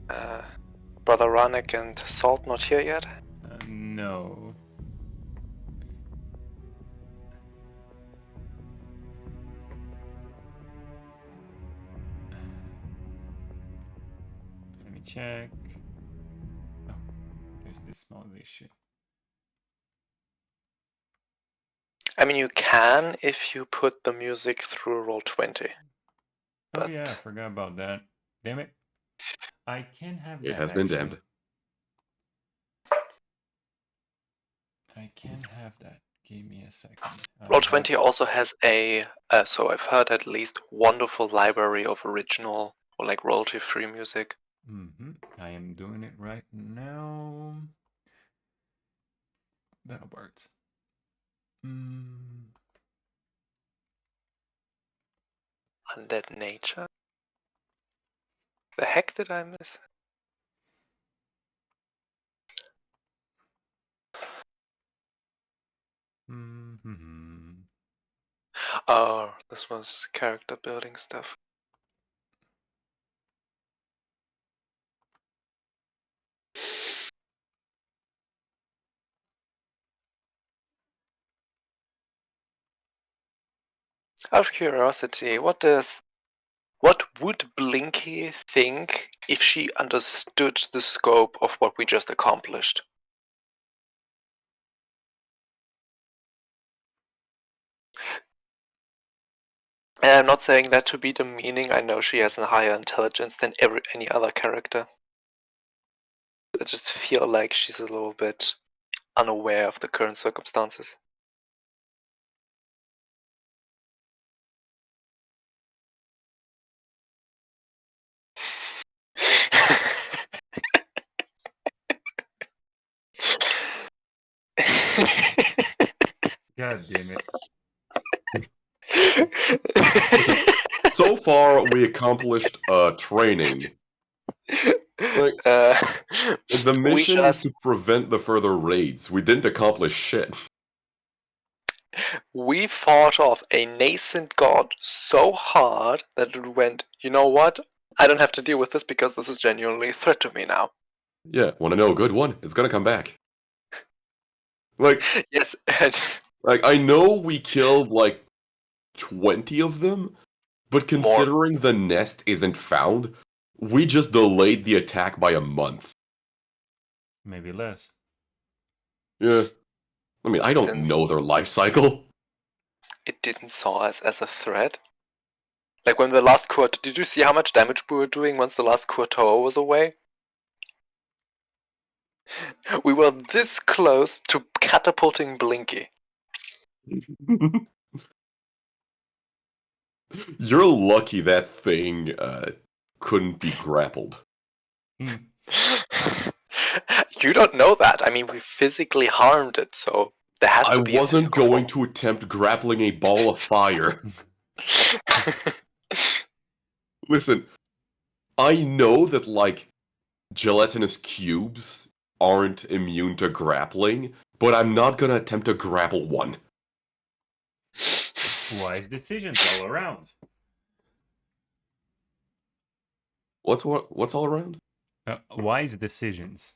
Brother Ranik and Salt not here yet? No. Let me check. Oh, there's this small issue. I mean, you can if you put the music through Roll20. Oh But yeah, I forgot about that. Damn it. I can have that. It has been damned. I can have that. Give me a second. Roll20 also has a, so I've heard at least, wonderful library of original or like royalty-free music. I am doing it right now. Battle Bards. Undead Nature? The heck did I miss? Oh, this was character building stuff. Out of curiosity, what would Blinky think if she understood the scope of what we just accomplished? I'm not saying that to be demeaning. I know she has a higher intelligence than any other character. I just feel like she's a little bit unaware of the current circumstances. God damn it. So far, we accomplished training. Like, the mission is to prevent the further raids. We didn't accomplish shit. We fought off a nascent god so hard that it went, you know what? I don't have to deal with this because this is genuinely a threat to me now. Yeah, want to know a good one? It's gonna come back. Like, yes. Like, I know we killed like 20 of them, but considering the nest isn't found, we just delayed the attack by a month. Maybe less. Yeah. I mean, I don't know their life cycle. It didn't saw us as a threat. Like when the last Courtois, did you see how much damage we were doing once the last Courtois was away? We were this close to catapulting Blinky. You're lucky that thing couldn't be grappled. You don't know that. I mean, we physically harmed it, so there has to be I wasn't going to attempt grappling a ball of fire. Listen, I know that, like, gelatinous cubes aren't immune to grappling, but I'm not gonna attempt to grapple one. Wise decisions all around. What's all around? Wise decisions.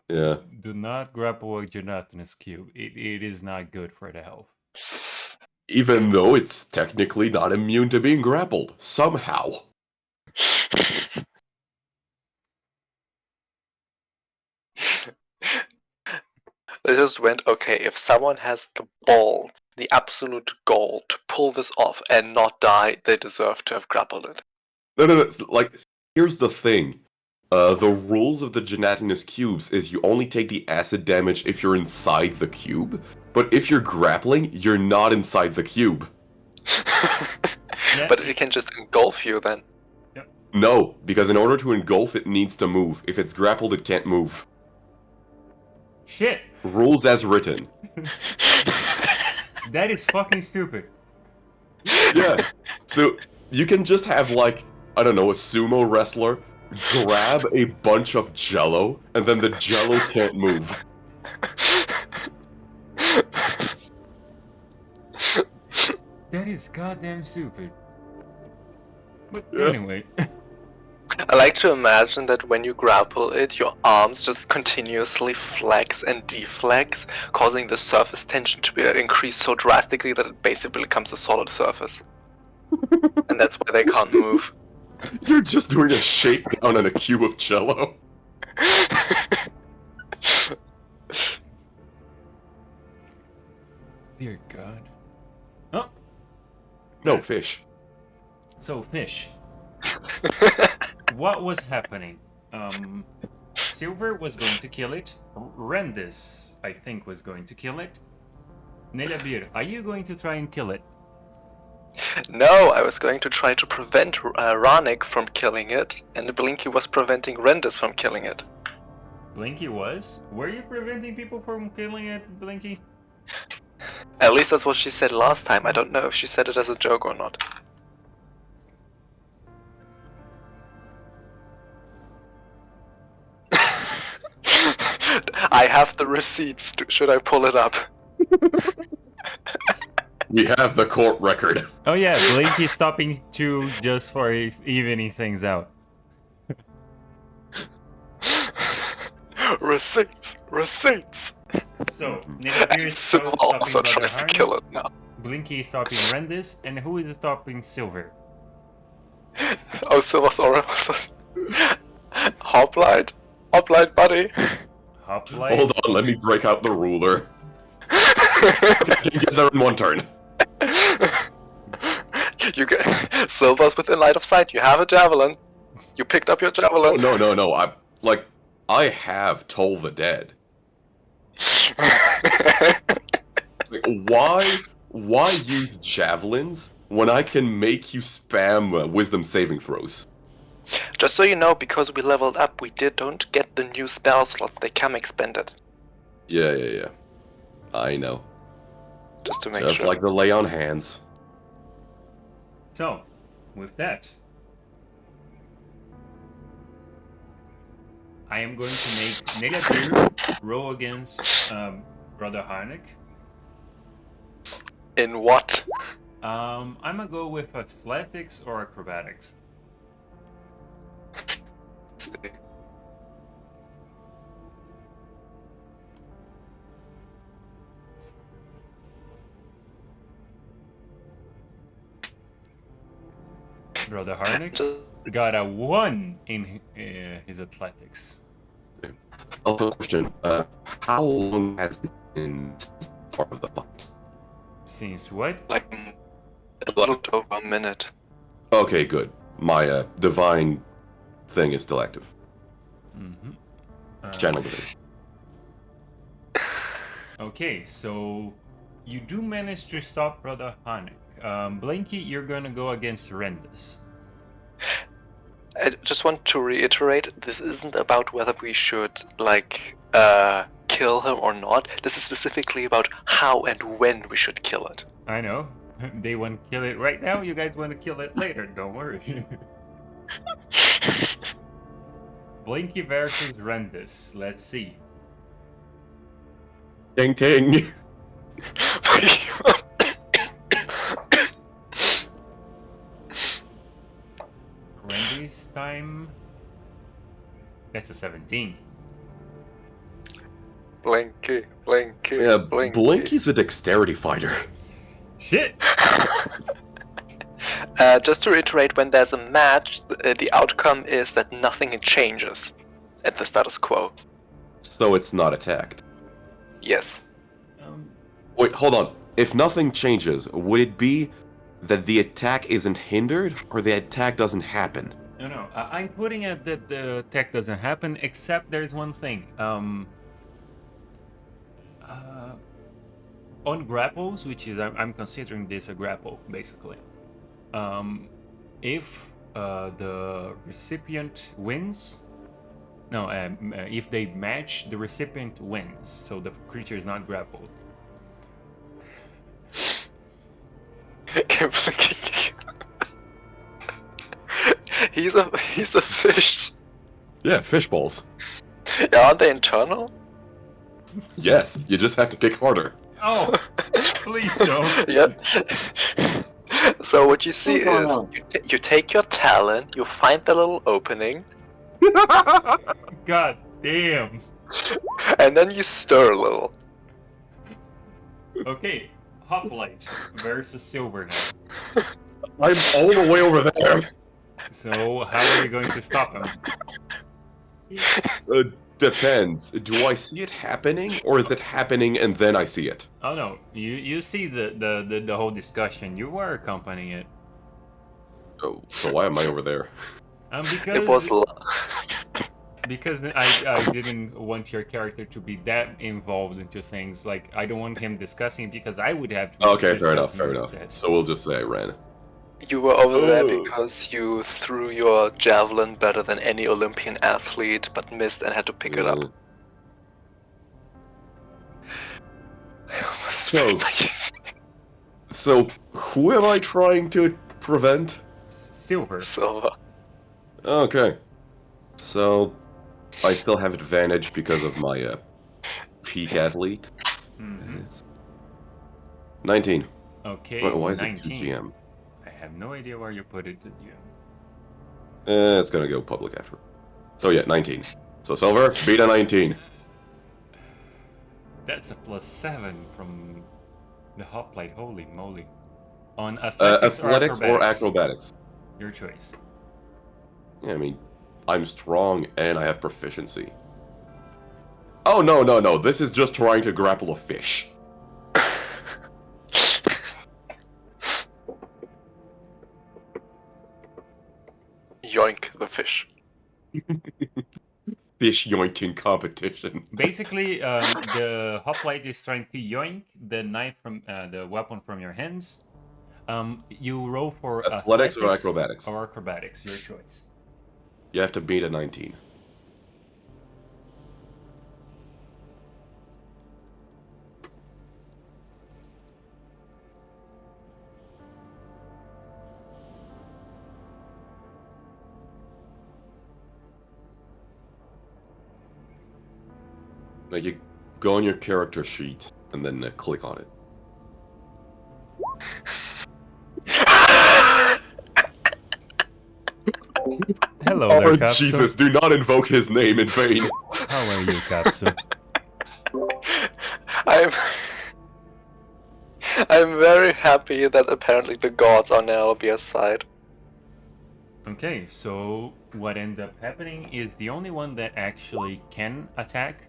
Yeah. Do not grapple a gelatinous cube. It is not good for the health. Even though it's technically not immune to being grappled, somehow. They just went, okay, if someone has the balls, the absolute gall to pull this off and not die, they deserve to have grappled it. No. Like, here's the thing. The rules of the gelatinous cubes is you only take the acid damage if you're inside the cube, but if you're grappling, you're not inside the cube. But it can just engulf you then. Yep. No, because in order to engulf, it needs to move. If it's grappled, it can't move. Shit! Rules as written. That is fucking stupid. Yeah. So, you can just have, like, I don't know, a sumo wrestler grab a bunch of jello, and then the jello can't move. That is goddamn stupid. But anyway. I like to imagine that when you grapple it, your arms just continuously flex and deflex, causing the surface tension to be increased so drastically that it basically becomes a solid surface. And that's why they can't move. You're just doing a shakedown on a cube of jello. Dear God. Oh. No, fish. So fish. What was happening? Silver was going to kill it. Rendis, I think, was going to kill it. Nelabir, are you going to try and kill it? No, I was going to try to prevent Ranik from killing it, and Blinky was preventing Rendis from killing it. Blinky was? Were you preventing people from killing it, Blinky? At least that's what she said last time. I don't know if she said it as a joke or not. I have the receipts. Should I pull it up? We have the court record. Oh yeah, Blinky stopping too just for evening things out. Receipts! Receipts! So, Nelabir is Silver stopping also Brother tries to Harnik, kill it now. Blinky is stopping Rendis, and who is stopping Silver? Oh, Silver's aura was Hoplite! Hoplite, buddy! Hoplite? Hold on, let me break out the ruler. You get there in one turn. You get Silver's within line of sight. You have a javelin. You picked up your javelin. Oh, no. I have Toll the Dead. Like, why use javelins when I can make you spam wisdom saving throws? Just so you know, because we leveled up, we don't get the new spell slots. They come expended. Yeah. I know. Just to make Just sure. like the lay on hands. So, with that, I am going to make Nelabir roll against Brother Harnik. In what? I'm gonna go with athletics or acrobatics. Brother Harnik got a 1 in his athletics. Also, question: how long has it been part of the fight? Since what? Like a little over a minute. Okay, good. My divine thing is still active. Mm-hmm. Channel divinity. Okay, so you do manage to stop Brother Harnik. Blinky, you're gonna go against Rendis. I just want to reiterate, this isn't about whether we should, kill him or not. This is specifically about how and when we should kill it. I know. They want to kill it right now, you guys want to kill it later, don't worry. Blinky versus Rendis, let's see. Ting ting. Rendis time... That's a 17. Blinky. Yeah, Blinky's a dexterity fighter. Shit! Just to reiterate, when there's a match, the outcome is that nothing changes at the status quo. So it's not attacked. Yes. Wait, hold on. If nothing changes, would it be that the attack isn't hindered, or the attack doesn't happen? No. I'm putting it that the attack doesn't happen, except there's one thing. On grapples, which is I'm considering this a grapple, basically. If the recipient wins, if they match, the recipient wins, so the creature is not grappled. He's a fish. Yeah, fish balls. Yeah, aren't they internal? Yes, you just have to kick harder. Oh, please don't. Yeah. So what you see What's going is on? you take your talon, you find the little opening, God damn. and then you stir a little. Okay, Hoplite versus Silver now. I'm all the way over there. So how are you going to stop him? Depends. Do I see it happening, or is it happening and then I see it? Oh no, you see the whole discussion. You were accompanying it. Oh, so why am I over there? It was Because I didn't want your character to be that involved into things. Like I don't want him discussing because I would have to Okay, discuss fair enough. instead. So we'll just say I ran. you were over there Ugh. because you threw your javelin better than any Olympian athlete, but missed and had to pick it up. I almost So- sprayed So, who am I trying to prevent? Silver. Silver. Okay. So, I still have advantage because of my peak athlete. Mm-hmm. It's 19. Okay, Why is it 19. 2 GM? I have no idea where you put it. It's gonna go public after. So yeah, 19. So Silver, beat a 19. That's a +7 from the hoplite. Holy moly! On athletics, Athletics or acrobatics? Your choice. Yeah, I mean, I'm strong and I have proficiency. Oh no! This is just trying to grapple a fish. Yoink the fish. Fish yoinking competition. Basically, the hoplite is trying to yoink the knife from the weapon from your hands. You roll for Athletics or acrobatics? Or acrobatics, your choice. You have to beat a 19. Like, you go on your character sheet and then click on it. Hello Oh, there, Capsu. Jesus, do not invoke his name in vain. How are you, Capsu? I'm very happy that apparently the gods are now on Albia's side. Okay, so what ended up happening is the only one that actually can attack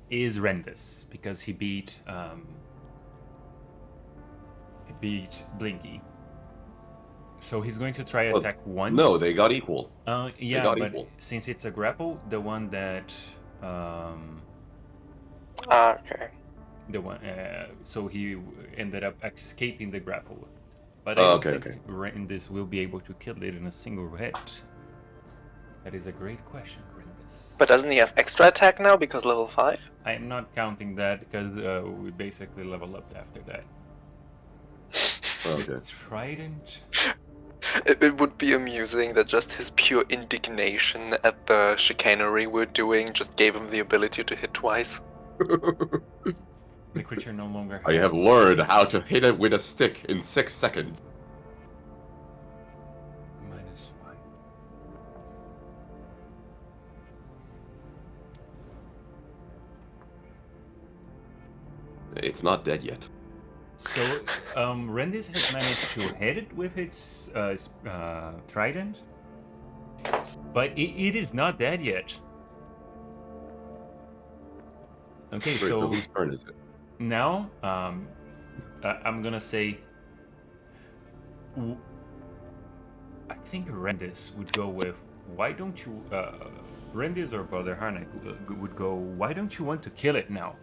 is Rendis, because he beat Blinky. So he's going to try attack once. No, they got equal. Yeah, got but equal. since it's a grapple, the one that Okay. the one so he ended up escaping the grapple. But Oh, I don't okay, think Rendis will be able to kill it in a single hit. That is a great question, Rendis. But doesn't he have extra attack now because level 5? I am not counting that because we basically level up after that. Okay. The Trident. It would be amusing that just his pure indignation at the chicanery we're doing just gave him the ability to hit twice. The creature no longer has... I have learned how to hit it with a stick in 6 seconds. -5. It's not dead yet. So, Rendis has managed to hit it with its trident, but it is not dead yet. Okay, Wait, so whose turn is it? now I'm gonna say I think Rendis would go with, why don't you Rendis or Brother Harnik would go, why don't you want to kill it now?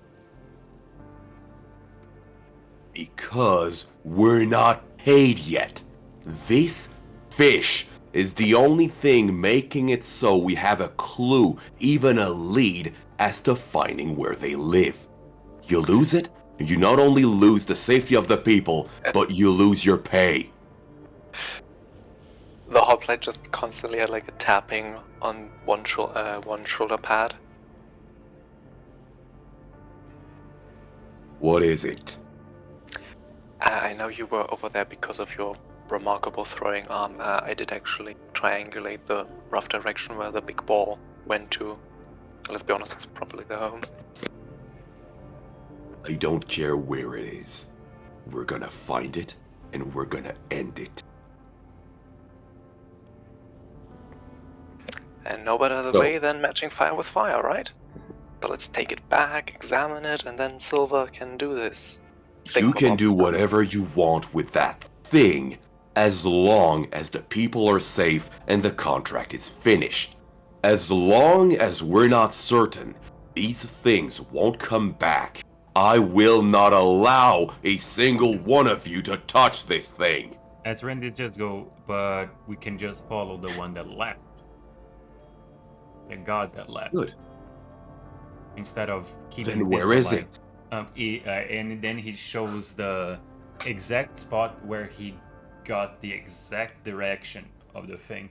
Because we're not paid yet. This fish is the only thing making it so we have a clue, even a lead, as to finding where they live. You lose it, you not only lose the safety of the people, but you lose your pay. The hoplite just constantly had like a tapping on one shoulder pad. What is it? I know you were over there because of your remarkable throwing arm. I did actually triangulate the rough direction where the big ball went to. Let's be honest, it's probably the home. I don't care where it is. We're gonna find it, and we're gonna end it. And no better the So- way than matching fire with fire, right? So let's take it back, examine it, and then Silver can do this. You can do Thingamabob stuff. whatever you want with that thing, as long as the people are safe and the contract is finished. As long as we're not certain these things won't come back, I will not allow a single one of you to touch this thing. As Randy just go, but we can just follow the one that left. The god that left. Good. Instead of keeping Then this where is alive. it? And then he shows the exact spot where he got the exact direction of the thing.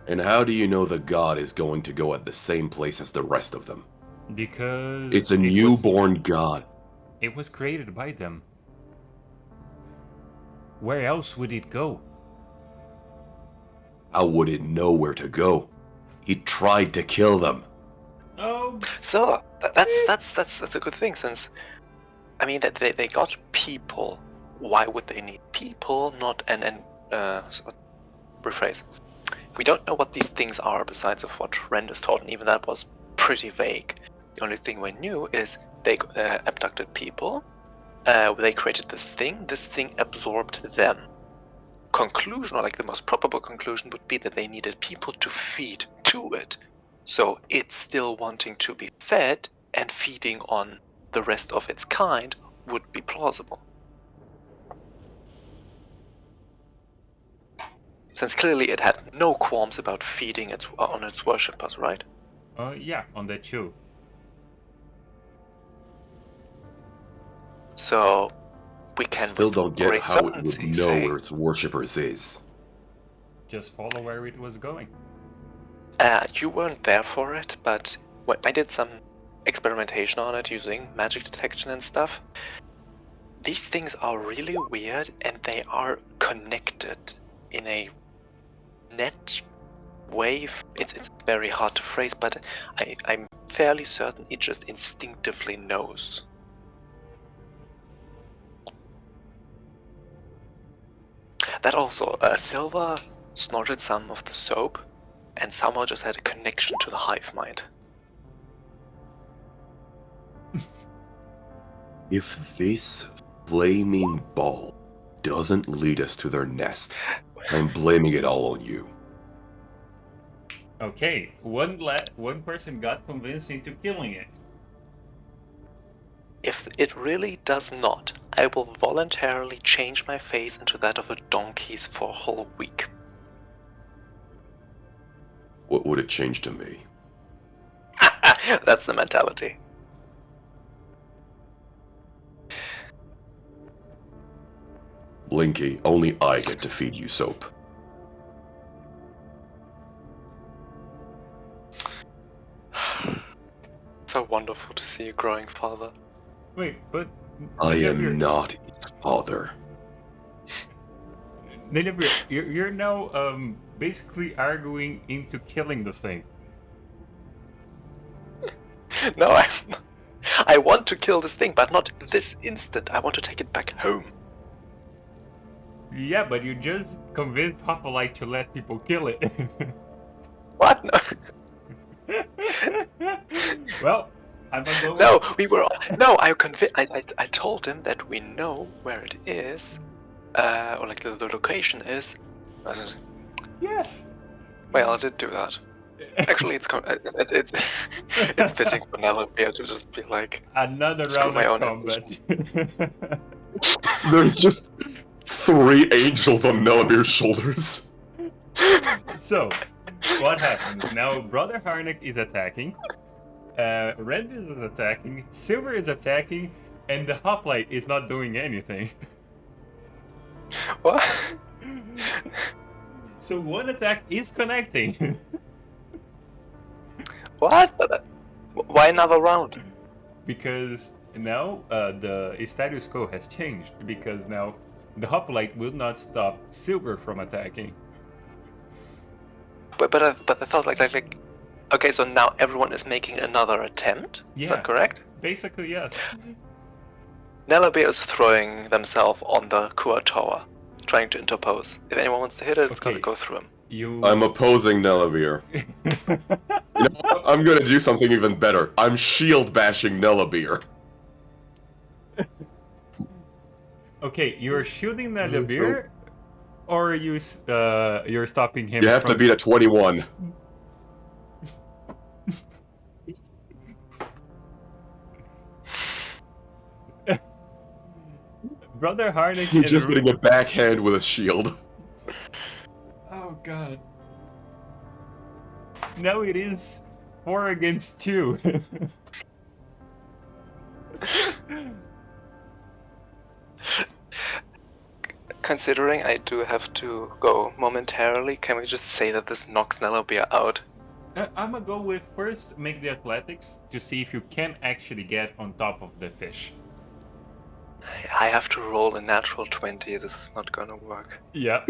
And how do you know the god is going to go at the same place as the rest of them? Because It's a newborn god. It was created by them. Where else would it go? How would it know where to go? He tried to kill them. Oh, So that's a good thing, since I mean that they got people. Why would they need people? Not rephrase. We don't know what these things are besides of what Ren is taught, and even that was pretty vague. The only thing we knew is they abducted people. They created this thing. This thing absorbed them. Conclusion, or like the most probable conclusion, would be that they needed people to feed to it. So it's still wanting to be fed, and feeding on the rest of its kind would be plausible. Since clearly it had no qualms about feeding on its worshippers, right? yeah, on that too. So we can Still with don't get great how it would certainty know say, where its worshippers is. Just follow where it was going. You weren't there for it, but when I did some experimentation on it using magic detection and stuff. These things are really weird, and they are connected in a net way. It's very hard to phrase, but I'm fairly certain it just instinctively knows. That also, Silva snorted some of the soap, and somehow just had a connection to the hive mind. If this flaming ball doesn't lead us to their nest, I'm blaming it all on you. Okay, one person got convinced into killing it. If it really does not, I will voluntarily change my face into that of a donkey's for a whole week. What would it change to me? That's the mentality. Blinky, only I get to feed you soap. So wonderful to see you growing, father. Wait, but I Nilabir- am not its father. Nilabir, you're now basically arguing into killing the thing. No, I want to kill this thing, but not this instant. I want to take it back home. Yeah, but you just convinced Hoplite to let people kill it. What? No. Well, I'm not going. No, we were. No, I told him that we know where it is, or like the location is. Yes. Well, I did do that. Actually, it's it's fitting for Nalapia to just be like, Another Screw round my of own combat. There's just 3 angels on Nelabir's shoulders. So, what happens? Now, Brother Harnack is attacking. Red is attacking. Silver is attacking. And the Hoplite is not doing anything. what? So one attack is connecting. What? Why another round? Because now the status quo has changed because now the hoplite will not stop Silver from attacking. But I thought like okay, so now everyone is making another attempt. Is Yeah. that correct? Basically, yes. Nellabear is throwing themselves on the Kua tower, trying to interpose. If anyone wants to hit it, it's gonna Okay. go through him. I'm opposing Nellavir. You know what? I'm gonna do something even better. I'm shield bashing Nellavir. Okay, you're shooting at the beer, or you're stopping him You have from... to beat a 21. Brother Harnick You're and... just getting a backhand with a shield. Oh god. Now it is 4 against 2. Considering I do have to go momentarily, can we just say that this knocks Nellabear out? I'm gonna go with first make the athletics to see if you can actually get on top of the fish. I have to roll a natural 20. This is not gonna work. Yeah.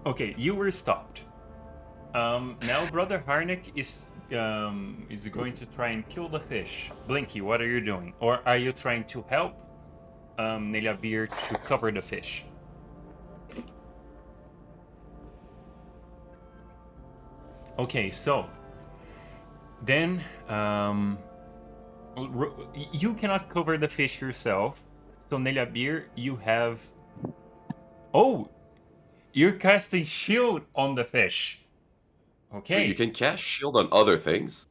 Okay, you were stopped. Now Brother Harnick is going to try and kill the fish. Blinky, what are you doing? Or are you trying to help Nelia to cover the fish? Okay, so then you cannot cover the fish yourself. So Nelia you have... Oh! You're casting shield on the fish. Okay. Wait, you can cast shield on other things?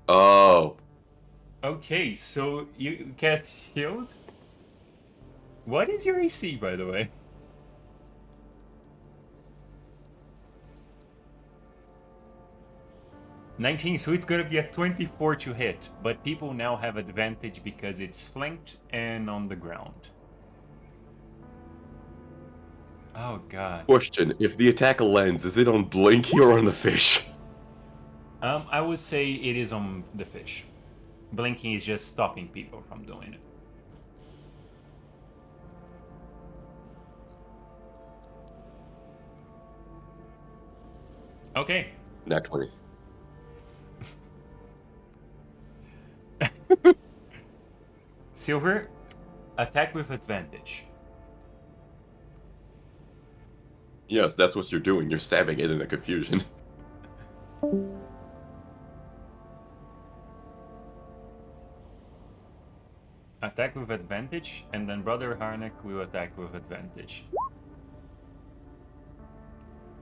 Oh. Okay, so you cast shield? What is your AC, by the way? $19, so it's gonna be a 24 to hit, but people now have advantage because it's flanked and on the ground. Oh god. Question, if the attack lands, is it on Blinky or on the fish? I would say it is on the fish. Blinking is just stopping people from doing it. Okay. Nat 20. Silver, attack with advantage. Yes, that's what you're doing. You're stabbing it in the confusion. Attack with advantage, and then Brother Harnick will attack with advantage.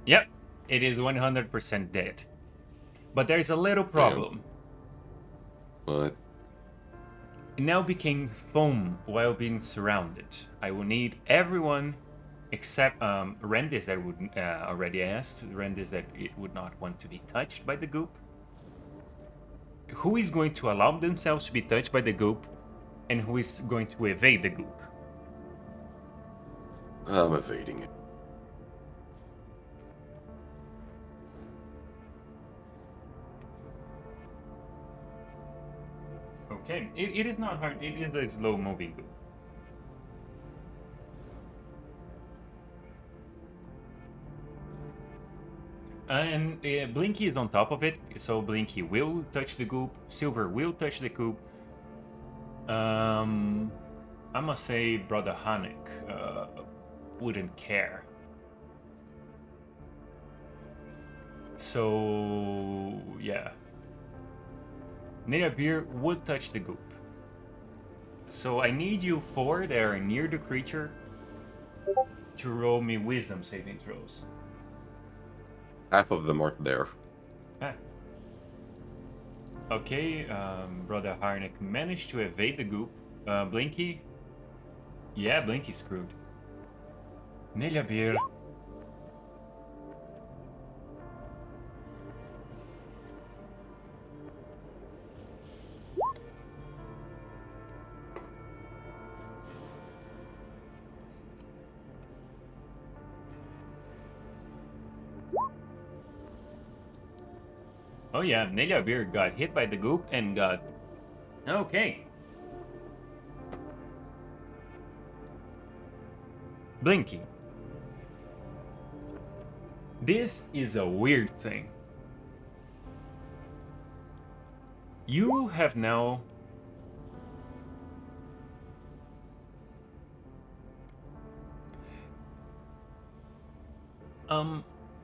Yep, it is 100% dead. But there's a little problem. What? It now became foam while being surrounded. I will need everyone except Rendis that would already asked. Rendis that it would not want to be touched by the goop. Who is going to allow themselves to be touched by the goop, and who is going to evade the goop? I'm evading it. Okay, it is not hard. It is a slow moving goop. And Blinky is on top of it, so Blinky will touch the goop. Silver will touch the goop. I must say Brother Hanek wouldn't care. So, yeah. Beer would touch the goop. So I need you four that are near the creature to roll me wisdom saving throws. Half of them aren't there. Ah. Okay, Brother Harnick managed to evade the goop. Blinky? Yeah, Blinky's screwed. Beer. Oh yeah, Nelia Beer got hit by the goop and got... Okay. Blinky. This is a weird thing. You have now...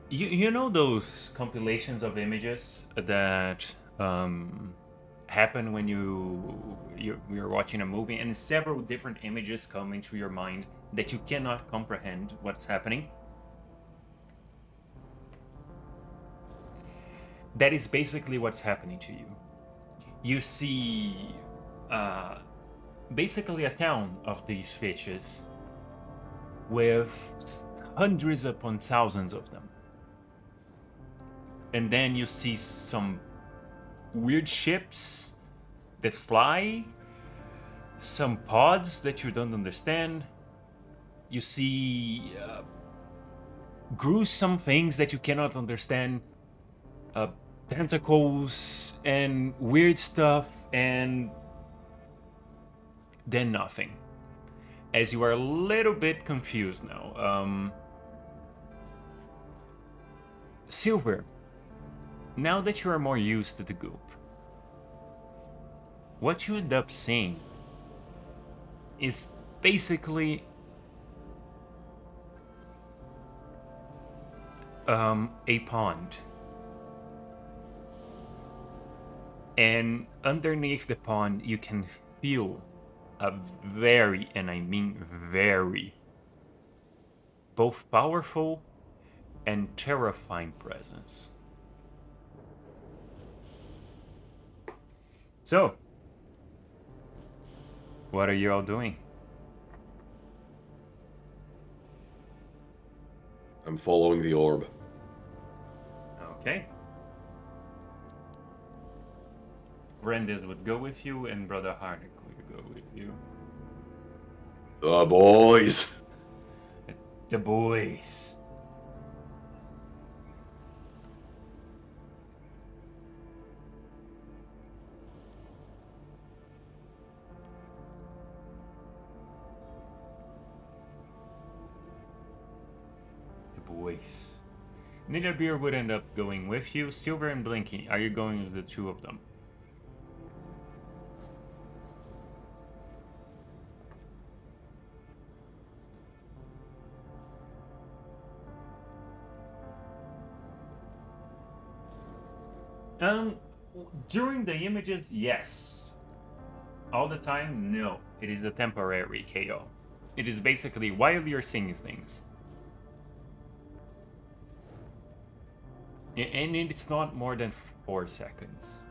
You know those compilations of images that happen when you're watching a movie and several different images come into your mind that you cannot comprehend what's happening? That is basically what's happening to you. You see basically a town of these fishes with hundreds upon thousands of them. And then you see some weird ships that fly, some pods that you don't understand. You see gruesome things that you cannot understand, tentacles and weird stuff, and then nothing. As you are a little bit confused now. Silver, now that you are more used to the goop, what you end up seeing is basically a pond. And underneath the pond, you can feel a very, and I mean very, both powerful and terrifying presence. So, what are you all doing? I'm following the orb. Okay. Rendis would go with you, and Brother Harnick would go with you. The boys! The boys. The boys. Nidabeer would end up going with you. Silver and Blinky, are you going with the two of them? During the images, yes. All the time, no. It is a temporary KO. It is basically while you're seeing things. And it's not more than 4 seconds.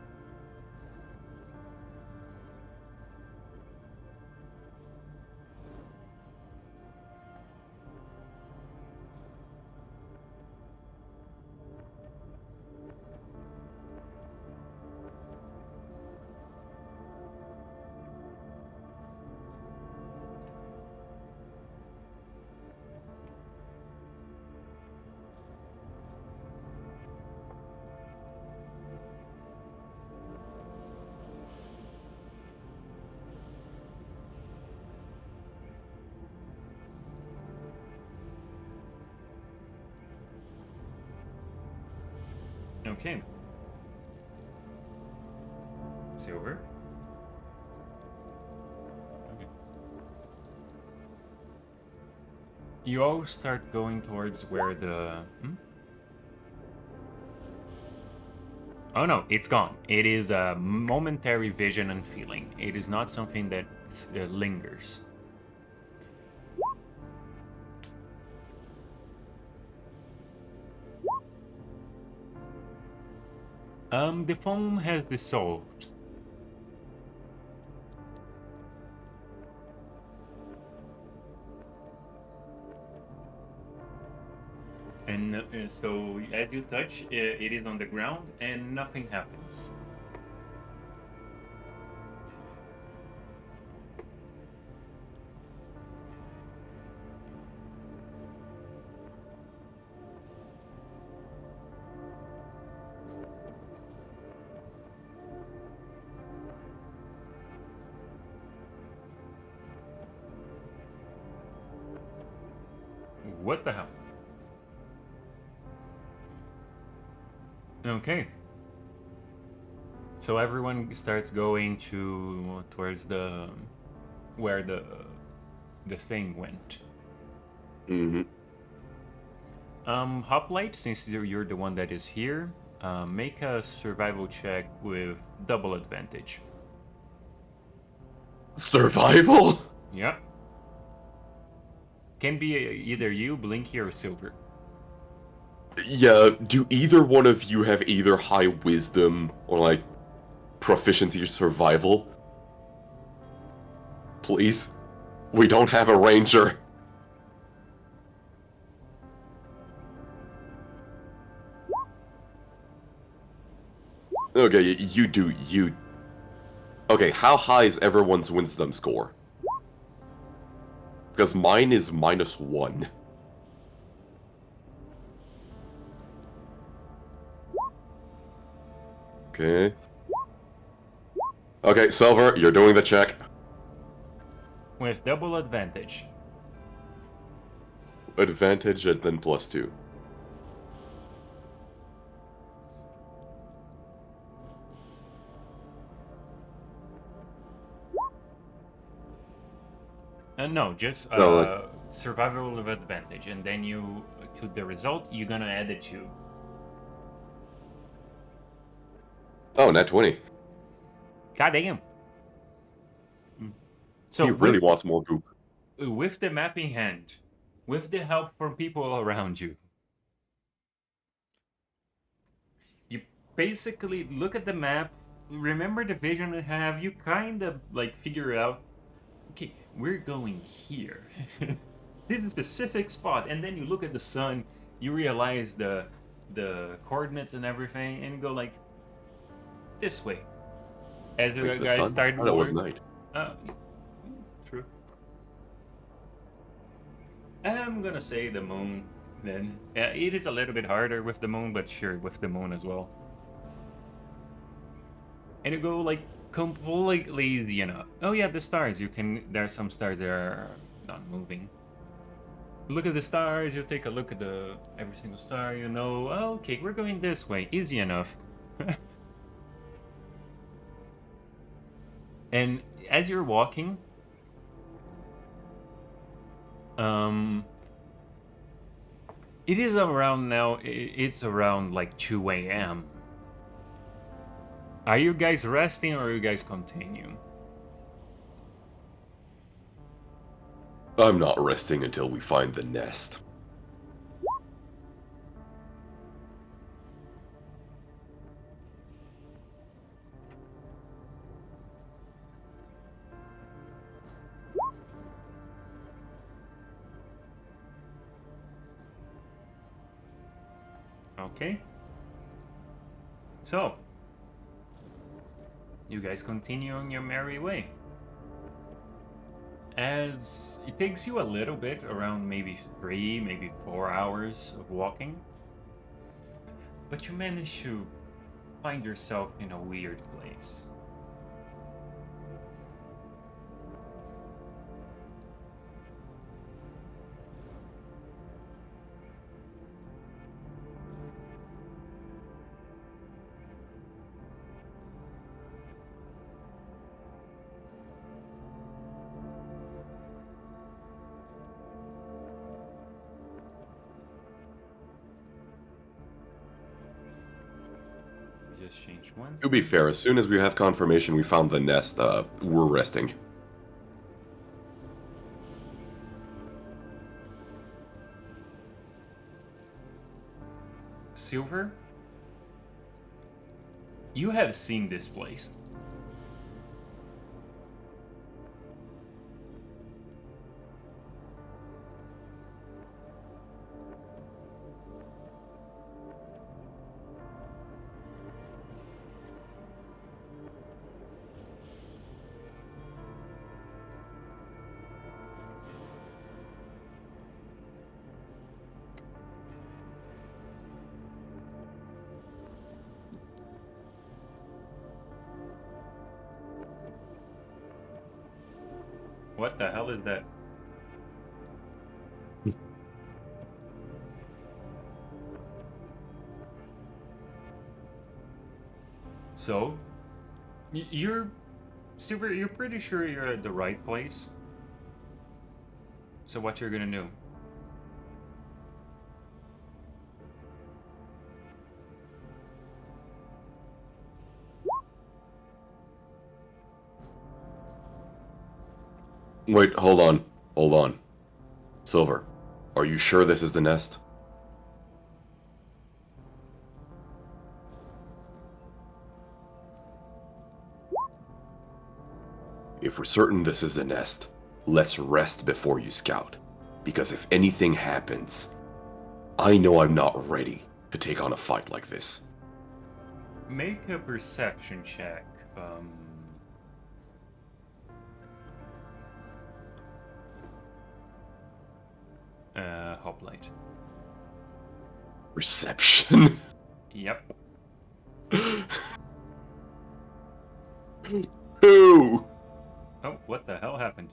Okay. Silver. Okay. You all start going towards where the... Oh no, it's gone. It is a momentary vision and feeling. It is not something that lingers. The foam has dissolved. And so as you touch, it is on the ground and nothing happens. What the hell? Okay. So everyone starts going towards the where the thing went. Mm-hmm. Hoplite, since you're the one that is here, make a survival check with double advantage. Survival? Yeah. Can be either you, Blinky, or Silver. Yeah, do either one of you have either high wisdom or, like, proficiency or survival? Please? We don't have a ranger. Okay, you do, you... Okay, how high is everyone's wisdom score? Because mine is -1. Okay. Okay, Silver, you're doing the check. With double advantage. Advantage and then +2. No, just No, like... survival with advantage, and then you to the result you're gonna add a 2. Oh, nat 20. God damn. So He really wants more goop. with the map in hand, with the help from people around you, you basically look at the map, remember the vision you have, you kind of like figure out, okay, we're going here. This is a specific spot, and then you look at the sun, you realize the coordinates and everything, and you go like, this way. As you Wait, the guys sun? start I thought it was moving. night. True. I'm gonna say the moon then. Yeah, it is a little bit harder with the moon, but sure, with the moon as well. And you go like completely easy enough. Oh yeah, the stars. There are some stars that are not moving. Look at the stars. You take a look at every single star. You know, oh, okay, we're going this way. Easy enough. And as you're walking, it is around now. It's around like 2 a.m. Are you guys resting or are you guys continue? I'm not resting until we find the nest. Okay. So, you guys continue on your merry way. As it takes you a little bit, around maybe 3, maybe 4 hours of walking, but you manage to find yourself in a weird place. Just change one. To be fair, as soon as we have confirmation we found the nest, we're resting. Silver, you have seen this place. What the hell is that? So, you're super. You're pretty sure you're at the right place. So what you're gonna do? Wait, hold on. Hold on. Silver, are you sure this is the nest? If we're certain this is the nest, let's rest before you scout. Because if anything happens, I know I'm not ready to take on a fight like this. Make a perception check. Hoplite. Reception? Yep. Who? Oh, what the hell happened?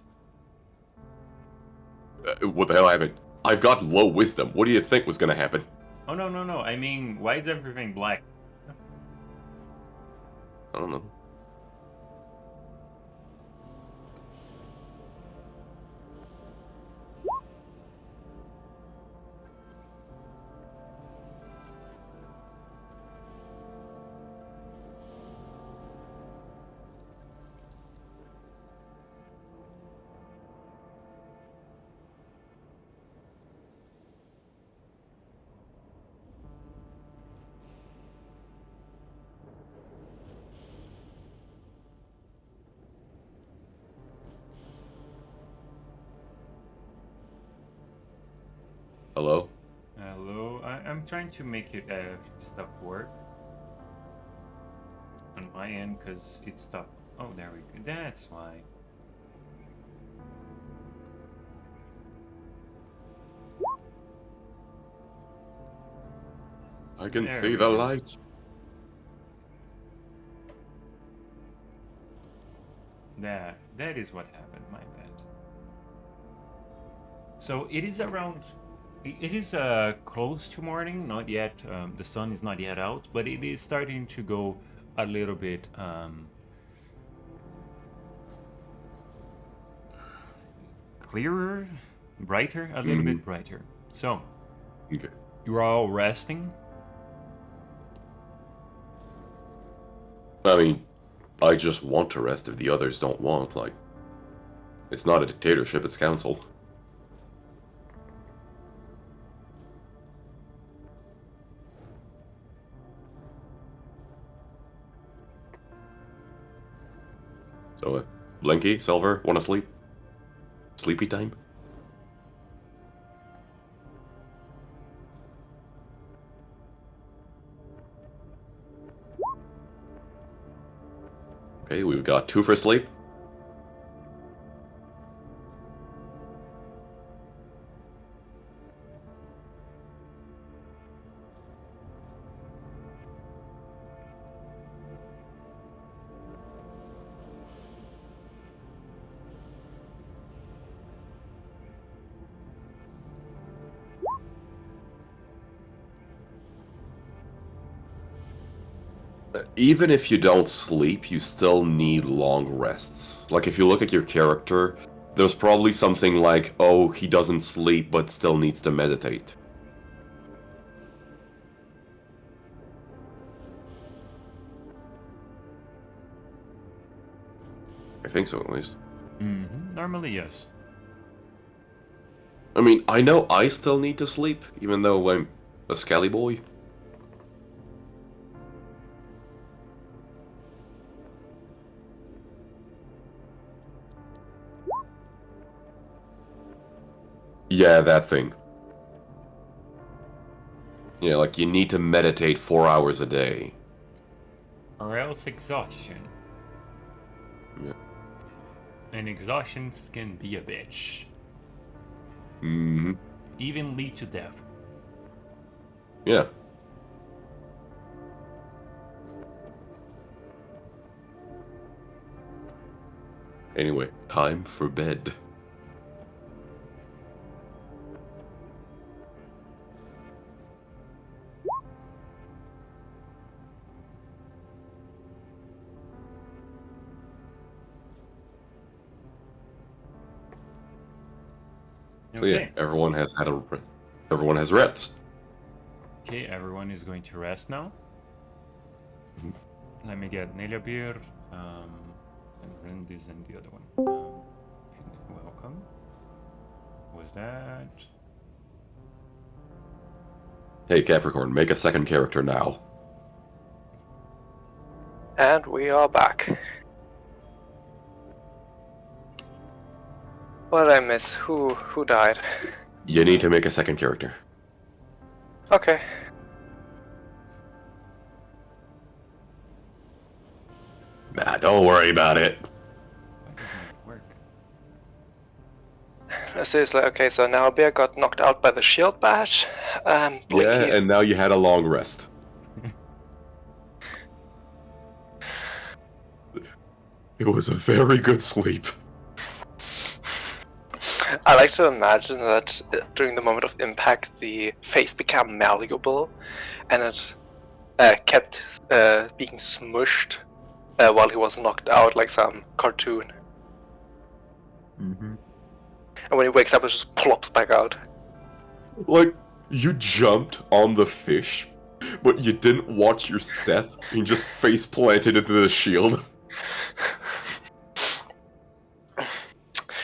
What the hell happened? I've got low wisdom. What do you think was gonna happen? Oh no no no! I mean, why is everything black? I don't know. Hello? Hello, I'm trying to make it stuff work on my end because it's stuck. Oh, there we go. That's why. I can There see we the go. light. That is what happened. My bad. So it is around. It is close to morning. Not yet. The sun is not yet out, but it is starting to go a little bit clearer, brighter, a little bit brighter. So Okay. you're all resting. I mean, I just want to rest if the others don't want. Like, it's not a dictatorship, it's council. So, Blinky, Silver, want to sleep? Sleepy time? Okay, we've got 2 for sleep. Even if you don't sleep, you still need long rests. Like, if you look at your character, there's probably something like, oh, he doesn't sleep but still needs to meditate. I think so, at least. Normally, yes. I mean, I know I still need to sleep, even though I'm a scally boy. Yeah, that thing. Yeah, like you need to meditate 4 hours a day. Or else exhaustion. Yeah. And exhaustion can be a bitch. Hmm. Even lead to death. Yeah. Anyway, time for bed. So yeah, Okay. everyone has rest. Okay, everyone is going to rest now. Mhm. Let me get Nelia beer, and Rendis and the other one. And welcome. Was that? Hey Capricorn, make a second character now. And we are back. What did I miss? Who died? You need to make a second character. Okay. Nah, don't worry about it. Why doesn't it work? Seriously, okay, so now Bear got knocked out by the shield badge. Blinky. Yeah, and now you had a long rest. It was a very good sleep. I like to imagine that during the moment of impact, the face became malleable, and it kept being smushed while he was knocked out, like some cartoon. Mm-hmm. And when he wakes up, it just plops back out. Like, you jumped on the fish, but you didn't watch your step and just face planted into the shield.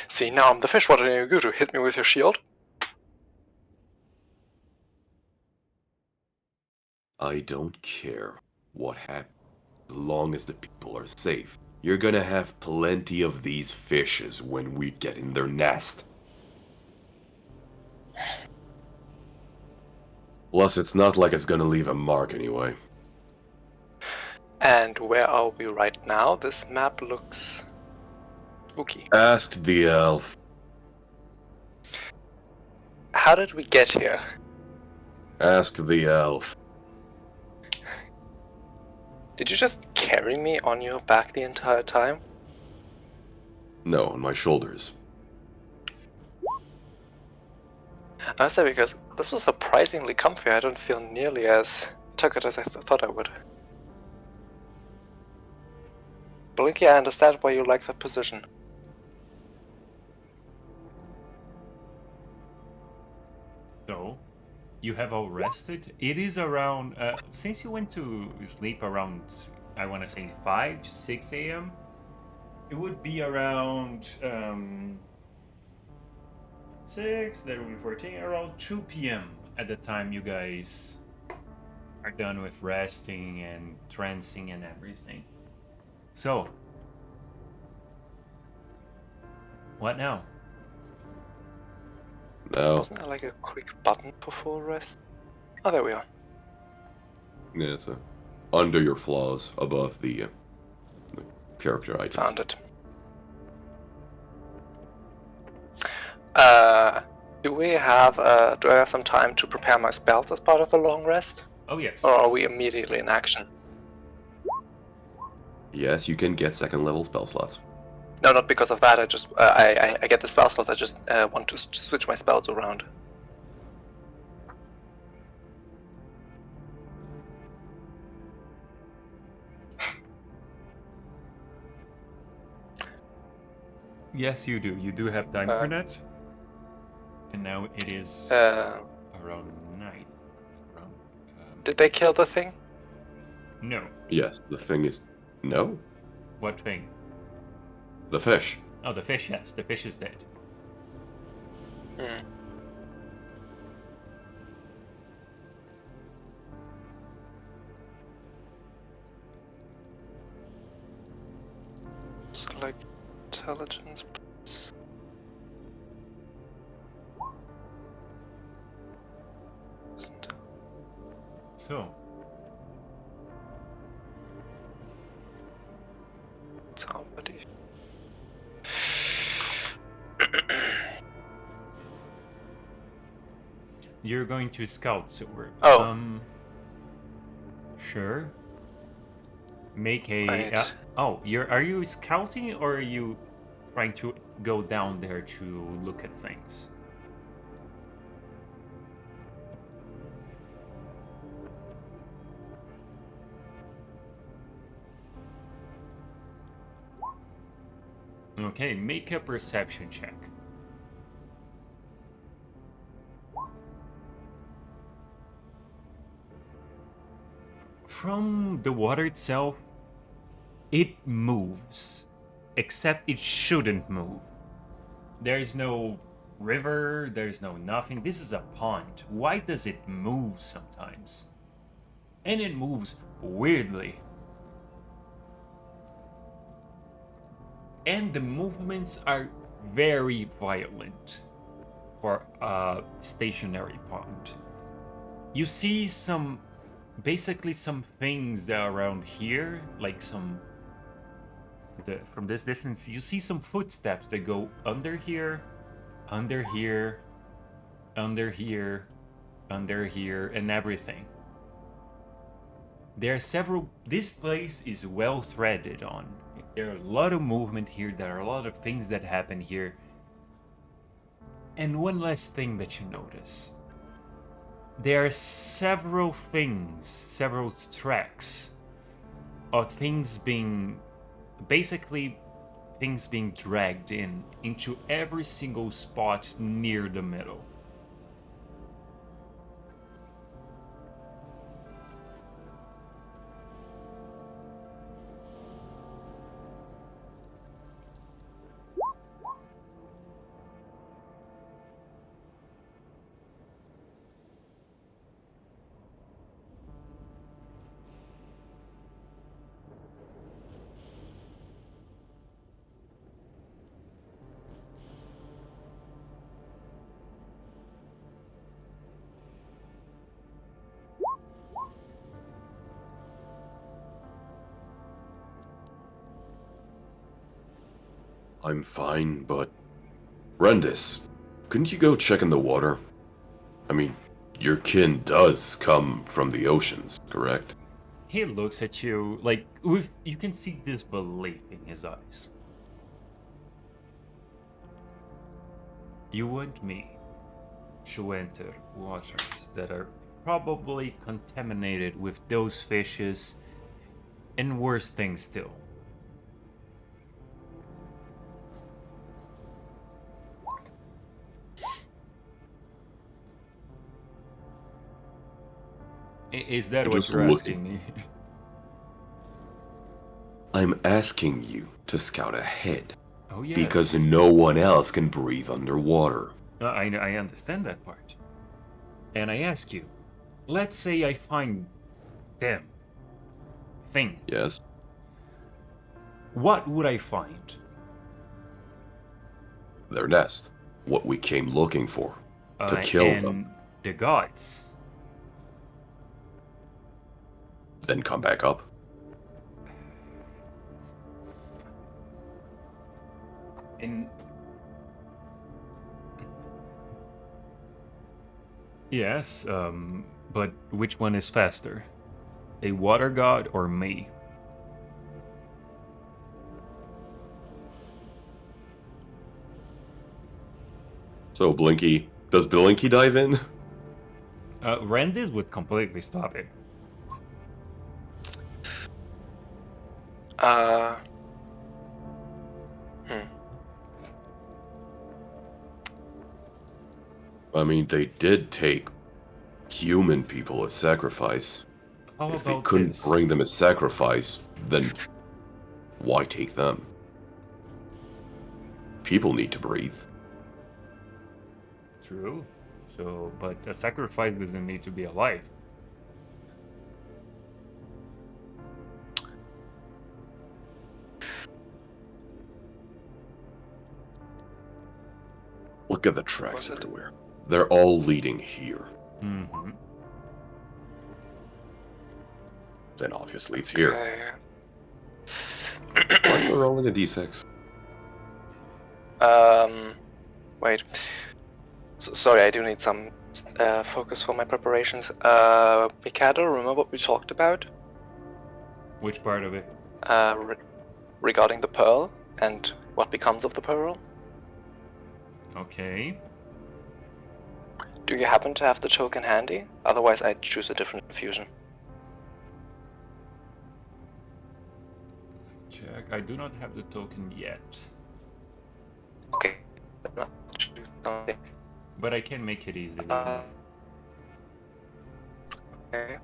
See, now I'm the fish. What are you going to hit me with your shield? I don't care what happens, as long as the people are safe. You're gonna have plenty of these fishes when we get in their nest. Plus, it's not like it's gonna leave a mark anyway. And where are we right now? This map looks spooky. Asked the elf. How did we get here? Asked the elf. Did you just carry me on your back the entire time? No, on my shoulders. I say because this was surprisingly comfy. I don't feel nearly as tuckered as I thought I would. Blinky, I understand why you like that position. So, you have all rested. It is around, since you went to sleep around, I want to say 5 to 6 a.m., it would be around 6, that would be 14, around 2 p.m. at the time you guys are done with resting and trancing and everything. So, what now? No. Wasn't there like a quick button before rest? Oh, there we are. Yeah, it's under your flaws, above the character items. Found it. Do I have some time to prepare my spells as part of the long rest? Oh, yes. Or are we immediately in action? Yes, you can get second level spell slots. No, not because of that. I just I get the spell slots. I just want to switch my spells around. Yes, you do. You do have time for that. And now it is around 9. Did they kill the thing? No. Yes, the thing is... No? What thing? The fish. Oh, the fish, yes. The fish is dead. Hmm. Select intelligence. So, Somebody. you're going to scout, Silver. Oh. Sure. Make a... Right. are you scouting or are you trying to go down there to look at things? Okay, make a perception check. from the water itself, it moves, except it shouldn't move. There is no river, there's no nothing. This is a pond. Why does it move sometimes? And it moves weirdly. And the movements are very violent for a stationary pond. You see basically some things that are around here, like from this distance, you see some footsteps that go under here, under here, under here, under here, and everything. There are several. This place is well threaded on. There are a lot of movement here. There are a lot of things that happen here. And one last thing that you notice. There are several things, several tracks of things being dragged into every single spot near the middle. I'm fine, but... Rendis, couldn't you go check in the water? I mean, your kin does come from the oceans, correct? He looks at you you can see disbelief in his eyes. You want me to enter waters that are probably contaminated with those fishes and worse things still. Is that what you're asking me? I'm asking you to scout ahead. Oh, yes. Because no one else can breathe underwater. I understand that part. And I ask you, let's say I find them. Things. Yes? What would I find? Their nest. What we came looking for. To kill and them. The gods. Then come back up. And yes, but which one is faster? A water god or me? So Blinky, does Blinky dive in? Rendis would completely stop it. I mean, they did take human people as sacrifice. How If they about couldn't this? bring them as sacrifice, then why take them? People need to breathe. True. So, but a sacrifice doesn't need to be alive. Look at the tracks everywhere. They're all leading here. Mm-hmm. Then obviously it's here. Okay. Why are you rolling a d6? Wait. Sorry, I do need some focus for my preparations. Mikado, remember what we talked about? Which part of it? Regarding the pearl and what becomes of the pearl? Okay. Do you happen to have the token handy? Otherwise, I'd choose a different infusion. Check. I do not have the token yet. Okay. Then I'll choose something. But I can make it easily. Okay.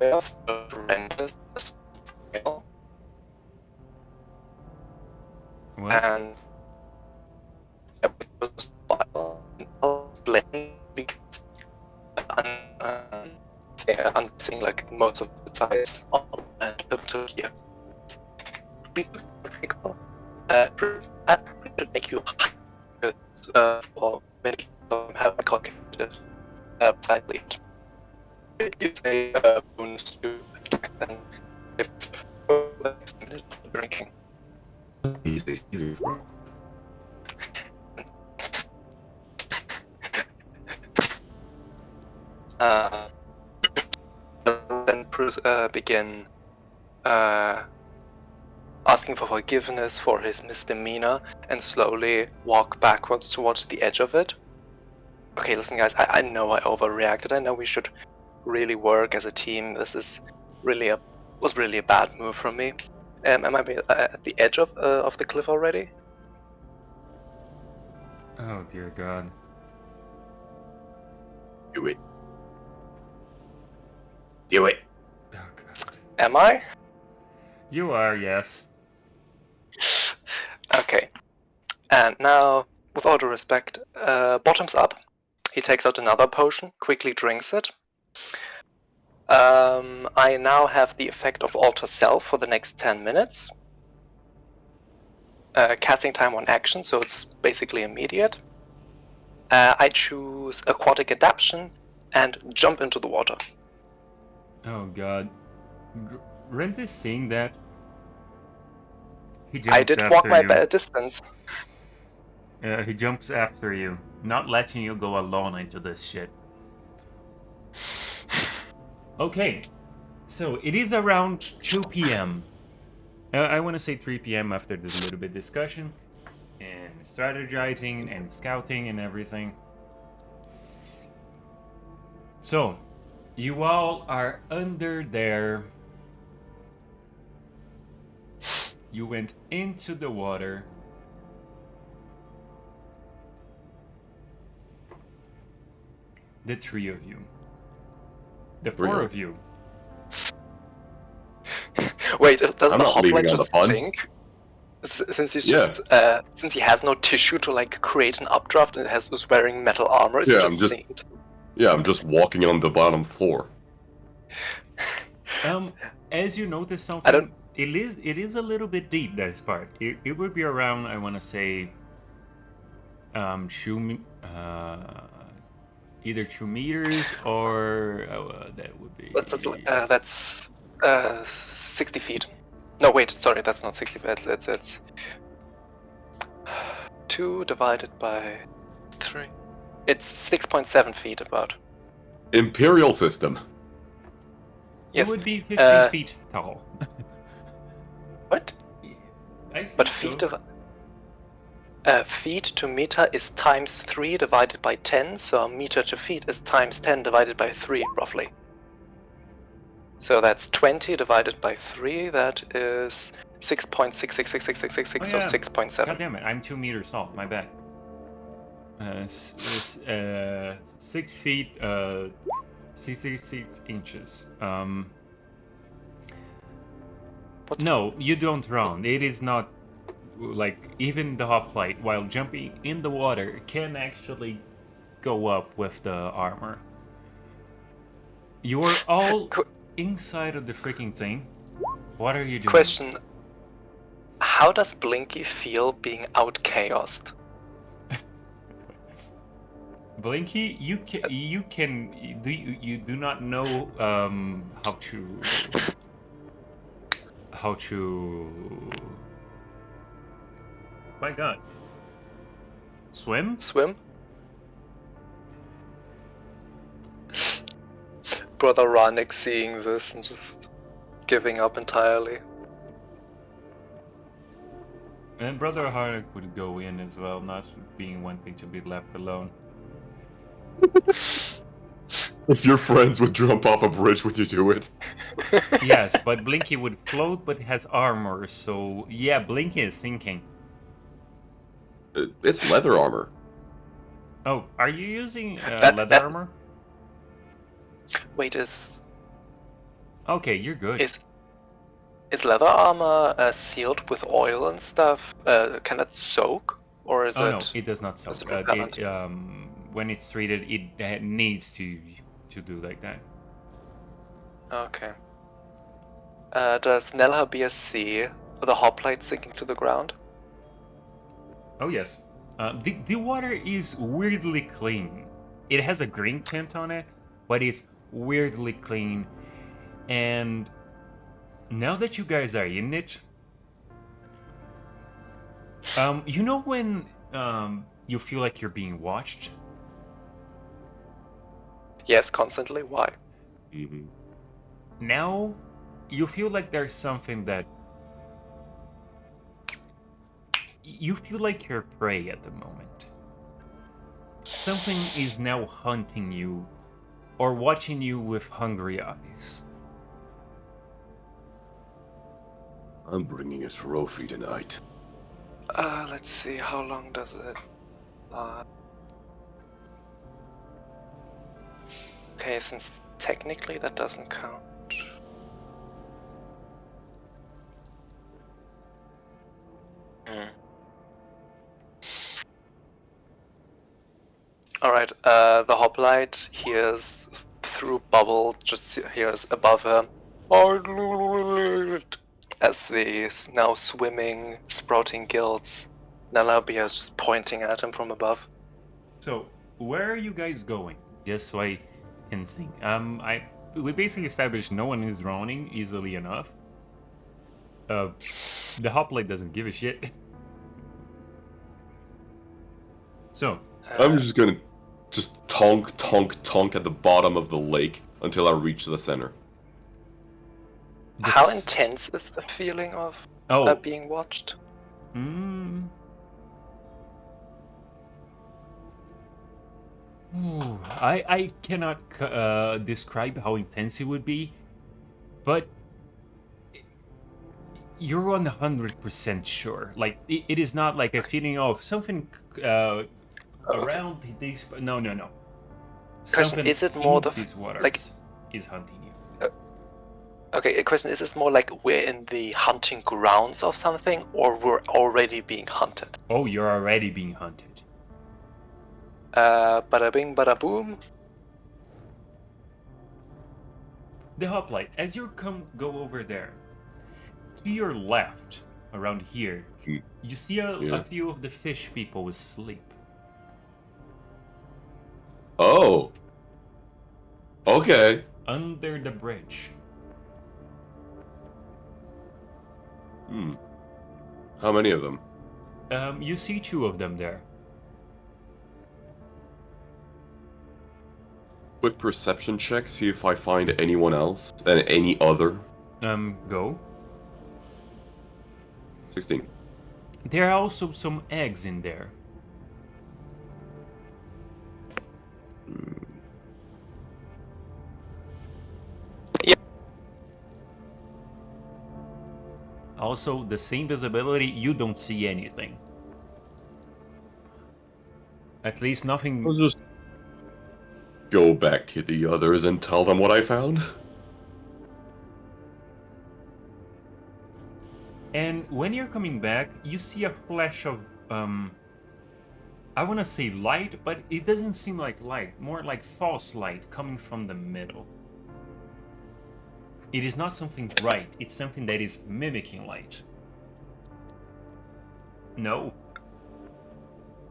of horrendous fail, What? and it was because I'm seeing like most of the size on and to here. That should make you for many people haven't calculated slightly. It gives a bonus to attack them if drinking. Then begin asking for forgiveness for his misdemeanor and slowly walk backwards towards the edge of it. Okay, listen, guys, I know I overreacted. I know we should really work as a team. This is was really a bad move from me. Am I at the edge of the cliff already? Oh dear God. Do it. Do it. Oh God. Am I? You are, yes. Okay. And now, with all due respect, bottoms up. He takes out another potion, quickly drinks it. I now have the effect of Alter Self for the next 10 minutes. Casting time on action, so it's basically immediate. I choose Aquatic Adaptation and jump into the water. Oh God. Rent is seeing that. He jumps I did after walk my you. distance. He jumps after you, not letting you go alone into this shit. Okay, so it is around 2 p.m. I want to say 3 p.m. after the little bit discussion and strategizing and scouting and everything. So, you all are under there. You went into the water. The three of you. The four Really? of you. Wait, doesn't I'm the not leaving hoplite on the just fun. sink? Since he's Yeah. just since he has no tissue to like create an updraft and is wearing metal armor, is Yeah, he I'm just- sinked? Yeah, I'm just walking on the bottom floor. As you notice I something, don't. it is a little bit deep, this part. It would be around, I want to say, either 2 meters or that would be. That's 60 feet. No, wait, sorry, that's not 60 feet. It's 2 divided by 3. It's 6.7 feet about. Imperial system. It Yes. would be 50 feet tall. What? I think But so. feet to meter is times 3 divided by 10, so meter to feet is times 10 divided by 3, roughly. So that's 20 divided by 3, that is 6.666666, Oh, so yeah. 6.7. God damn it, I'm 2 meters tall, my bad. 6 feet, 66 inches. No, you don't drown. It is not like even the hoplite, while jumping in the water, can actually go up with the armor. You're all inside of the freaking thing. What are you doing? Question: how does Blinky feel being out chaosed? Blinky, you do not know how to my god, swim? Swim? Brother Ranik seeing this and just giving up entirely. And Brother Harnick would go in as well, not being wanting to be left alone. If your friends would jump off a bridge, would you do it? Yes, but Blinky would float, but has armor, so yeah, Blinky is sinking. It's leather armor. Oh, are you using leather armor? Wait, is Okay, you're good. Is leather armor sealed with oil and stuff? Can it soak, or is Oh no, it it does not soak. is it repellent? When it's treated, it needs to do like that. Okay. Does Nelhabir see the hoplite sinking to the ground? Oh yes. The water is weirdly clean. It has a green tint on it, but it's weirdly clean. And now that you guys are in it, you know when you feel like you're being watched? Yes, constantly. Why? Mm-hmm. Now you feel like there's something that you feel like you're prey at the moment. Something is now hunting you or watching you with hungry eyes. I'm bringing a trophy tonight. Let's see. How long does it last? Okay, since technically that doesn't count. Hmm. Alright, the hoplite hears through bubble, just hears above her as the now swimming, sprouting gills. Nalabia is just pointing at him from above. So, where are you guys going? Just so I can think. We basically established no one is drowning easily enough. The hoplite doesn't give a shit. So, I'm just gonna tonk at the bottom of the lake until I reach the center. How intense is the feeling of being watched? Mm, I cannot describe how intense it would be, but you're 100% sure. Like it is not like a feeling of something Okay. around these. No. Question, Something is it more in the these like? waters is hunting you. Okay, a question: is it more like we're in the hunting grounds of something, or we're already being hunted? Oh, you're already being hunted. Bada bing, bada boom. The hoplite, as you go over there, to your left, around here, Mm, you see a yeah. few of the fish people asleep. Oh. Okay. Under the bridge. Hmm. How many of them? You see two of them there. Quick perception check, see if I find anyone else and any other. Go. 16. There are also some eggs in there. Yeah. Also, the same visibility, you don't see anything. At least nothing. I'll just go back to the others and tell them what I found. And when you're coming back, you see a flash of, I want to say light, but it doesn't seem like light, more like false light coming from the middle. It is not something bright, it's something that is mimicking light. No.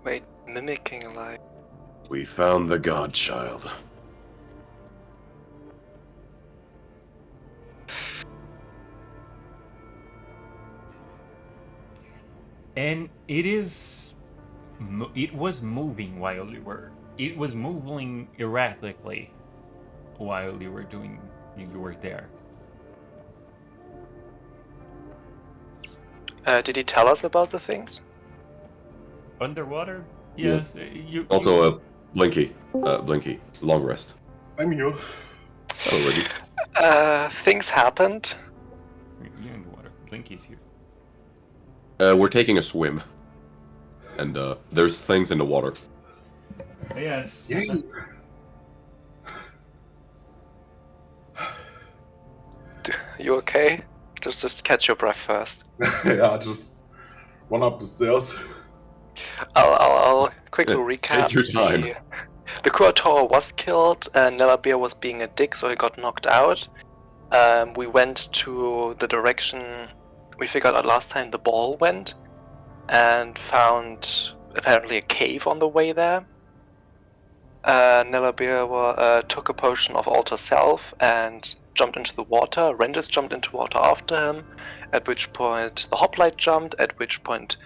Wait, mimicking like. We found the godchild. And it is. It was moving while you were. It was moving erratically while you were doing. You were there. Did he tell us about the things? Underwater? Yeah. Yes. You. Also, Blinky. Blinky. Long rest. I'm here. Hello, Reggie. Things happened. You're in the water. Blinky's here. We're taking a swim. And, there's things in the water. Yes. Yay! You okay? Just catch your breath first. Yeah, just run up the stairs. I'll quickly Yeah, recap. take your time. The Curator was killed, and Nelabir was being a dick, so he got knocked out. We went to the direction we figured out last time the ball went, and found apparently a cave on the way there. Nelabir took a potion of Alter Self and jumped into the water. Rendis jumped into water after him, at which point the Hoplite jumped, at which point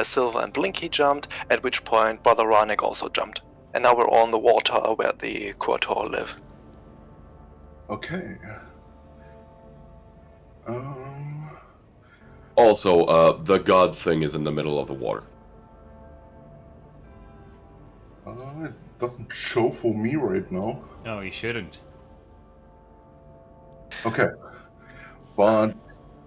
Silver and Blinky jumped, at which point Brother Ranik also jumped. And now we're all in the water where the Curator live. Okay. Um. Also, the god thing is in the middle of the water. It doesn't show for me right now. No, you shouldn't. Okay. But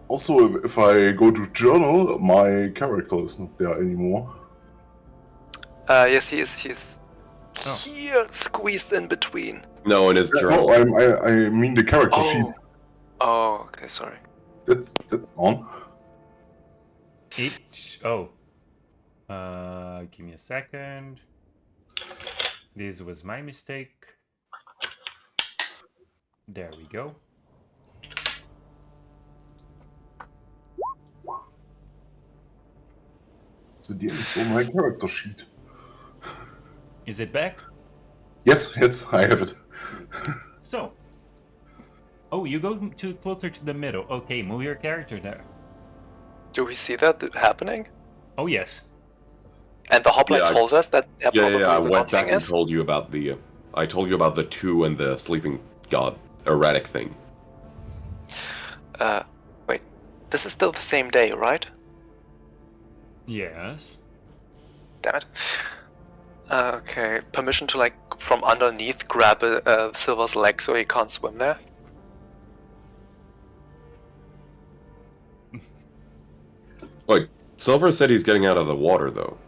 also, if I go to journal, my character is not there anymore. Yes, he's Oh. here, squeezed in between. No, in his No, journal. I mean the character sheet. Oh, okay, sorry. That's on. Give me a second. This was my mistake. There we go. So the is on my character sheet. Is it back? Yes, I have it. So. Oh, you go too closer to the middle. Okay, move your character there. Do we see that happening? Oh, yes. And the Hoplite Yeah, told us that probably I the went god back thing and is? told you about the. I told you about the 2 and the sleeping god erratic thing. Wait. This is still the same day, right? Yes. Damn it. Okay, permission to, like, from underneath grab Silver's leg so he can't swim there? Wait, Silver said he's getting out of the water, though.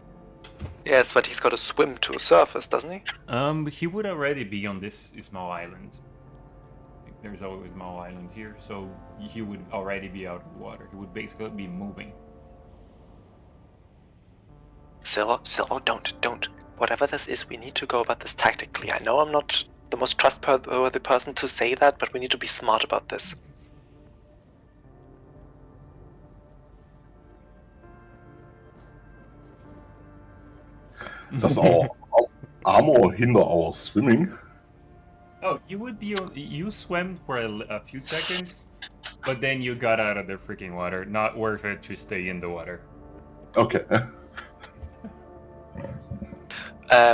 Yes, but he's got to swim to a surface, doesn't he? He would already be on this small island. There's always a small island here, so he would already be out of the water. He would basically be moving. Silver, don't. Whatever this is, we need to go about this tactically. I know I'm not the most trustworthy person to say that, but we need to be smart about this. Does our armor hinder our swimming? Oh, you would be on. You swam for a few seconds, but then you got out of the freaking water. Not worth it to stay in the water. Okay.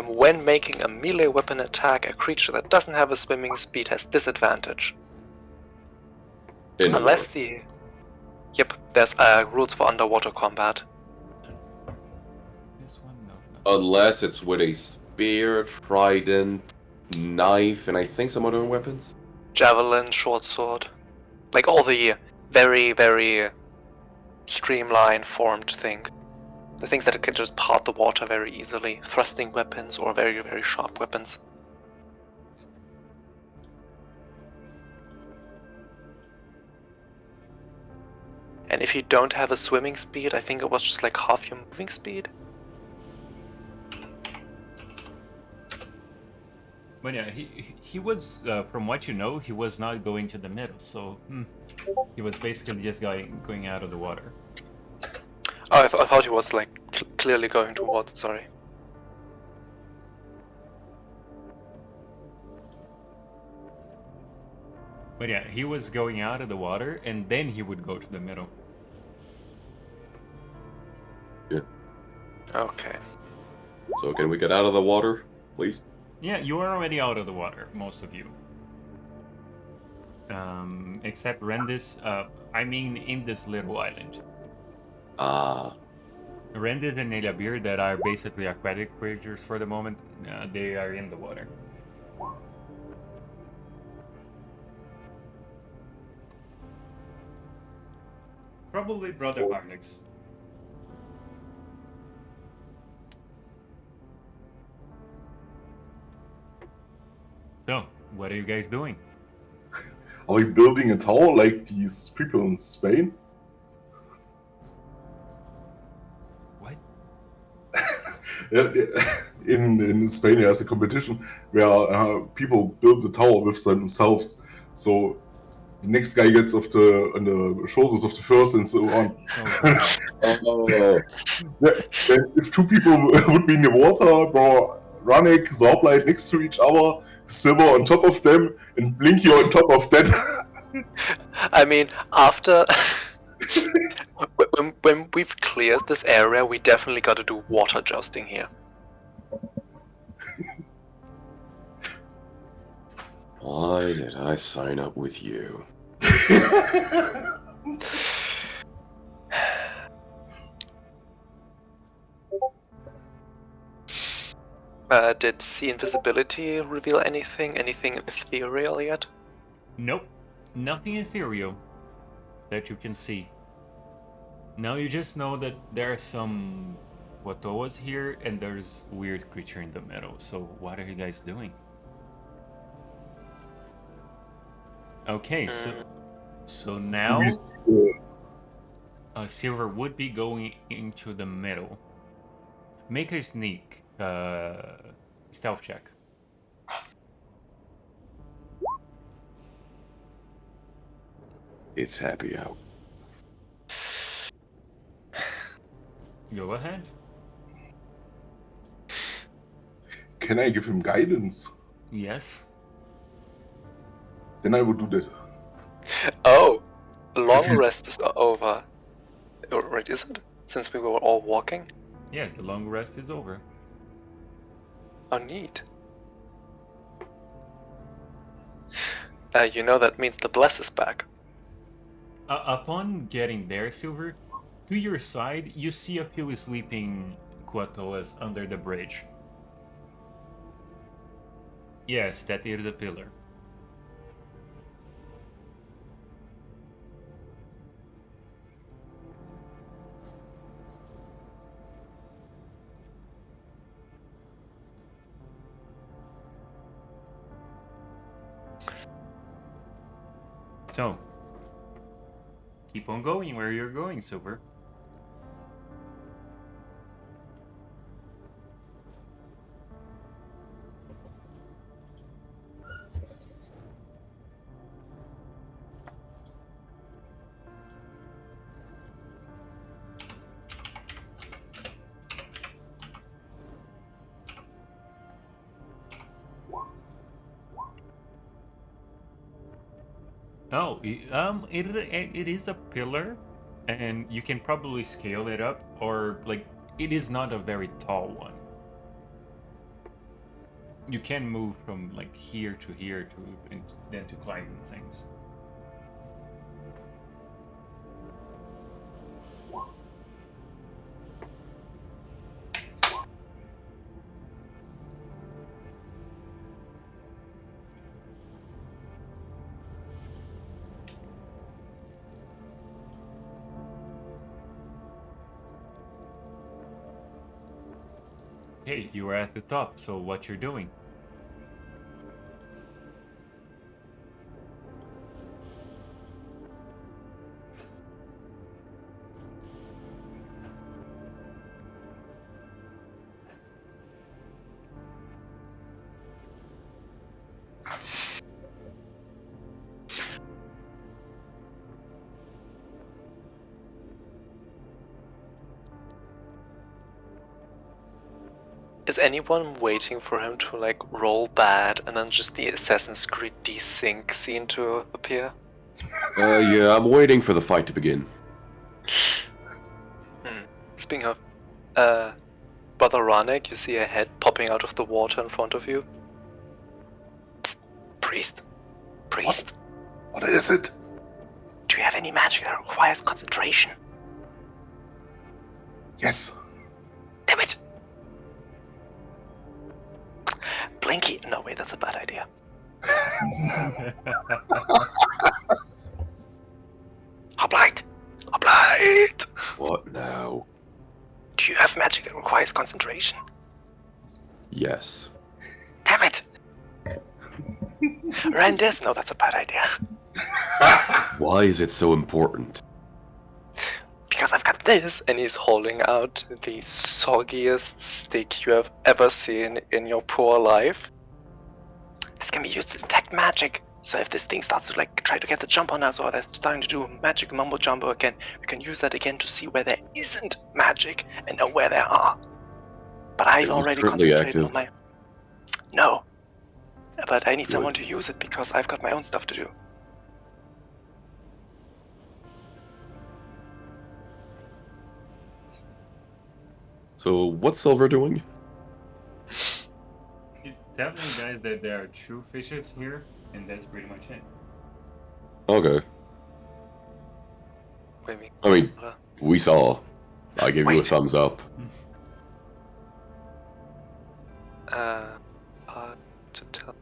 When making a melee weapon attack, a creature that doesn't have a swimming speed has disadvantage. In Unless water. the... Yep, there's rules for underwater combat. This one, no. Unless it's with a spear, trident, knife, and I think some other weapons. Javelin, short sword. Like all the very, very streamlined formed thing. The things that can just part the water very easily. Thrusting weapons or very, very sharp weapons. And if you don't have a swimming speed, I think it was just like half your moving speed. But yeah, he was, from what you know, he was not going to the middle, so he was basically just going out of the water. Oh, I thought he was like clearly going towards it, sorry. But yeah, he was going out of the water, and then he would go to the middle. Yeah. Okay. So can we get out of the water, please? Yeah, you are already out of the water, most of you. Except Rendis, I mean in this little island. Rendis and Nelabir, that are basically aquatic creatures for the moment, they are in the water. Probably Brother Harnix. So, what are you guys doing? Are we building a tower like these people in Spain? What? In Spain, there's a competition where people build a tower with themselves. So the next guy gets on the shoulders of the first, and so on. Oh, If two people would be in the water, Ranik, Zorblight next to each other, Silver on top of them, and Blinky on top of that. I mean, after when we've cleared this area, we definitely got to do water jousting here. Why did I sign up with you? Did See Invisibility reveal anything? Anything ethereal yet? nope. Nothing ethereal that you can see. Now you just know that there are some Watoas here and there's weird creature in the middle. So what are you guys doing? Okay, so now Silver would be going into the middle. Make a sneak stealth check. It's happy hour. Go ahead. Can I give him guidance? Yes. Then I would do that. Oh, the long he's- rest is over. Oh, right, is it? Since we were all walking? Yes, the long rest is over. Oh, neat. You know that means the bless is back. Upon getting there, Silver, to your side, you see a few sleeping Kuatoas under the bridge. Yes, that is a pillar. So, keep on going where you're going, Silver. Oh, it is a pillar, and you can probably scale it up, or like it is not a very tall one. You can move from like here to here to and then to climbing things. Hey, you are at the top, so what you're doing? Is anyone waiting for him to like roll bad and then just the Assassin's Creed desync scene to appear? Yeah, I'm waiting for the fight to begin. Speaking of, Brother Ranek, you see a head popping out of the water in front of you. Psst. Priest. Priest. What is it? Do you have any magic that requires concentration? Yes. Damn it! Blinky. No, wait, that's a bad idea. Hoplite! Hoplite! What now? Do you have magic that requires concentration? Yes. Damn it! Rendis? No, that's a bad idea. Why is it so important? Because I've got this, and he's holding out the soggiest stick you have ever seen in your poor life. This can be used to detect magic. So if this thing starts to like try to get the jump on us, or they're starting to do magic mumbo jumbo again, we can use that again to see where there isn't magic and know where there are. But I've Is it already currently concentrated on active? my... No. But I need Good. someone to use it because I've got my own stuff to do. So what's Silver doing? Tell them, guys, that there are 2 fishes here, and that's pretty much it. Okay. Maybe. I mean, we saw. I gave you a Wait. thumbs up. To tell...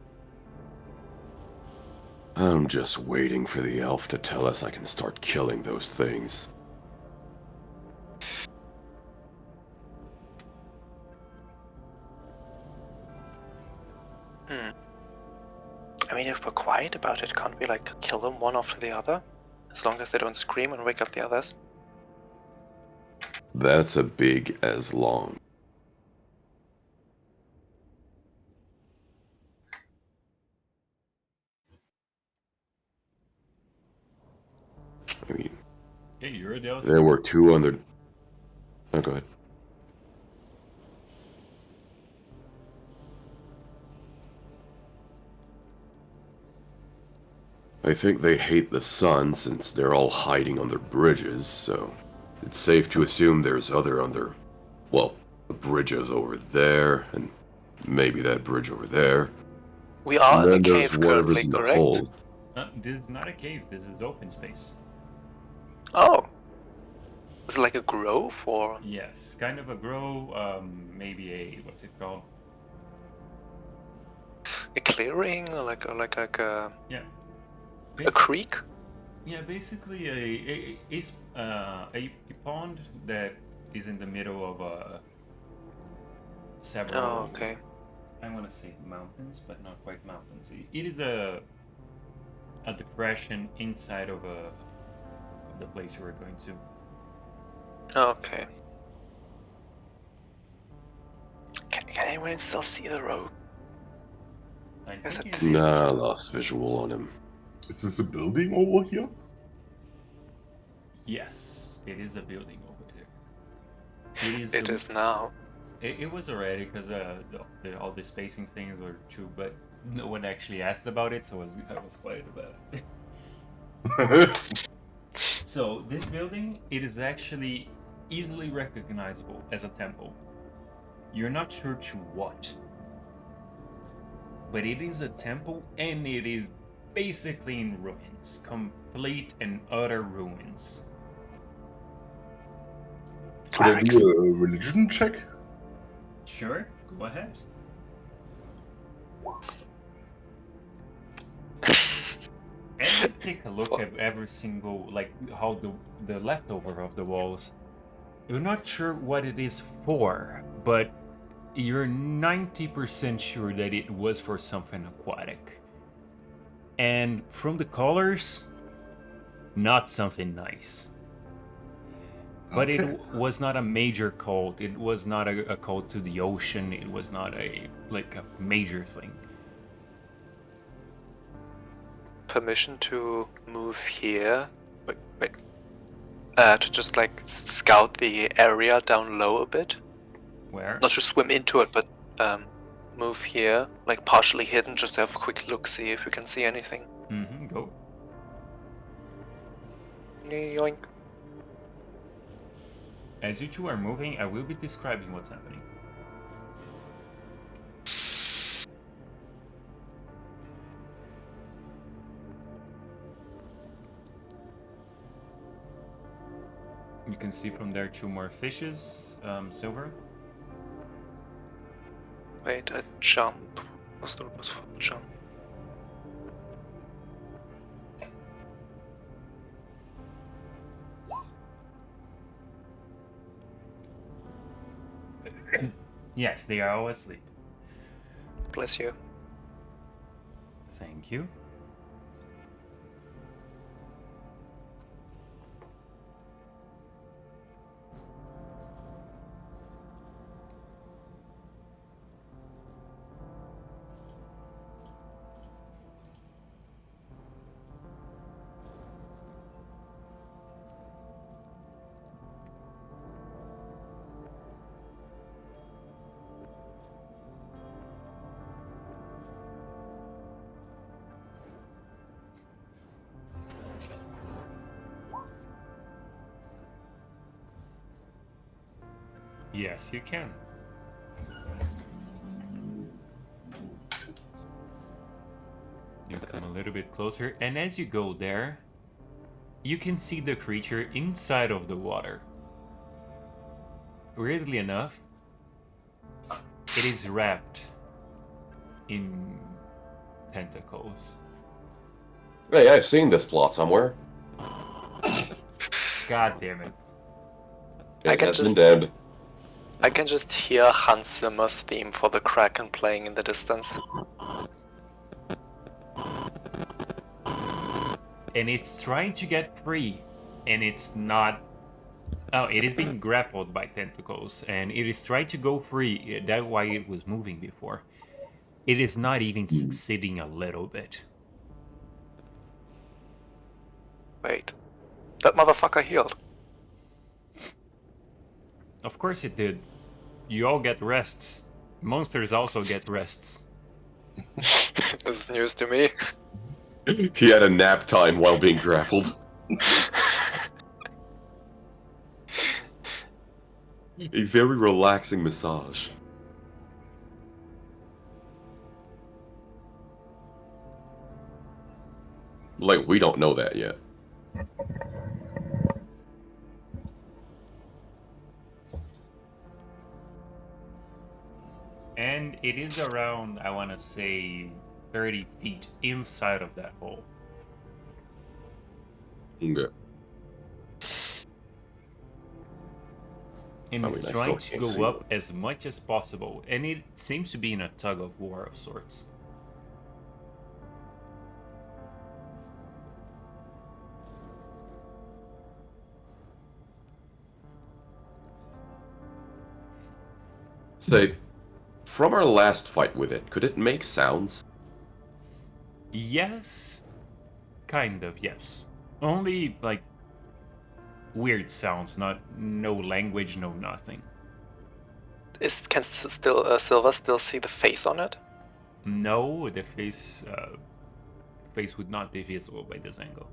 I'm just waiting for the elf to tell us I can start killing those things. I mean, if we're quiet about it, can't we like kill them one after the other? As long as they don't scream and wake up the others. That's a big as long. I mean, Hey, you're the elf. there were 2 under... Oh, go ahead. I think they hate the sun since they're all hiding under bridges, so it's safe to assume there's other under... Well, the bridges over there, and maybe that bridge over there. We are in a And then there's cave whatever's currently, in the correct? hole. This is not a cave, this is open space. Oh. Is it like a grove or... Yes, kind of a grove, maybe a, what's it called? a clearing, or like a Yeah. a creek? Yeah, basically a pond that is in the middle of several. Oh, okay. I want to say mountains, but not quite mountains. It is a depression inside of the place we're going to. Okay. Can anyone still see the road? I Yes, think I it believe- is. Nah, I lost visual on him. Is this a building over here? Yes, it is a building over there. It is. It is now. It was already because all the spacing things were true, but no one actually asked about it, so I was quiet about it. So this building, it is actually easily recognizable as a temple. You're not sure to what, but it is a temple, and it is basically in ruins, complete and utter ruins. Could I Clerics. do a religion check? Sure, go ahead. And you take a look at every single, like how the leftover of the walls. You're not sure what it is for, but you're 90% sure that it was for something aquatic. And from the colors, not something nice. But Okay. it was not a major cult. It was not a cult to the ocean. It was not a major thing. Permission to move here? Wait. To just like scout the area down low a bit? Where? Not just swim into it, but move here, like partially hidden, just to have a quick look, see if we can see anything. Go. Yoink. As you two are moving, I will be describing what's happening. You can see from there 2 more fishes, silver. Wait, a jump. What's the rules for a jump? Yes, they are all asleep. Bless you. Thank you. Yes, you can. You come a little bit closer, and as you go there, you can see the creature inside of the water. Weirdly enough, it is wrapped in tentacles. Hey, I've seen this plot somewhere. God damn it. I It can has just- been dead. I can just hear Hans Zimmer's theme for the Kraken playing in the distance. And it's trying to get free, and it's not. Oh, it is being grappled by tentacles, and it is trying to go free. That's why it was moving before. It is not even succeeding a little bit. Wait. That motherfucker healed. Of course it did. You all get rests. Monsters also get rests. This is news to me. He had a nap time while being grappled. A very relaxing massage. Like, we don't know that yet. And it is around, I want to say, 30 feet inside of that hole. Okay. And I it's mean, I trying still to can't go see up as much as possible. And it seems to be in a tug of war of sorts. Say, from our last fight with it, could it make sounds? Yes. Kind of, yes. Only, like, weird sounds, no language, no nothing. Can still Silver still see the face on it? No, the face would not be visible by this angle.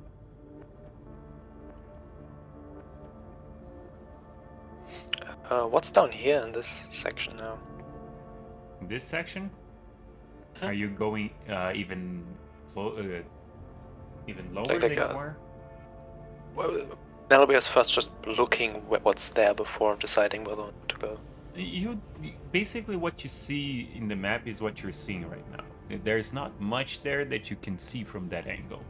What's down here in this section now? This section? Huh? Are you going even lower Like than a- you are? Well, that'll be us first just looking what's there before deciding whether to go. You basically what you see in the map is what you're seeing right now. There's not much there that you can see from that angle.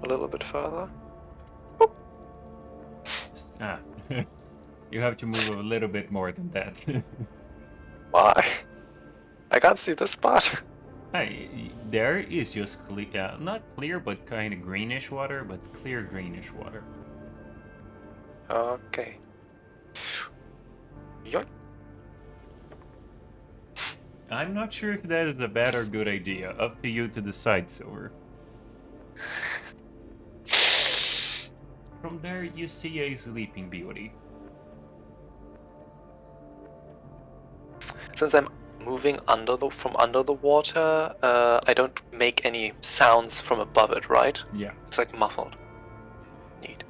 A little bit further. Ah, you have to move a little bit more than that. Why? I can't see this spot. Hey, there is just clear, not clear, but kind of greenish water, but clear greenish water. Okay. Yoink. I'm not sure if that is a bad or good idea. Up to you to decide, Silver. From there, you see a sleeping beauty. Since I'm moving from under the water, I don't make any sounds from above it, right? Yeah. It's like muffled. Neat.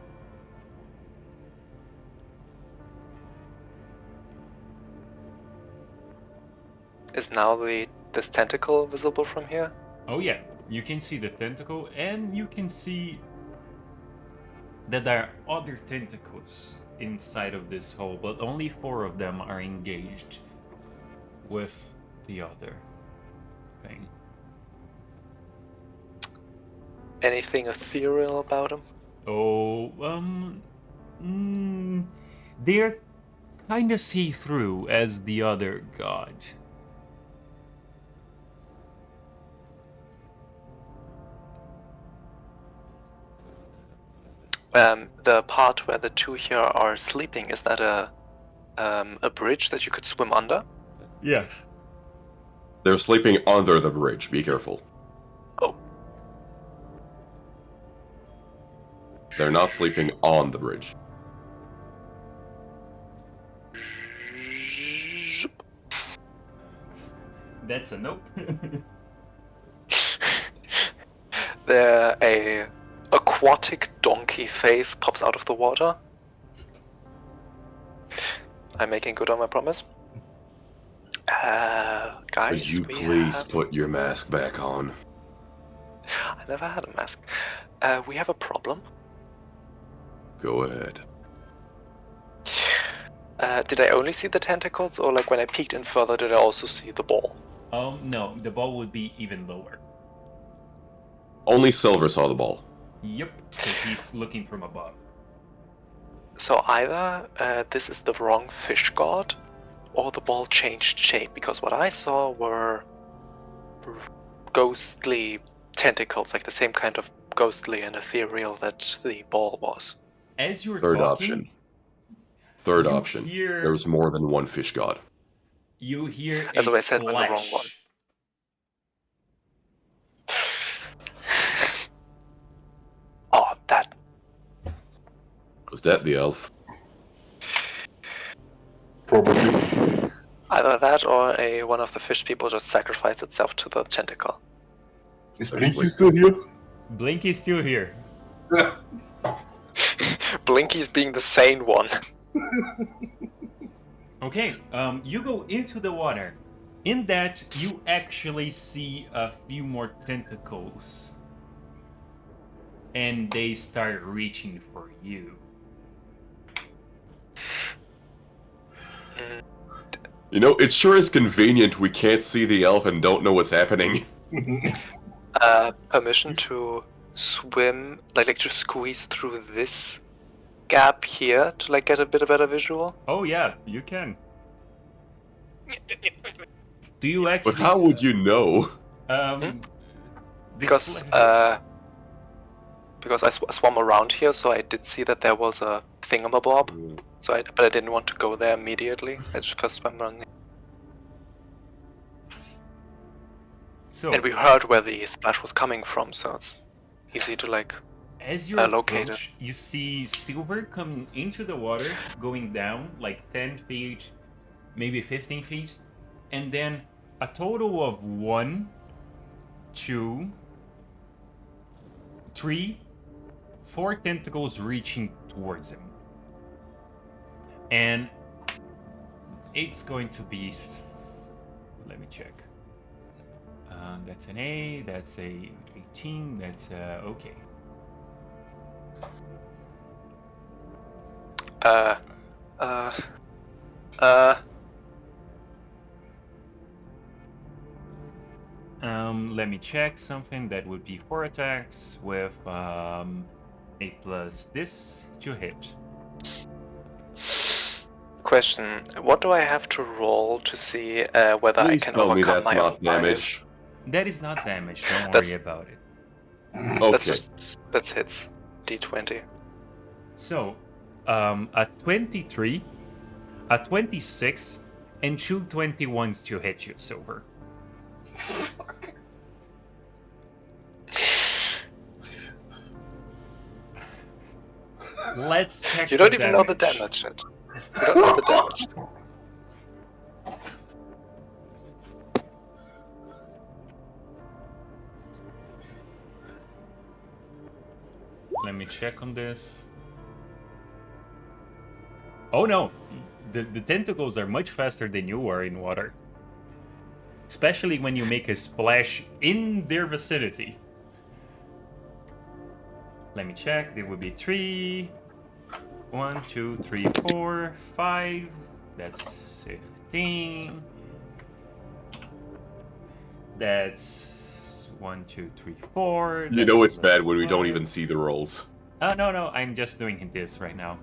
Is now this tentacle visible from here? Oh yeah, you can see the tentacle, and you can see that there are other tentacles inside of this hole, but only 4 of them are engaged with the other thing. Anything ethereal about him? Oh, they're kind of see-through as the other god. The part where the two here are sleeping, is that a bridge that you could swim under? Yes. They're sleeping under the bridge, be careful. Oh. They're not sleeping on the bridge. Zhup. That's a nope. They're a aquatic donkey face pops out of the water. I'm making good on my promise. Guys, Would you we please have... put your mask back on? I never had a mask. We have a problem. Go ahead. Did I only see the tentacles, or like when I peeked in further, did I also see the ball? No, the ball would be even lower. Only Silver saw the ball. Yep, because he's looking from above. So either this is the wrong fish god, or the ball changed shape, because what I saw were ghostly tentacles, like the same kind of ghostly and ethereal that the ball was. As you were Third talking, option. Third you option. hear- There's more than one fish god. you hear a That's what I said, when the wrong one. splash. Oh, that. Was that the elf? Probably. Either that or one of the fish people just sacrificed itself to the tentacle. Is Blinky still here? Blinky's still here. Blinky's being the sane one. Okay, you go into the water. In that, you actually see a few more tentacles. And they start reaching for you. You know, it sure is convenient we can't see the elf and don't know what's happening. Permission to swim, like just squeeze through this gap here to like get a bit of better visual. Oh yeah, you can. Do you actually... But how would you know? Because I swam around here, so I did see that there was a thingamabob. So but I didn't want to go there immediately. I just first swam around. So, And we heard where the splash was coming from, so it's easy to like. as you located. approach, you see Silver coming into the water, going down like 10 feet, maybe 15 feet, and then a total of 1, 2, 3, 4 tentacles reaching towards him. And it's going to be... Let me check. That's an A, that's a 18, that's okay. Let me check something. That would be 4 attacks with 8 plus this to hit. Question: what do I have to roll to see whether Please I can tell me overcome that's my not own bias? damage. That is not damage, don't That's- worry about it. Okay. That's hits. D20. So, a 23, a 26, and 2 21s to hit you, Silver. Let's check. You don't even know the damage yet. You don't know the damage. Let me check on this. Oh no! The tentacles are much faster than you are in water. Especially when you make a splash in their vicinity. Let me check. There would be 3. 1, 2, 3, 4, 5. That's 15. That's 1, 2, 3, 4. You know it's That's bad when we don't 5. even see the rolls. No, I'm just doing this right now.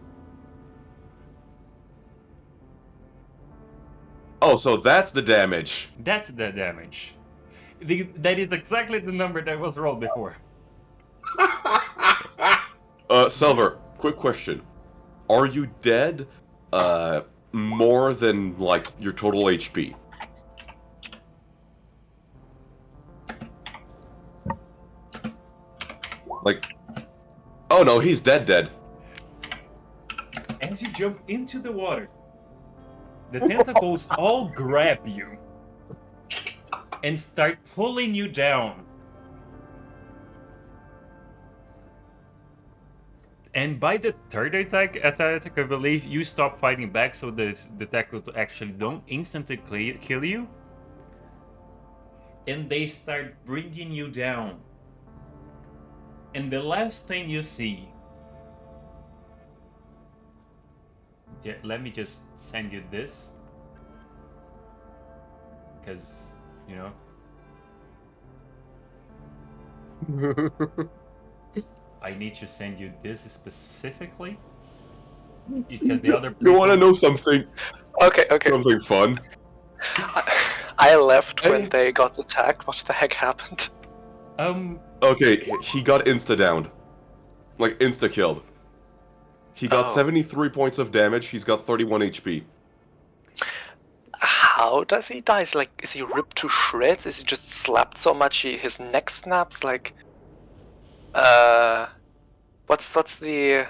Oh, so that's the damage. That's the damage. That is exactly the number that was rolled before. Silver, quick question. Are you dead, more than, like, your total HP? Like... Oh no, he's dead. As you jump into the water, the tentacles all grab you and start pulling you down. And by the third attack, I believe you stop fighting back, so the tentacles actually don't instantly kill you. And they start bringing you down. And the last thing you see... Yeah, let me just send you this. Because, you know... I need to send you this specifically. Because the other people... You want to know something? Okay. Something fun? I left when Hey. they got attacked. What the heck happened? Okay, he got insta-downed. Like, insta-killed. He got Oh. 73 points of damage, he's got 31 HP. How does he die? Is he ripped to shreds? Is he just slapped so much his neck snaps? Like, what's the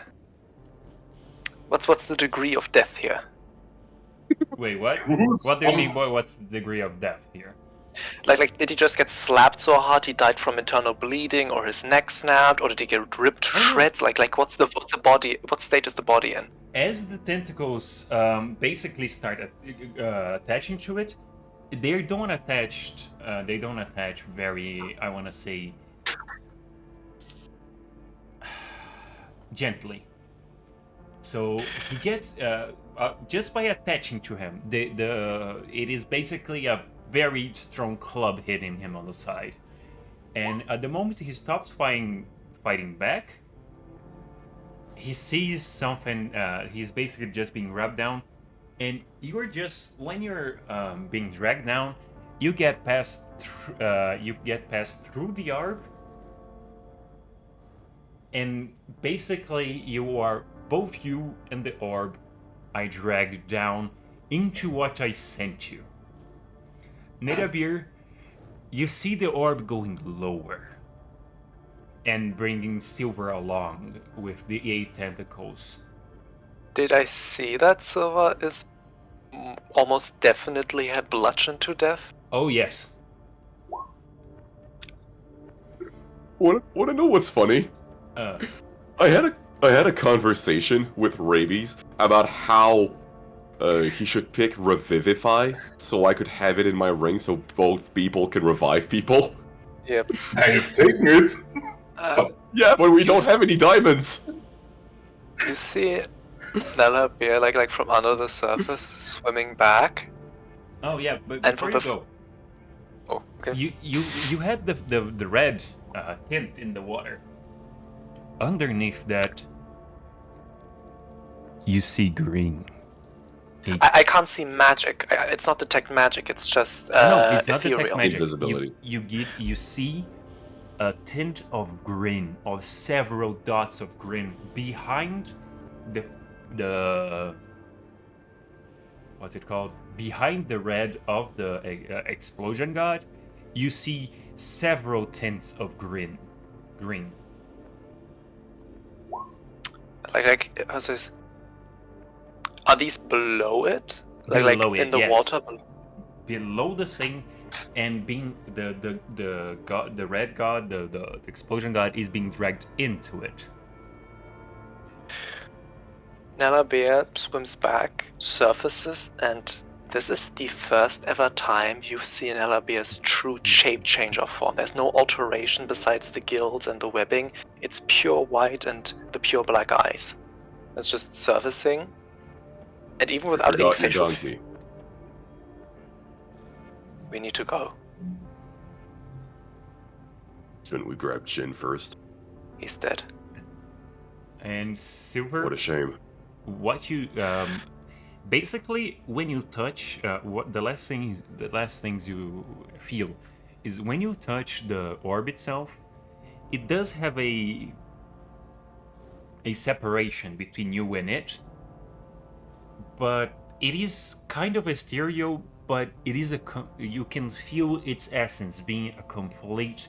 degree of death here? Wait, what? Who's- What do you mean by what's the degree of death here? Like, did he just get slapped so hard he died from internal bleeding, or his neck snapped, or did he get ripped to shreds? Like, what's the body? What state is the body in? As the tentacles basically start attaching to it, they don't attach. They don't attach very, I want to say, gently. So he gets just by attaching to him. It is basically a very strong club hitting him on the side, and at the moment he stops fighting back, he sees something. He's basically just being rubbed down, and you're just when you're being dragged down, you get passed through the orb, and basically both you and the orb are dragged down into what I sent you. Nidabir, you see the orb going lower and bringing Silver along with the 8 tentacles. Did I see that Silva is almost definitely had bludgeoned to death? Oh yes. Want to know what's funny? Uh, I had a conversation with Rabies about how he should pick Revivify so I could have it in my ring so both people can revive people. Yep. I've taken it. Yeah, but we don't have any diamonds. You see Nella Bear like from under the surface swimming back. oh yeah, but And before for you the go, Oh, okay. you had the red tint in the water. Underneath that, you see green. I can't see magic. It's not detect magic. It's just No, it's not ethereal. detect magic. Invisibility. You see a tint of green, or several dots of green behind the what's it called? Behind the red of the explosion god, you see several tints of green. Like how's this? Are these below it? Like Below in it, the yes. water? Below the thing, and being the god, the red god, the explosion god is being dragged into it. Nella Bear swims back, surfaces, and this is the first ever time you've seen Nella Bear's true shape change of form. There's no alteration besides the gills and the webbing. It's pure white and the pure black eyes. It's just surfacing. And even without any Forgot your facial donkey. we need to go. Shouldn't we grab Jin first? He's dead. And Silver, What a shame. what you basically when you touch what the last things you feel is when you touch the orb itself, it does have a separation between you and it, but it is kind of ethereal, but it is you can feel its essence being a complete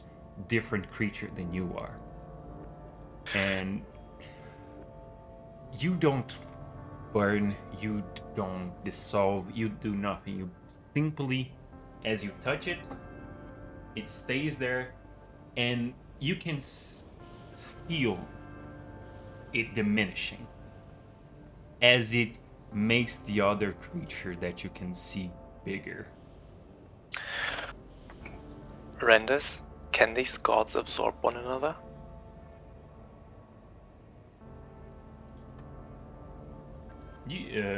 different creature than you are. And you don't burn, you don't dissolve, you do nothing. You simply, as you touch it, it stays there, and you can feel it diminishing as it makes the other creature that you can see bigger. Renders, can these gods absorb one another?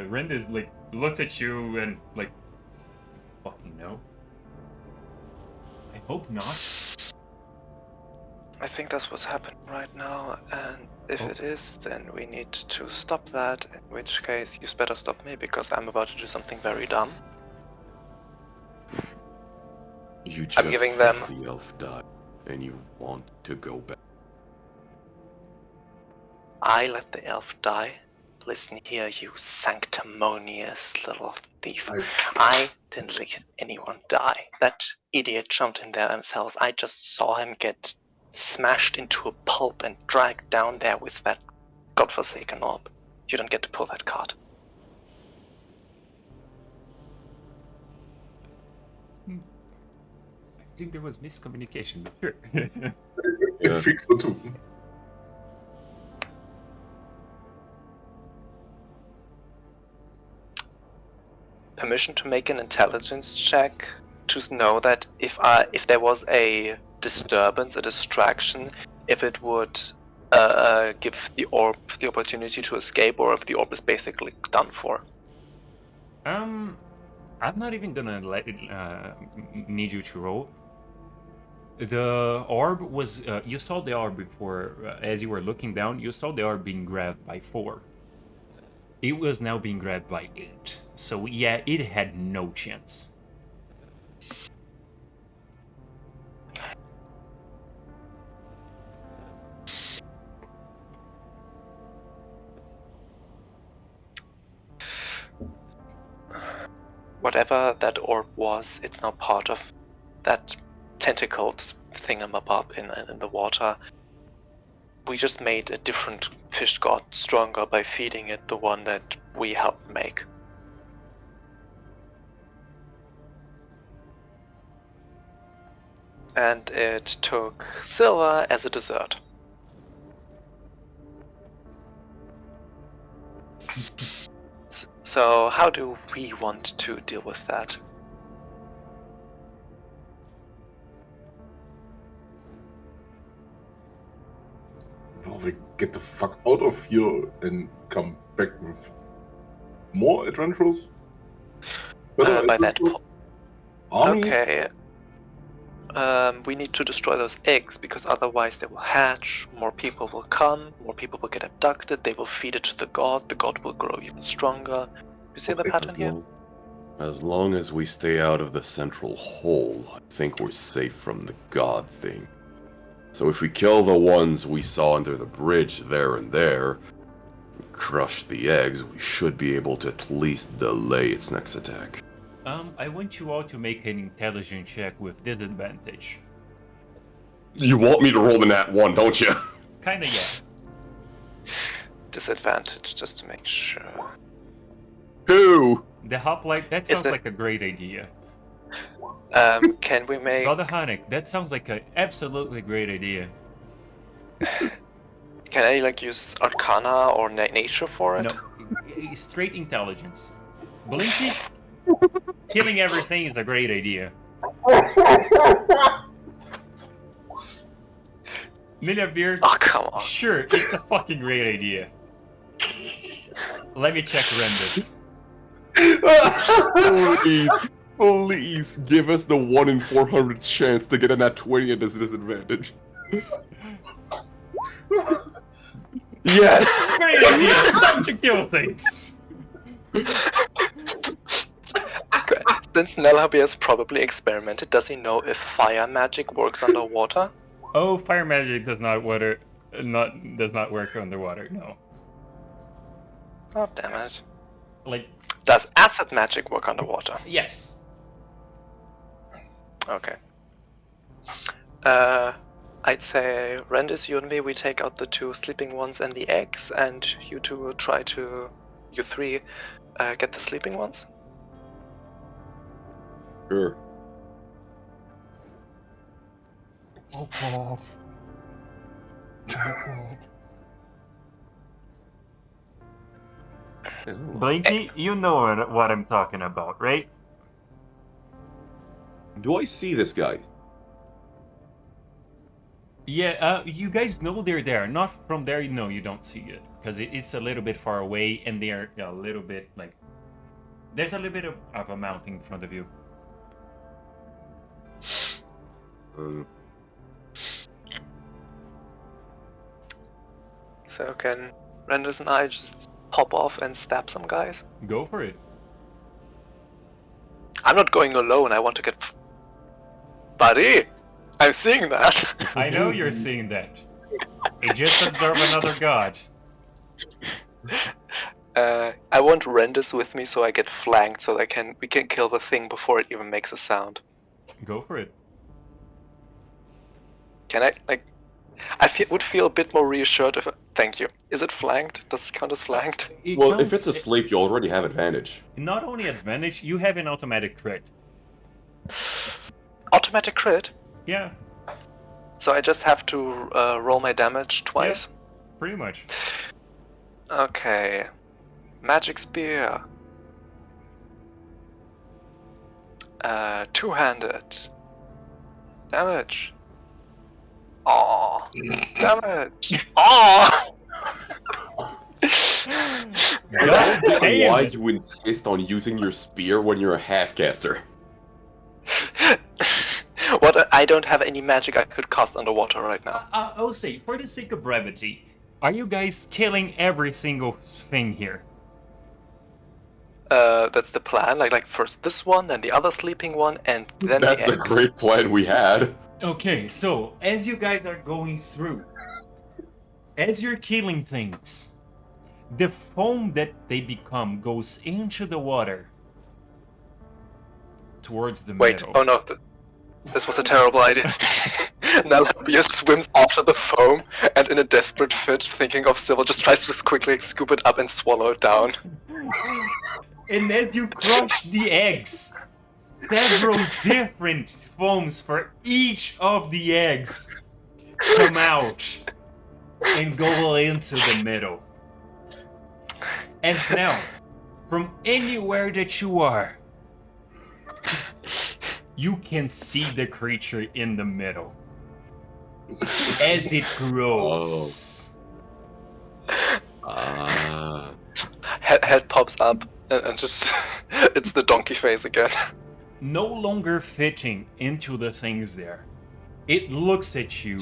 Renders like looks at you and like, fucking no. I hope not. I think that's what's happening right now, and if Oh. it is, then we need to stop that, in which case you better stop me, because I'm about to do something very dumb. You just I'm giving them- let the elf die, and you want to go back. I let the elf die? Listen here, you sanctimonious little thief. I didn't let anyone die. That idiot jumped in there themselves. I just saw him get smashed into a pulp and dragged down there with that godforsaken orb. You don't get to pull that card. I think there was miscommunication, but sure. It fixed it too. Permission to make an intelligence check to know that if there was a disturbance, a distraction, if it would give the orb the opportunity to escape, or if the orb is basically done for. I'm not even gonna let it need you to roll. The orb was you saw the orb before as you were looking down. You saw the orb being grabbed by 4. It was now being grabbed by 8. So yeah, it had no chance. Whatever that orb was, it's now part of that tentacled thingamabob in the water. We just made a different fish god stronger by feeding it the one that we helped make. And it took silver as a dessert. So how do we want to deal with that? Well, we get the fuck out of here and come back with more adventures? Better By that adventures? Armies? Okay. We need to destroy those eggs, because otherwise they will hatch, more people will come, more people will get abducted, they will feed it to the god will grow even stronger. You see the Okay, pattern here? As long as we stay out of the central hole, I think we're safe from the god thing. So if we kill the ones we saw under the bridge there and there, crush the eggs, we should be able to at least delay its next attack. I want you all to make an intelligence check with disadvantage. You want me to roll the nat 1, don't you? Kinda, yeah. Disadvantage, just to make sure. Who? The hoplite, that Is sounds it- like a great idea. Can we make... Brother Hanek, that sounds like an absolutely great idea. Can I, like, use Arcana or Nature for it? No, straight intelligence. Blinky, killing everything is a great idea. Lilia Beard, Oh, come on. sure, it's a fucking great idea. Let me check Rendus. Please, give us the 1 in 400 chance to get a nat 20 at this disadvantage. Yes! Great idea! Time to kill things! Since Nellhabi has probably experimented, does he know if fire magic works underwater? Oh, fire magic does not work underwater, no. Oh, damn it. Like, Does acid magic work underwater? yes. Okay. I'd say Rendis, you and me, we take out the 2 sleeping ones and the eggs, and you 2 will try to, you 3, get the sleeping ones. Sure. Oh god. Blinky, you know what I'm talking about, right? Do I see this guy? Yeah, you guys know they're there. Not from there, no, you don't see it. Because it's a little bit far away, and they're a little bit, like... There's a little bit of a mountain in front of you. So can Renders and I just pop off and stab some guys? Go for it. I'm not going alone, I want to get... Buddy! I'm seeing that! I know you're seeing that. It just observe another god. I want Renders with me so I get flanked so we can kill the thing before it even makes a sound. Go for it. Can I, like... would feel a bit more reassured if... Thank you. Is it flanked? Does it count as flanked? Well, if it's asleep, you already have advantage. Not only advantage, you have an automatic crit. Automatic crit? Yeah, So I just have to roll my damage twice? pretty much. Okay. Magic Spear. Two-handed. Damage. Damage. I God don't get why damn. you insist on using your spear when you're a half-caster. What? I don't have any magic I could cast underwater right now. I'll say, for the sake of brevity, are you guys killing every single thing here? That's the plan. Like first this one, then the other sleeping one, and then That's the the eggs. great plan we had. Okay, so as you guys are going through, as you're killing things, the foam that they become goes into the water towards the Wait, middle. oh no, this was a terrible idea. Now Labia swims after the foam, and in a desperate fit, thinking of Sybil, just tries to just quickly scoop it up and swallow it down. And as you crush the eggs, several different foams for each of the eggs come out and go into the middle. And now, from anywhere that you are, you can see the creature in the middle as it grows. Head pops up, and just it's the donkey face again. No longer fitting into the things there. It looks at you,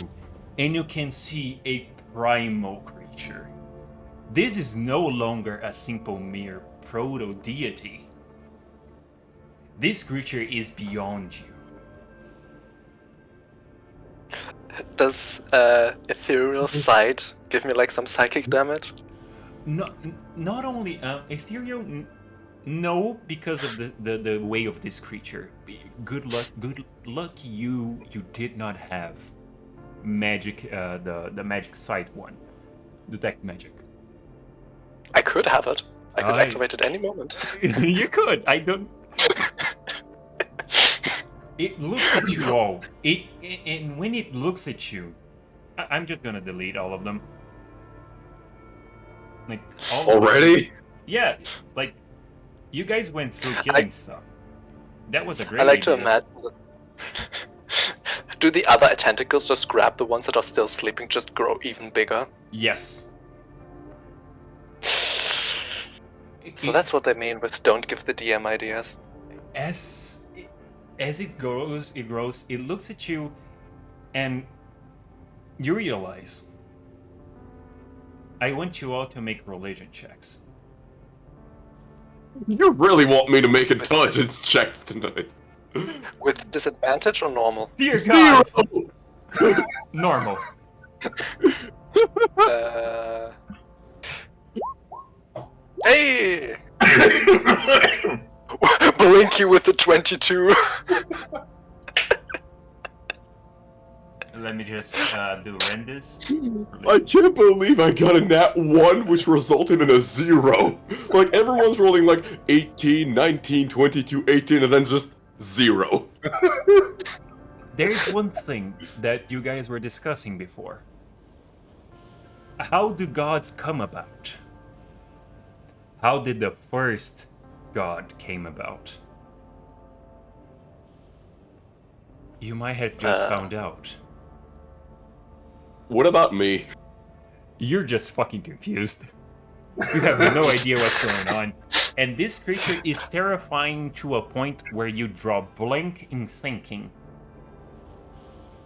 and you can see a primal creature. This is no longer a simple mere proto-deity. This creature is beyond you. Does ethereal sight give me like some psychic damage? Not only ethereal, no, because of the way of this creature. Good luck you did not have magic, the magic sight one, detect magic. I could have it. I could activate it any moment. You could. I don't. It looks at you all. And when it looks at you, I'm just gonna delete all of them. Like all Already? Yeah, like you guys went through killing stuff. That was a great I like to idea. imagine that. Do the other tentacles just grab the ones that are still sleeping, just grow even bigger? Yes. So that's what they mean with don't give the DM ideas. As it grows, it looks at you, and you realize I want you all to make religion checks. You really want me to make intelligence checks tonight? With disadvantage or normal? Dear God! Normal. Hey! Blinky with the 22. Let me just do Renders. I can't believe I got a nat 1, which resulted in a 0. Like, everyone's rolling like 18, 19, 22, 18, and then just 0. There's one thing that you guys were discussing before. How do gods come about? How did the first god came about? You might have just found out. What about me? You're just fucking confused. You have no idea what's going on. And this creature is terrifying to a point where you draw blank in thinking.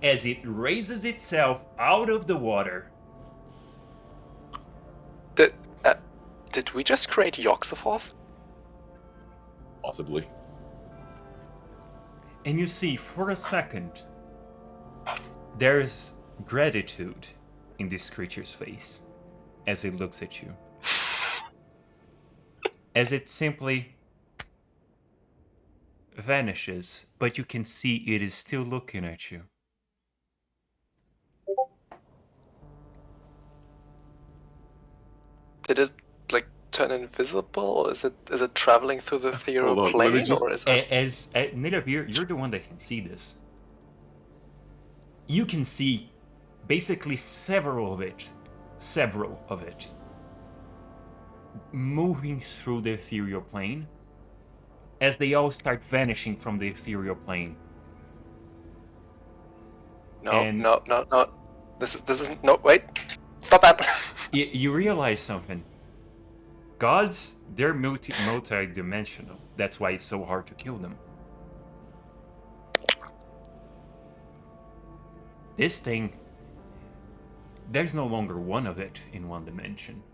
As it raises itself out of the water. Did we just create Yoxofoth? Possibly. And you see, for a second, there's gratitude in this creature's face as it looks at you. As it simply vanishes, but you can see it is still looking at you. Did it turn invisible, or is it traveling through the ethereal Hold on, let me plane, just- or is it? As Nidaveer, you're the one that can see this. You can see basically several of it, moving through the ethereal plane as they all start vanishing from the ethereal plane. No. This is no. Wait, stop that. You realize something. Gods, they're multi-dimensional. That's why it's so hard to kill them. This thing, there's no longer one of it in one dimension.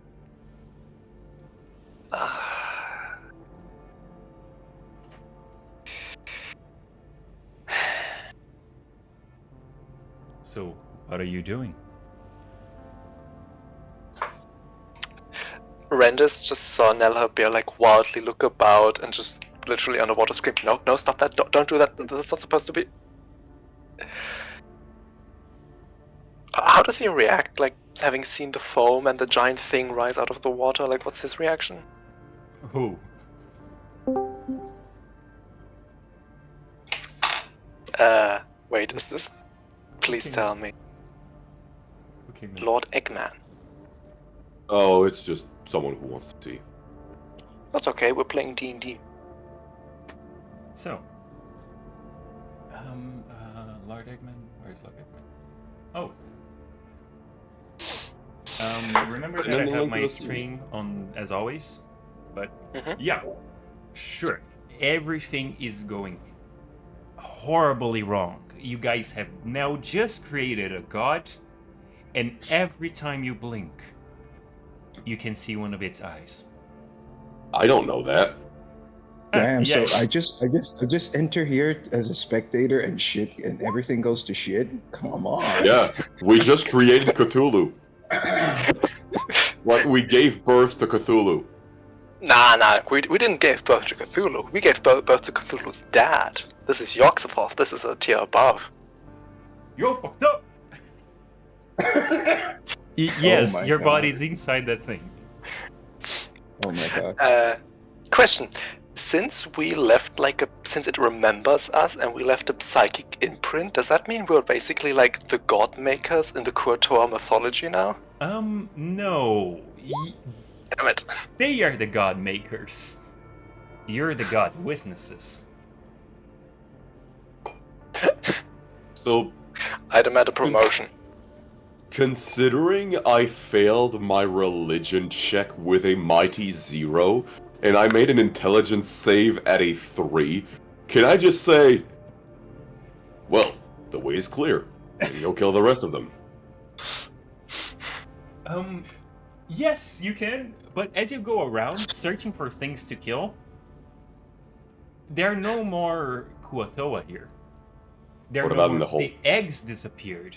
So, what are you doing? Rendis just saw Nelhabeer wildly look about and just literally underwater scream, no, stop that, don't do that, that's not supposed to be... How does he react, having seen the foam and the giant thing rise out of the water? What's his reaction? Who? Wait, is this... Please Okay. tell me. Okay, man. Lord Eggman. Oh, it's just someone who wants to see. That's okay, we're playing D&D. So, Lord Eggman, where's Lord Eggman? Oh. Remember And that then I the have link my to the stream. stream on as always? But Mhm. yeah, sure. Everything is going horribly wrong. You guys have now just created a god, and every time you blink, you can see one of its eyes. I don't know that. Damn, Yeah. so I just enter here as a spectator and shit and everything goes to shit? Come on. Yeah, we just created Cthulhu. We gave birth to Cthulhu. Nah, we didn't give birth to Cthulhu. We gave birth to Cthulhu's dad. This is Yoxofoth, this is a tier above. You're fucked up! Yes, my your God. body's inside that thing. Oh my god. Question. Since we left since it remembers us and we left a psychic imprint, does that mean we're basically the god makers in the Kurtoa mythology now? No. Damn it. They are the god makers. You're the god witnesses. So, I demand a promotion. considering I failed my religion check with a mighty 0, and I made an intelligence save at a 3, can I just say, well, the way is clear, and go kill the rest of them? Yes, you can, but as you go around searching for things to kill, there are no more Kuatoa here. There are What no about in more- the hole? The eggs disappeared.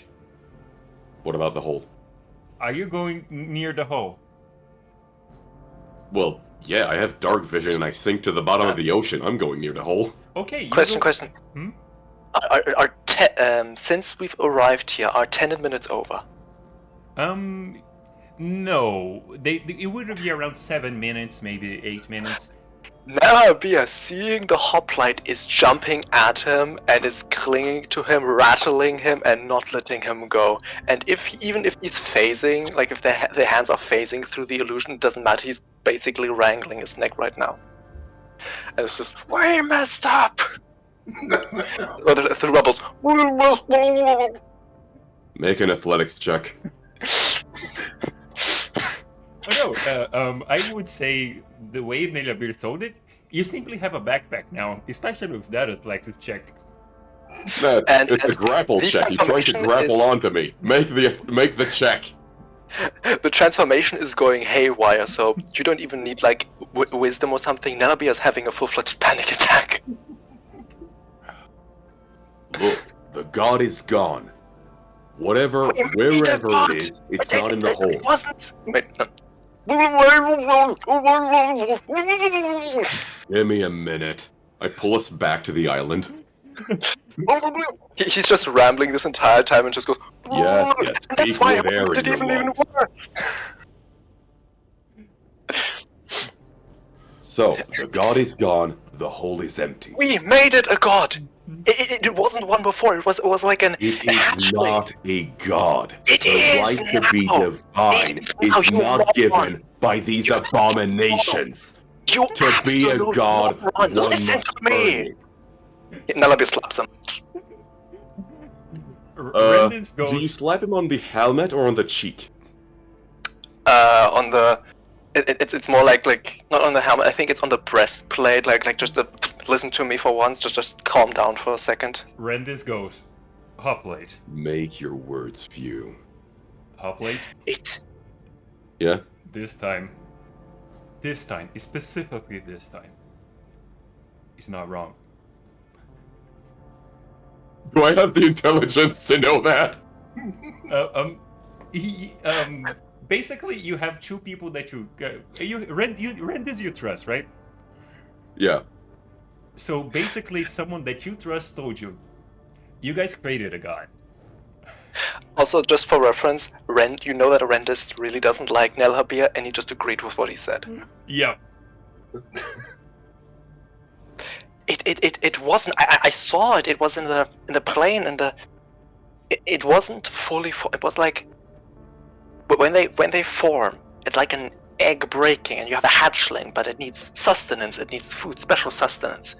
What about the hole? Are you going near the hole? Well, yeah, I have dark vision and I sink to the bottom of the ocean. I'm going near the hole. Okay, you Question. Hmm? Since we've arrived here, are 10 minutes over? No. It would be around 7 minutes, maybe 8 minutes. Nelhabeer, seeing the hoplite, is jumping at him and is clinging to him, rattling him, and not letting him go. And even if he's phasing, if their hands are phasing through the illusion, it doesn't matter. He's basically wrangling his neck right now. And it's just, we messed up! Or the rebels. Make an athletics check. Oh no, I would say the way Nelabir told it, you simply have a backpack now, especially with that athletics check. No, And- it's a and grapple the check. He's trying to transformation grapple is- onto me. Make the check. The transformation is going haywire, so you don't even need like wisdom or something. Nelabir is having a full-fledged panic attack. Look, the god is gone. Whatever, We made wherever a god! it is, it's not in the It hole. wasn't. Wait, no. Give me a minute. I pull us back to the island. He's just rambling this entire time and just goes. Yes, yes. And that's Speak why I with air wanted in it your even lungs. worse. So, the god is gone, the hole is empty. We made it a god. It wasn't one before. It was like an. It is hatchling. not a god. It The is right to be now. divine It is now, is you not moron. given by these You abominations. You To be a absolute god, moron. one Listen must to me. earn Nelabir slaps him. Rendis Do you goes, slap him on the helmet or on the cheek? On the. It's more like not on the helmet. I think it's on the breastplate. Like just listen to me for once. Just calm down for a second. Rendis goes, Hoplite. Make your words few. Hoplite, It. Yeah? this time, specifically this time, he's not wrong. Do I have the intelligence to know that? Basically, you have two people that Rendis you trust, right? Yeah. So basically, someone that you trust told you, you guys created a god. Also, just for reference, you know that Rendis really doesn't like Nelhabir, and he just agreed with what he said. Yeah. It wasn't. I saw it. It was in the plane, and it wasn't fully. It was like when they form, it's like an egg breaking, and you have a hatchling, but it needs sustenance. It needs food, special sustenance.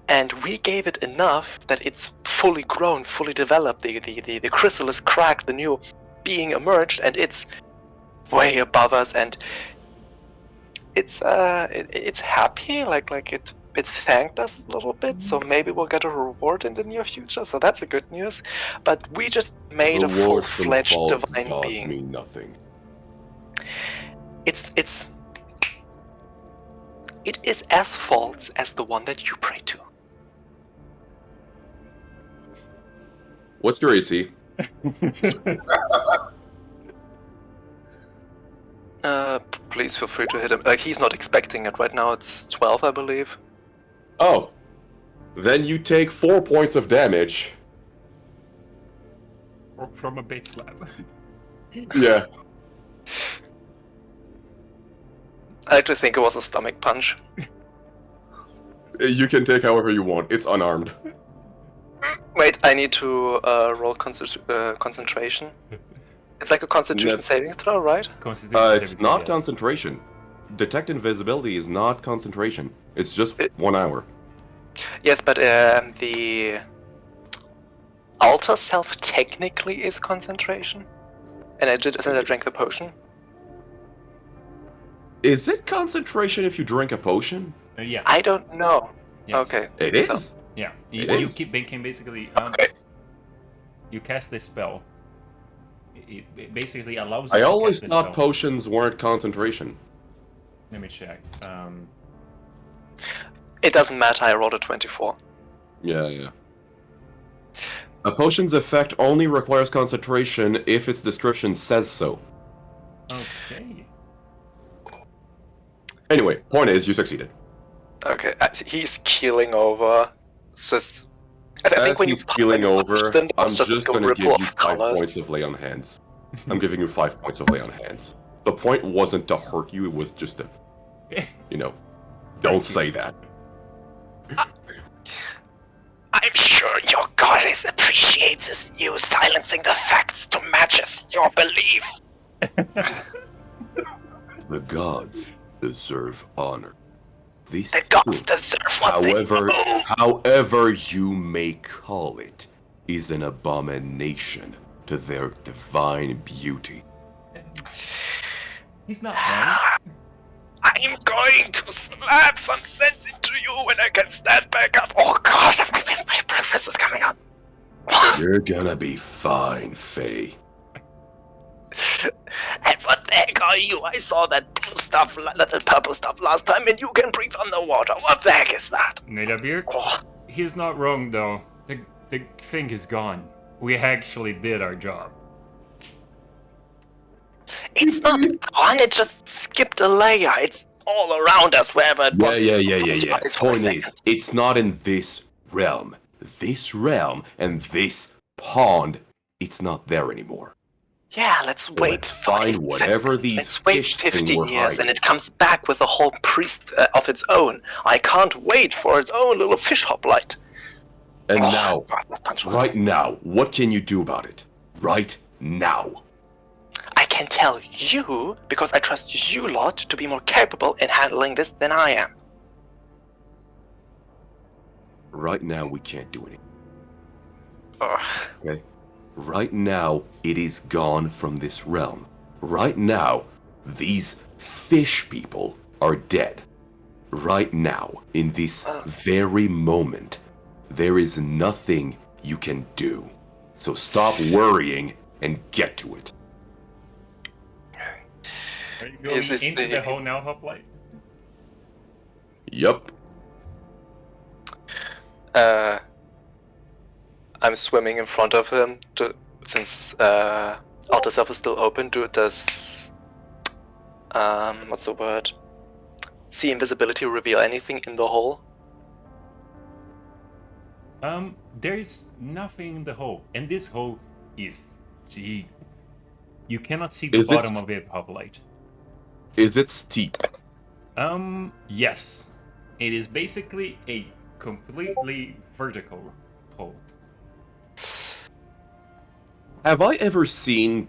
And we gave it enough that it's fully grown, fully developed. The chrysalis cracked, the new being emerged, and it's way above us. And it's happy, like it thanked us a little bit. So maybe we'll get a reward in the near future. So that's the good news. But we just made a Rewards from full-fledged false divine gods being. mean nothing. It is as false as the one that you pray to. What's your AC? Please feel free to hit him. Like, he's not expecting it right now. It's 12, I believe. Oh. Then you take 4 points of damage. From a bait slap. Yeah. I like to think it was a stomach punch. You can take however you want. It's unarmed. Wait, I need to roll concentration. It's like a constitution That's- saving throw, right? It's not concentration. Detect invisibility is not concentration. It's just 1 hour. Yes, but the alter self technically is concentration. And I drank the potion. Is it concentration if you drink a potion? Yes. I don't know. Yes. Okay. It is. So- Yeah. It You is. can basically Okay. you cast this spell. It basically allows you I to always cast this thought spell. potions weren't concentration. Let me check. It doesn't matter, I rolled a 24. Yeah. A potion's effect only requires concentration if its description says so. Okay. Anyway, point is, you succeeded. Okay, he's keeling over. It's just. I As think when he's you keeling over, then I'm it's just like a gonna give ripple you of 5 colors. points of lay on hands. I'm giving you 5 points of lay on hands. The point wasn't to hurt you, it was just to, don't say that. I'm sure your goddess appreciates you silencing the facts to match your belief. The gods, deserve honor. This The gods thing, deserve what they owe. however you may call it, is an abomination to their divine beauty. He's not wrong. I'm going to slap some sense into you when I can stand back up. Oh god, my breakfast is coming up. You're gonna be fine, Faye. And what the heck are you? I saw that blue stuff, that purple stuff last time, and you can breathe underwater. What the heck is that? Nidabeer, Oh, he's not wrong though. The thing is gone. We actually did our job. it's not gone, it just skipped a layer. It's all around us, wherever it was. Yeah. It's for a Point is, second. it's not in this realm. This realm and this pond, it's not there anymore. Yeah, let's wait. Let's find whatever these Let's wait fish 50 thing were years hiding. and it comes back with a whole priest of its own. I can't wait for its own little fish hoplite. And Oh, now, God, that punch was- right now, what can you do about it? Right now. I can tell you, because I trust you lot to be more capable in handling this than I am. Right now, we can't do anything. Ugh. Okay? Right now, it is gone from this realm. Right now, these fish people are dead. Right now, in this very moment, there is nothing you can do. So stop worrying and get to it. Are you going Is this into the- the hole now, Hoplite? Yup. I'm swimming in front of him since outer self is still open. Does what's the word? See invisibility reveal anything in the hole? There is nothing in the hole, and this hole is deep. You cannot see the Is it bottom s- of it, Hoplite. Is it steep? Yes. It is basically a completely vertical hole. Have I ever seen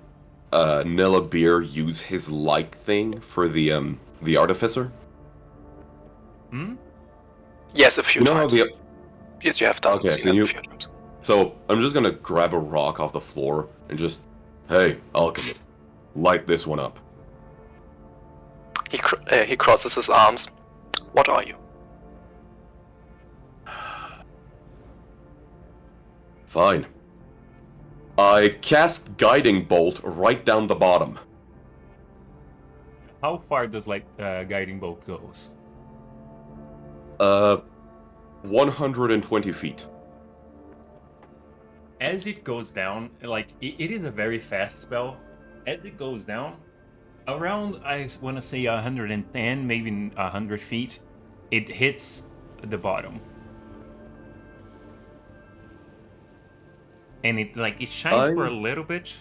Nella Beer use his light thing for the artificer? Hmm? Yes, a few You know how times. the Yes, you have done. Okay, seen so it you- a few times. So I'm just gonna grab a rock off the floor and just, hey, alchemy, light this one up. He crosses his arms. What are you? Fine. I cast guiding bolt right down the bottom. How far does guiding bolt goes? 120 feet. As it goes down, it is a very fast spell. As it goes down, around I want to say 110, maybe 100 feet, it hits the bottom, and it shines for a little bit,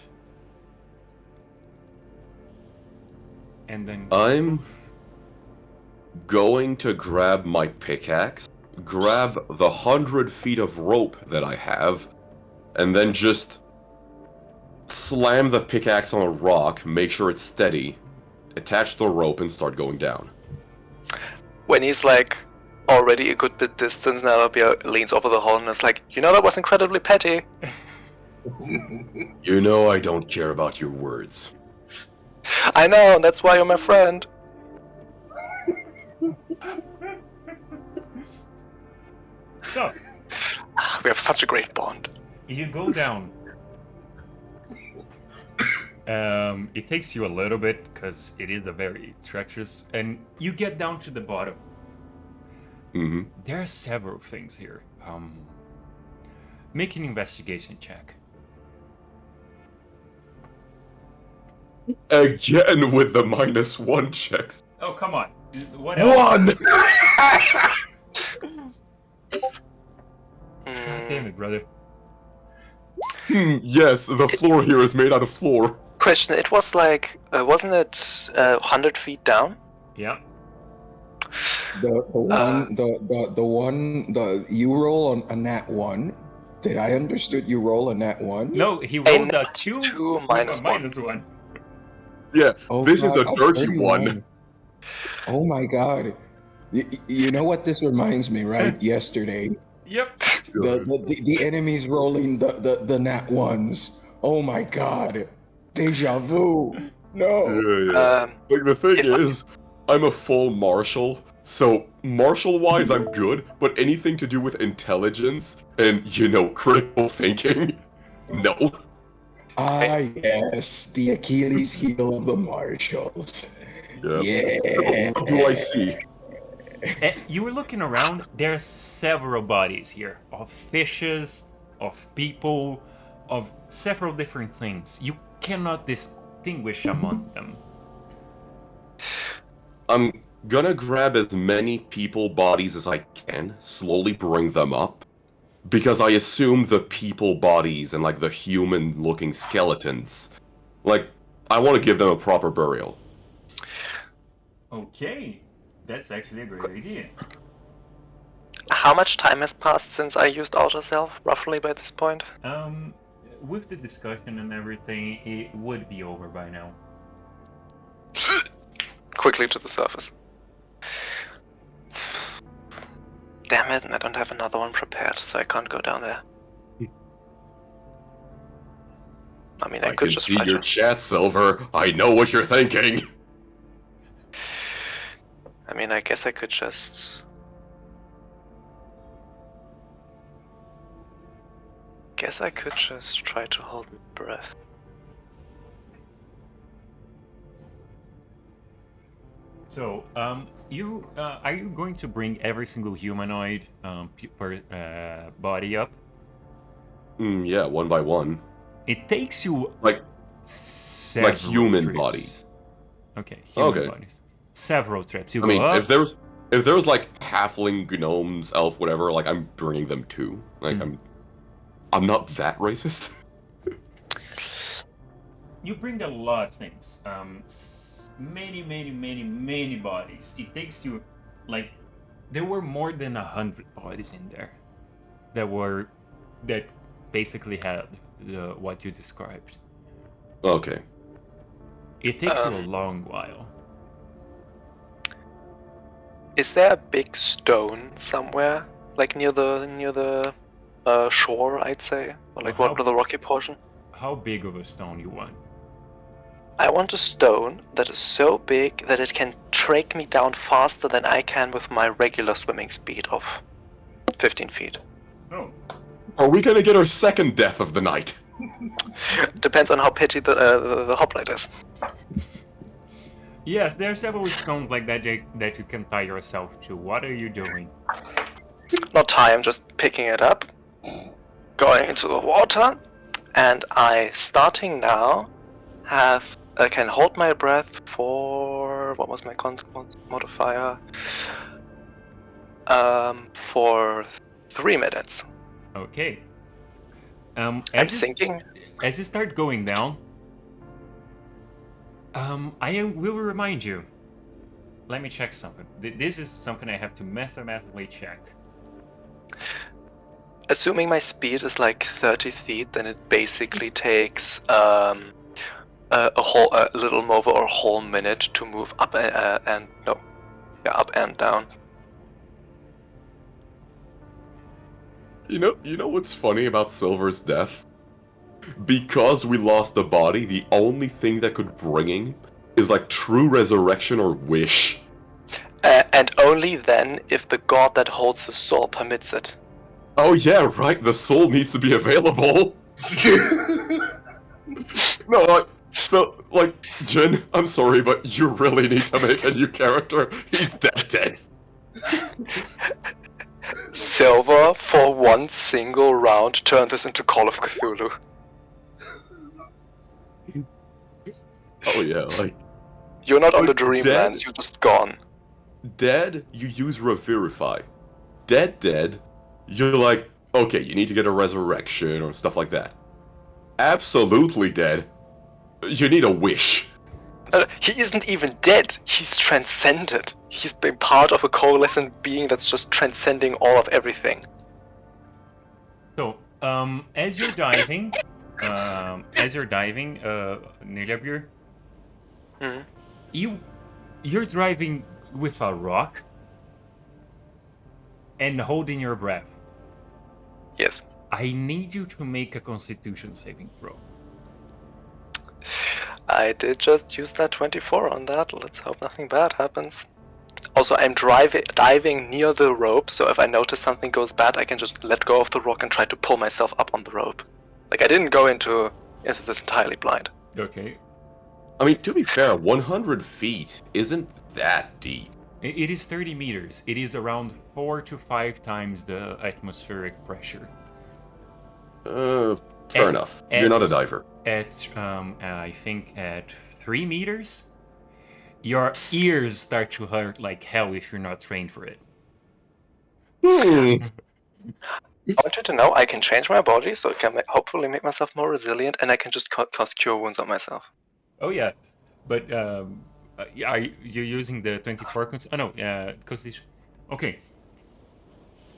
and then I'm going to grab my pickaxe, grab the 100 feet of rope that I have, and then just slam the pickaxe on a rock, make sure it's steady, attach the rope, and start going down. When he's like already a good bit distance, Nalabia leans over the hole and is like, you know, that was incredibly petty. You know I don't care about your words. I know, that's why you're my friend. so We have such a great bond. you go down. It takes you a little bit because it is a very treacherous, and you get down to the bottom. Mm-hmm. There are several things here. Make an investigation check. Again with the -1 checks. Oh, come on. What else? 1! God damn it, brother. Yes, the floor here is made out of floor. Question, it was like, wasn't it 100 feet down? Yeah. You roll on a nat 1. Did I understood you roll a nat 1? No, he rolled a nat 2 2 with minus a one. -1. Yeah, Oh, this is God, a dirty 39. one. Oh my god. You know what this reminds me, right? Yesterday. Yep. The enemies rolling the nat ones. Oh my god. Deja vu. No. Yeah. Um, Like the thing if I- is, I'm a full marshal, so martial-wise I'm good, but anything to do with intelligence and, critical thinking, no. Ah, yes. The Achilles heel of the marshals. Yeah. Yeah. What do I see? You were looking around. There are several bodies here of fishes, of people, of several different things. You cannot distinguish among them. I'm gonna grab as many people bodies as I can, slowly bring them up, because I assume the people bodies and like the human-looking skeletons, like I want to give them a proper burial. Okay, that's actually a great idea. how much time has passed since I used Outer Self, roughly by this point? With the discussion and everything, it would be over by now. Quickly to the surface. Damn it, and I don't have another one prepared, so I can't go down there. I mean, I I could can just see try your to. chat, Silver. I know what you're thinking. I mean, I guess I could just. Guess I could just try to hold my breath. So, you are you going to bring every single humanoid body up? Yeah, one by one. It takes you Like several human trips. bodies. Okay, human Okay. bodies. Several trips. You I go mean, up. if there was like halfling, gnomes, elf, whatever, like I'm bringing them too. Like I'm not that racist. You bring a lot of things. Many bodies. It takes you, like, there were more than 100 bodies in there that basically had what you described. Okay. It takes you a long while. Is there a big stone somewhere, like near the shore, I'd say, or like Well, the rocky portion? How big of a stone you want? I want a stone that is so big that it can drag me down faster than I can with my regular swimming speed of 15 feet. Oh. Are we gonna get our second death of the night? Depends on how pitchy the hoplite is. Yes, there are several stones like that that you can tie yourself to. What are you doing? Not tie, I'm just picking it up, going into the water, and I, starting now, I can hold my breath for, what was my consequence modifier? For 3 minutes. Okay. I'm thinking. As you start going down, I will remind you. Let me check something. This is something I have to mathematically check. Assuming my speed is like 30 feet, then it basically takes a little over a whole minute to move up up and down. You know what's funny about Silver's death? Because we lost the body, the only thing that could bring him is like true resurrection or wish. And only then if the god that holds the soul permits it. Oh yeah, right. The soul needs to be available. No, Jin, I'm sorry, but you really need to make a new character. He's dead. Silver, for one single round, turned this into Call of Cthulhu. Oh yeah, like You're not on the But Dreamlands, you're just gone. dead, you use Reverify. Dead, you're like, okay, you need to get a resurrection or stuff like that. Absolutely dead, you need a wish. He isn't even dead, he's transcended. He's been part of a coalescent being that's just transcending all of everything. So, as you're diving, Nilabir, Hmm. you're driving with a rock and holding your breath. Yes. I need you to make a Constitution saving throw. I did just use that 24 on that. Let's hope nothing bad happens. Also, I'm diving near the rope, so if I notice something goes bad, I can just let go of the rock and try to pull myself up on the rope. Like, I didn't go into this entirely blind. Okay. I mean, to be fair, 100 feet isn't that deep. It is 30 meters. It is around 4 to 5 times the atmospheric pressure. Fair enough. You're not a diver. At, I think at 3 meters, your ears start to hurt like hell if you're not trained for it. I want you to know I can change my body, so it can hopefully make myself more resilient, and I can just cast Cure Wounds on myself. Oh yeah, but are you using the 24 Constitution? Okay.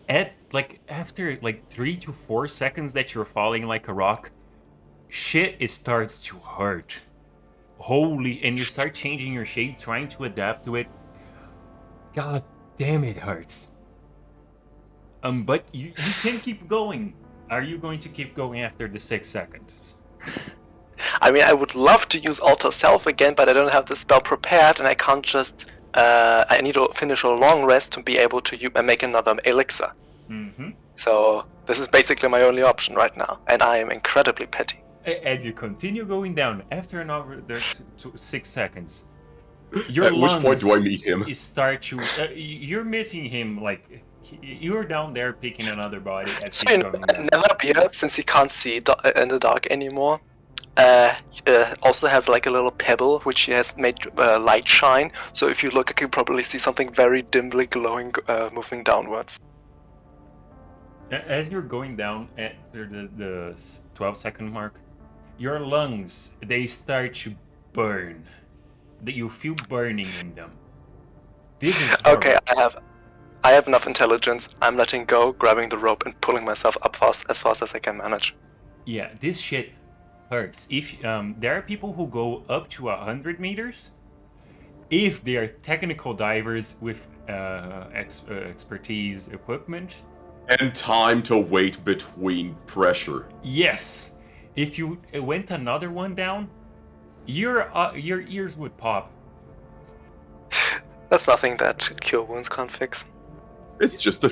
After 3 to 4 seconds that you're falling like a rock, it starts to hurt. Holy, and you start changing your shape, trying to adapt to it. God damn, it hurts. But you can keep going. Are you going to keep going after the 6 seconds? I mean, I would love to use Alter Self again, but I don't have the spell prepared, and I can't just... I need to finish a long rest to be able to make another elixir. Mm-hmm. So, this is basically my only option right now, and I am incredibly petty. As you continue going down, after another 6 seconds, your At which point do I meet him? You're meeting him, like, you're down there picking another body as So, he's going down. Nether Beard, since he can't see in the dark anymore, also has like a little pebble which he has made light shine. So if you look, you can probably see something very dimly glowing moving downwards. As you're going down at the 12-second mark, your lungs, they start to burn. That you feel burning in them. This is horrible. Okay, I have enough intelligence. I'm letting go, grabbing the rope, and pulling myself up as fast as I can manage. Yeah, this shit hurts. If there are people who go up to 100 meters, if they are technical divers with expertise equipment, And time to wait between pressure. yes. If you went another one down, your ears would pop. That's nothing that Cure Wounds can't fix. It's just a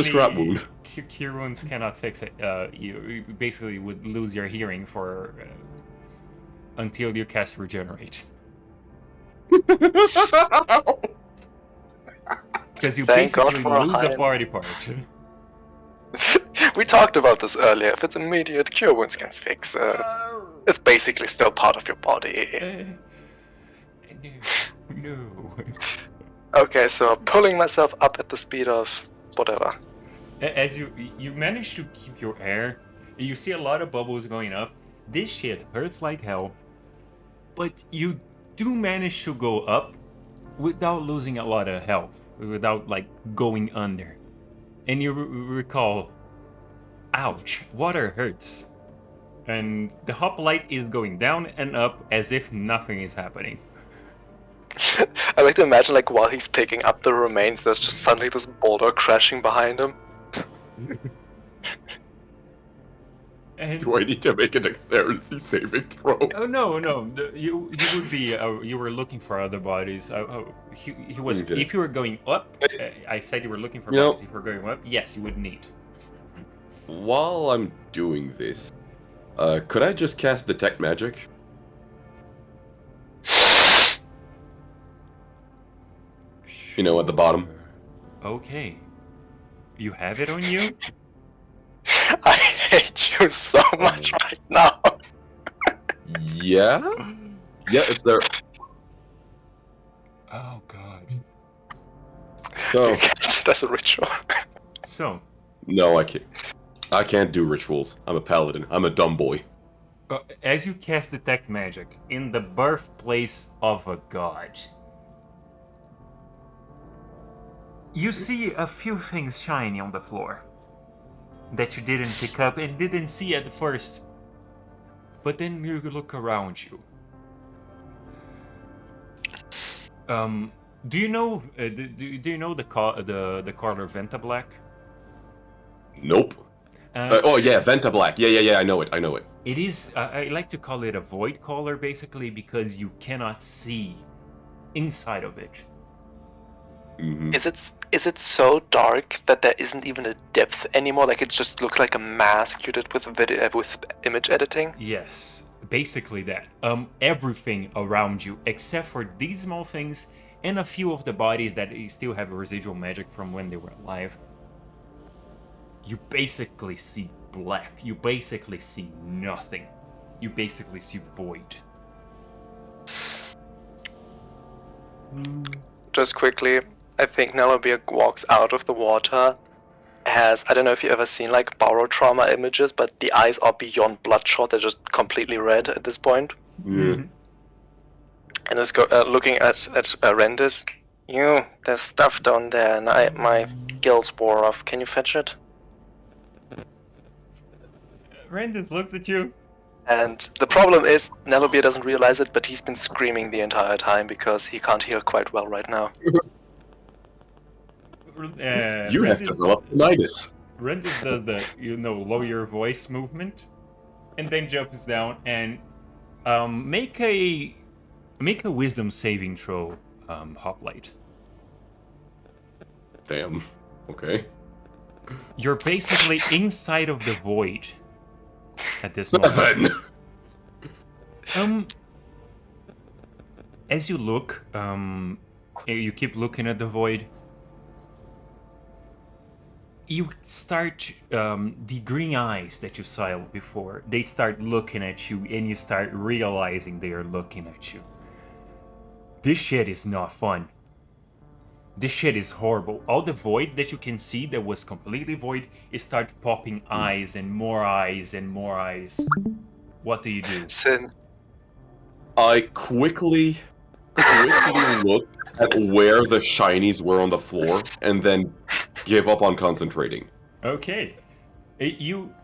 strap wound. Cure Wounds cannot fix it. You basically would lose your hearing for until you cast Regenerate. Because you Thank God basically for a lose a high- body part. We talked about this earlier. If it's immediate, Cure Wounds can fix it. It's basically still part of your body. No. Okay, so pulling myself up at the speed of whatever. As you manage to keep your air, you see a lot of bubbles going up. This shit hurts like hell, but you do manage to go up without losing a lot of health, without like going under. And you recall, ouch, water hurts. And the hoplite is going down and up as if nothing is happening. I like to imagine, like, while he's picking up the remains, there's just suddenly this boulder crashing behind him. And Do I need to make a dexterity saving throw? oh no, you would be you were looking for other bodies. He was Okay. if you were going up. I said you were looking for You know- bodies. If you were going up, yes, you would need. While I'm doing this, could I just cast Detect Magic? You know, at the bottom. Okay, you have it on you. I hate you so much right now. Yeah? Yeah, it's there. Oh god. So, That's a ritual. So, no, I can't. I can't do rituals. I'm a paladin. I'm a dumb boy. as you cast Detect Magic in the birthplace of a god, you see a few things shiny on the floor that you didn't pick up and didn't see at first. But then you look around you. Do you know? Do you know the color Venta Black? Nope. Oh yeah, Venta Black. Yeah. I know it. It is. I like to call it a void color, basically, because you cannot see inside of it. Mm-hmm. Is it so dark that there isn't even a depth anymore? Like it just looks like a mask you did with with image editing? Yes, basically that. Everything around you, except for these small things and a few of the bodies that still have residual magic from when they were alive. You basically see black. You basically see nothing. You basically see void. Just quickly, I think Nelobir walks out of the water. I don't know if you've ever seen like barotrauma images, but the eyes are beyond bloodshot. They're just completely red at this point. Yeah. And is looking at Rendis. There's stuff down there, and my guild wore off. Can you fetch it? Rendis looks at you. And the problem is, Nelobir doesn't realize it, but he's been screaming the entire time because he can't hear quite well right now. You have developed tinnitus. Rendis does the, lower voice movement, and then jumps down and make a wisdom saving throw, Hoplite. Damn. Okay. You're basically inside of the void at this moment. 7. As you look, you keep looking at the void. You start, the green eyes that you saw before, they start looking at you, and you start realizing they are looking at you. This shit is not fun. This shit is horrible. All the void that you can see that was completely void, it starts popping eyes and more eyes and more eyes. What do you do? Sin. I quickly look at where the shinies were on the floor, and then give up on concentrating. Okay. You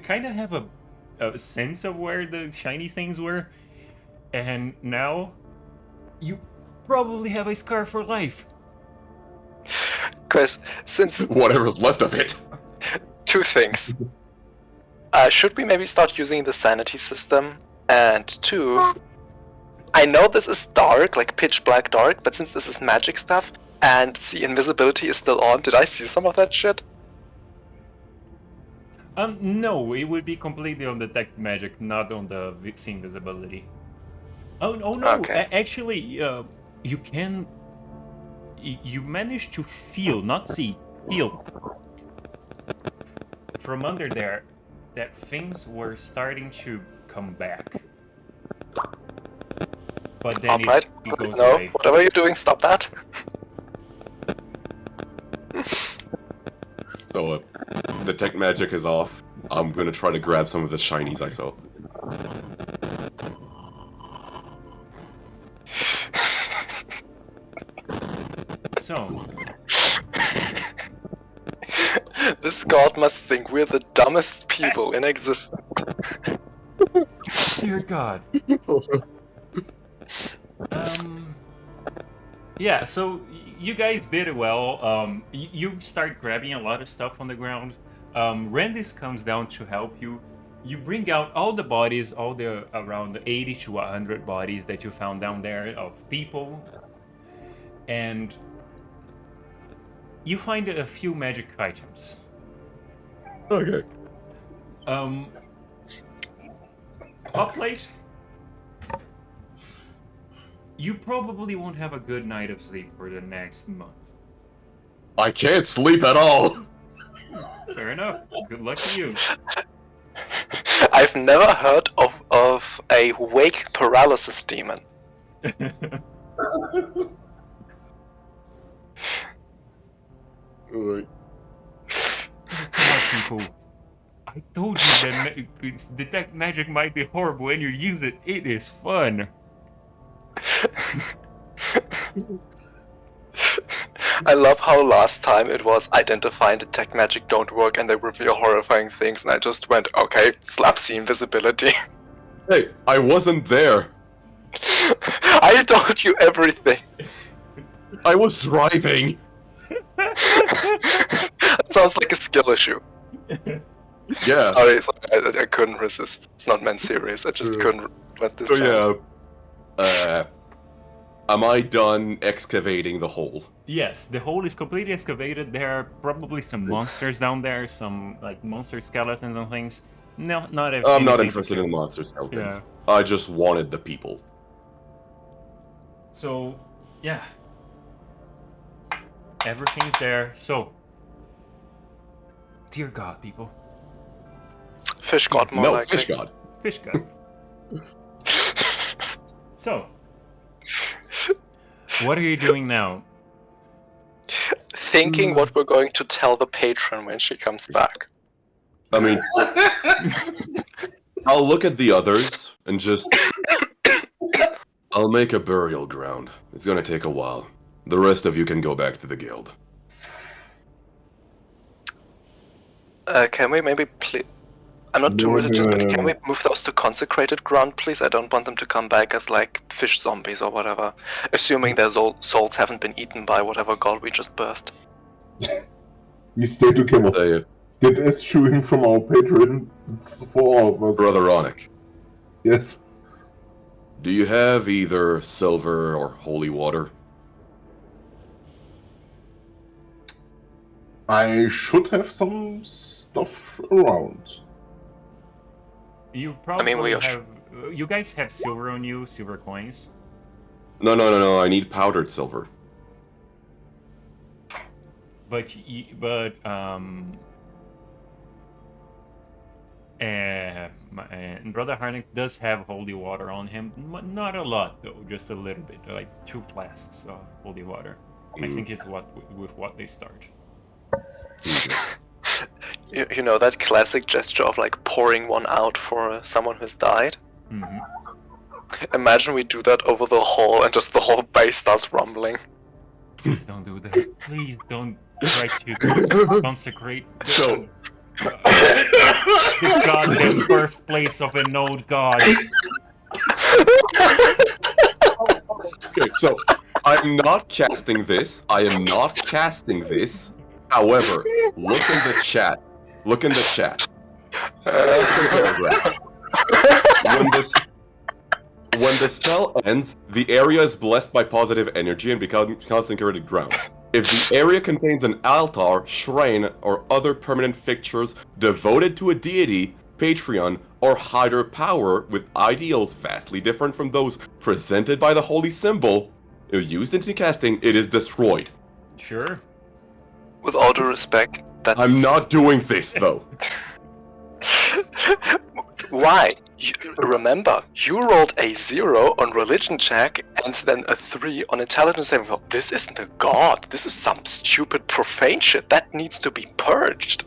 kind of have a sense of where the shiny things were, and now you probably have a scar for life. Chris, since Whatever's left of it. 2 things. Should we maybe start using the sanity system? And 2, I know this is dark, like pitch black dark, but since this is magic stuff, and the invisibility is still on, did I see some of that shit? No, it would be completely on detect magic, not on the see invisibility. Oh no! Okay. Actually, you can. You managed to feel, not see, feel from under there that things were starting to come back. But then Alright, it goes no, away. whatever you're doing, stop that. So, detect magic is off. I'm gonna try to grab some of the shinies I saw. So, This god must think we're the dumbest people in existence. dear God. Yeah, so you guys did it well. You start grabbing a lot of stuff on the ground. Rendis comes down to help you. You bring out all the bodies, all the around 80 to 100 bodies that you found down there of people. And you find a few magic items. Okay. Hoplite, you probably won't have a good night of sleep for the next month. I can't sleep at all. Fair enough. Good luck to you. I've never heard of a wake paralysis demon. Alright. Come on, people. I told you that detect magic might be horrible and you use it. It is fun. I love how last time it was identify and detect magic don't work and they reveal horrifying things, and I just went, okay, slap the invisibility. Hey, I wasn't there. I told you everything. I was driving. That sounds like a skill issue. Yeah. Sorry, I couldn't resist. It's not meant serious. I just couldn't let this So chance. yeah. Am I done excavating the hole? Yes, the hole is completely excavated. There are probably some monsters down there, some like monster skeletons and things. No, not I'm anything not to interested kill. in monster skeletons. Yeah. I just wanted the people. So, yeah. Everything's there. So, dear God, people. Fish god, more No, likely. fish god. Fish God. So, what are you doing now? Thinking what we're going to tell the patron when she comes back. I mean, I'll look at the others and just... I'll make a burial ground. It's gonna take a while. The rest of you can go back to the guild. Can we maybe please... I'm not too religious, but can we move those to consecrated ground, please? I don't want them to come back as, like, fish zombies or whatever. Assuming their souls haven't been eaten by whatever god we just birthed. We stay together. Say, Get eschewing from our patron. It's for all of us. Brother Onic, Yes. do you have either silver or holy water? I should have some stuff around. You probably we are have. You guys have silver on you, silver coins. No, I need powdered silver. And Brother Harnick does have holy water on him. Not a lot though, just a little bit, like 2 flasks of holy water. I think it's with what they start. You know that classic gesture of, like, pouring one out for someone who's died? Mm-hmm. Imagine we do that over the hall and just the whole base starts rumbling. Please don't do that. Please don't try to consecrate So- the goddamn birthplace of an old god. Okay, so I'm not casting this. I am not casting this. However, look in the chat. Look in the chat. Paragraph. When the spell ends, the area is blessed by positive energy and becomes consecrated ground. If the area contains an altar, shrine, or other permanent fixtures devoted to a deity, Patreon, or higher power with ideals vastly different from those presented by the holy symbol, used in casting, it is destroyed. Sure. With all due respect, that's... I'm not doing this, though. Why? Remember, you rolled a 0 on religion check and then a 3 on intelligence saving throw. This isn't a god. This is some stupid profane shit that needs to be purged.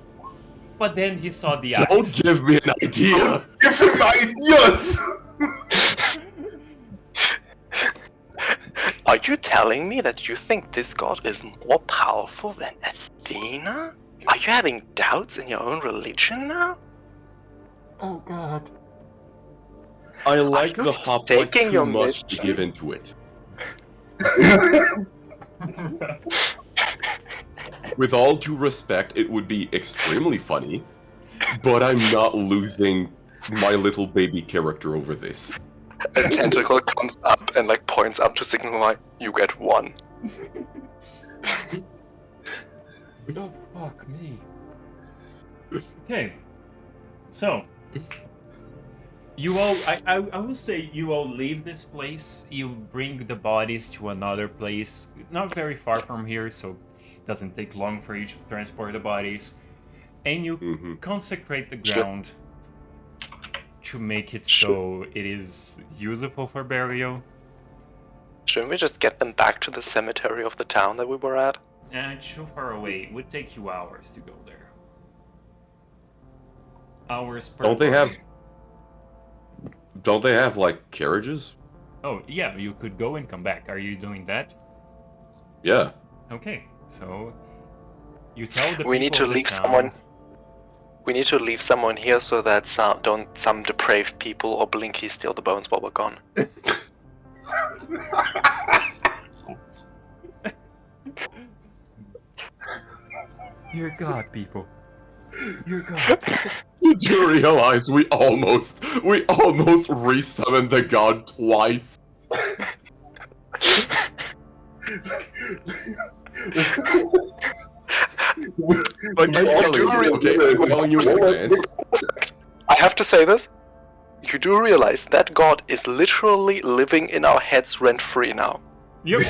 But then he saw the Don't eyes. give me an idea! Give him ideas! Are you telling me that you think this god is more powerful than Athena? Are you having doubts in your own religion now? Oh god. I like you the hoplite forsaking too your much to mission? give into it. With all due respect, it would be extremely funny, but I'm not losing my little baby character over this. A tentacle comes up and, like, points up to signify you get 1. Oh fuck me. Okay. So you all I will say you all leave this place, you bring the bodies to another place, not very far from here, so it doesn't take long for you to transport the bodies. And you consecrate the ground to make it so it is usable for burial. Shouldn't we just get them back to the cemetery of the town that we were at? And too far away. It would take you hours to go there. Hours per Don't they have- body. Don't they have, like, carriages? Oh, yeah, you could go and come back. Are you doing that? Yeah. Okay, so you tell the We need people to of the leave town- someone. We need to leave someone here so that some depraved people or Blinky steal the bones while we're gone. Dear God, people. Dear God. You do realize we almost resummoned the god twice. But I'm you telling do you, realize, okay, I'm telling you in advance. I have to say this. You do realize that god is literally living in our heads rent-free now. Yep.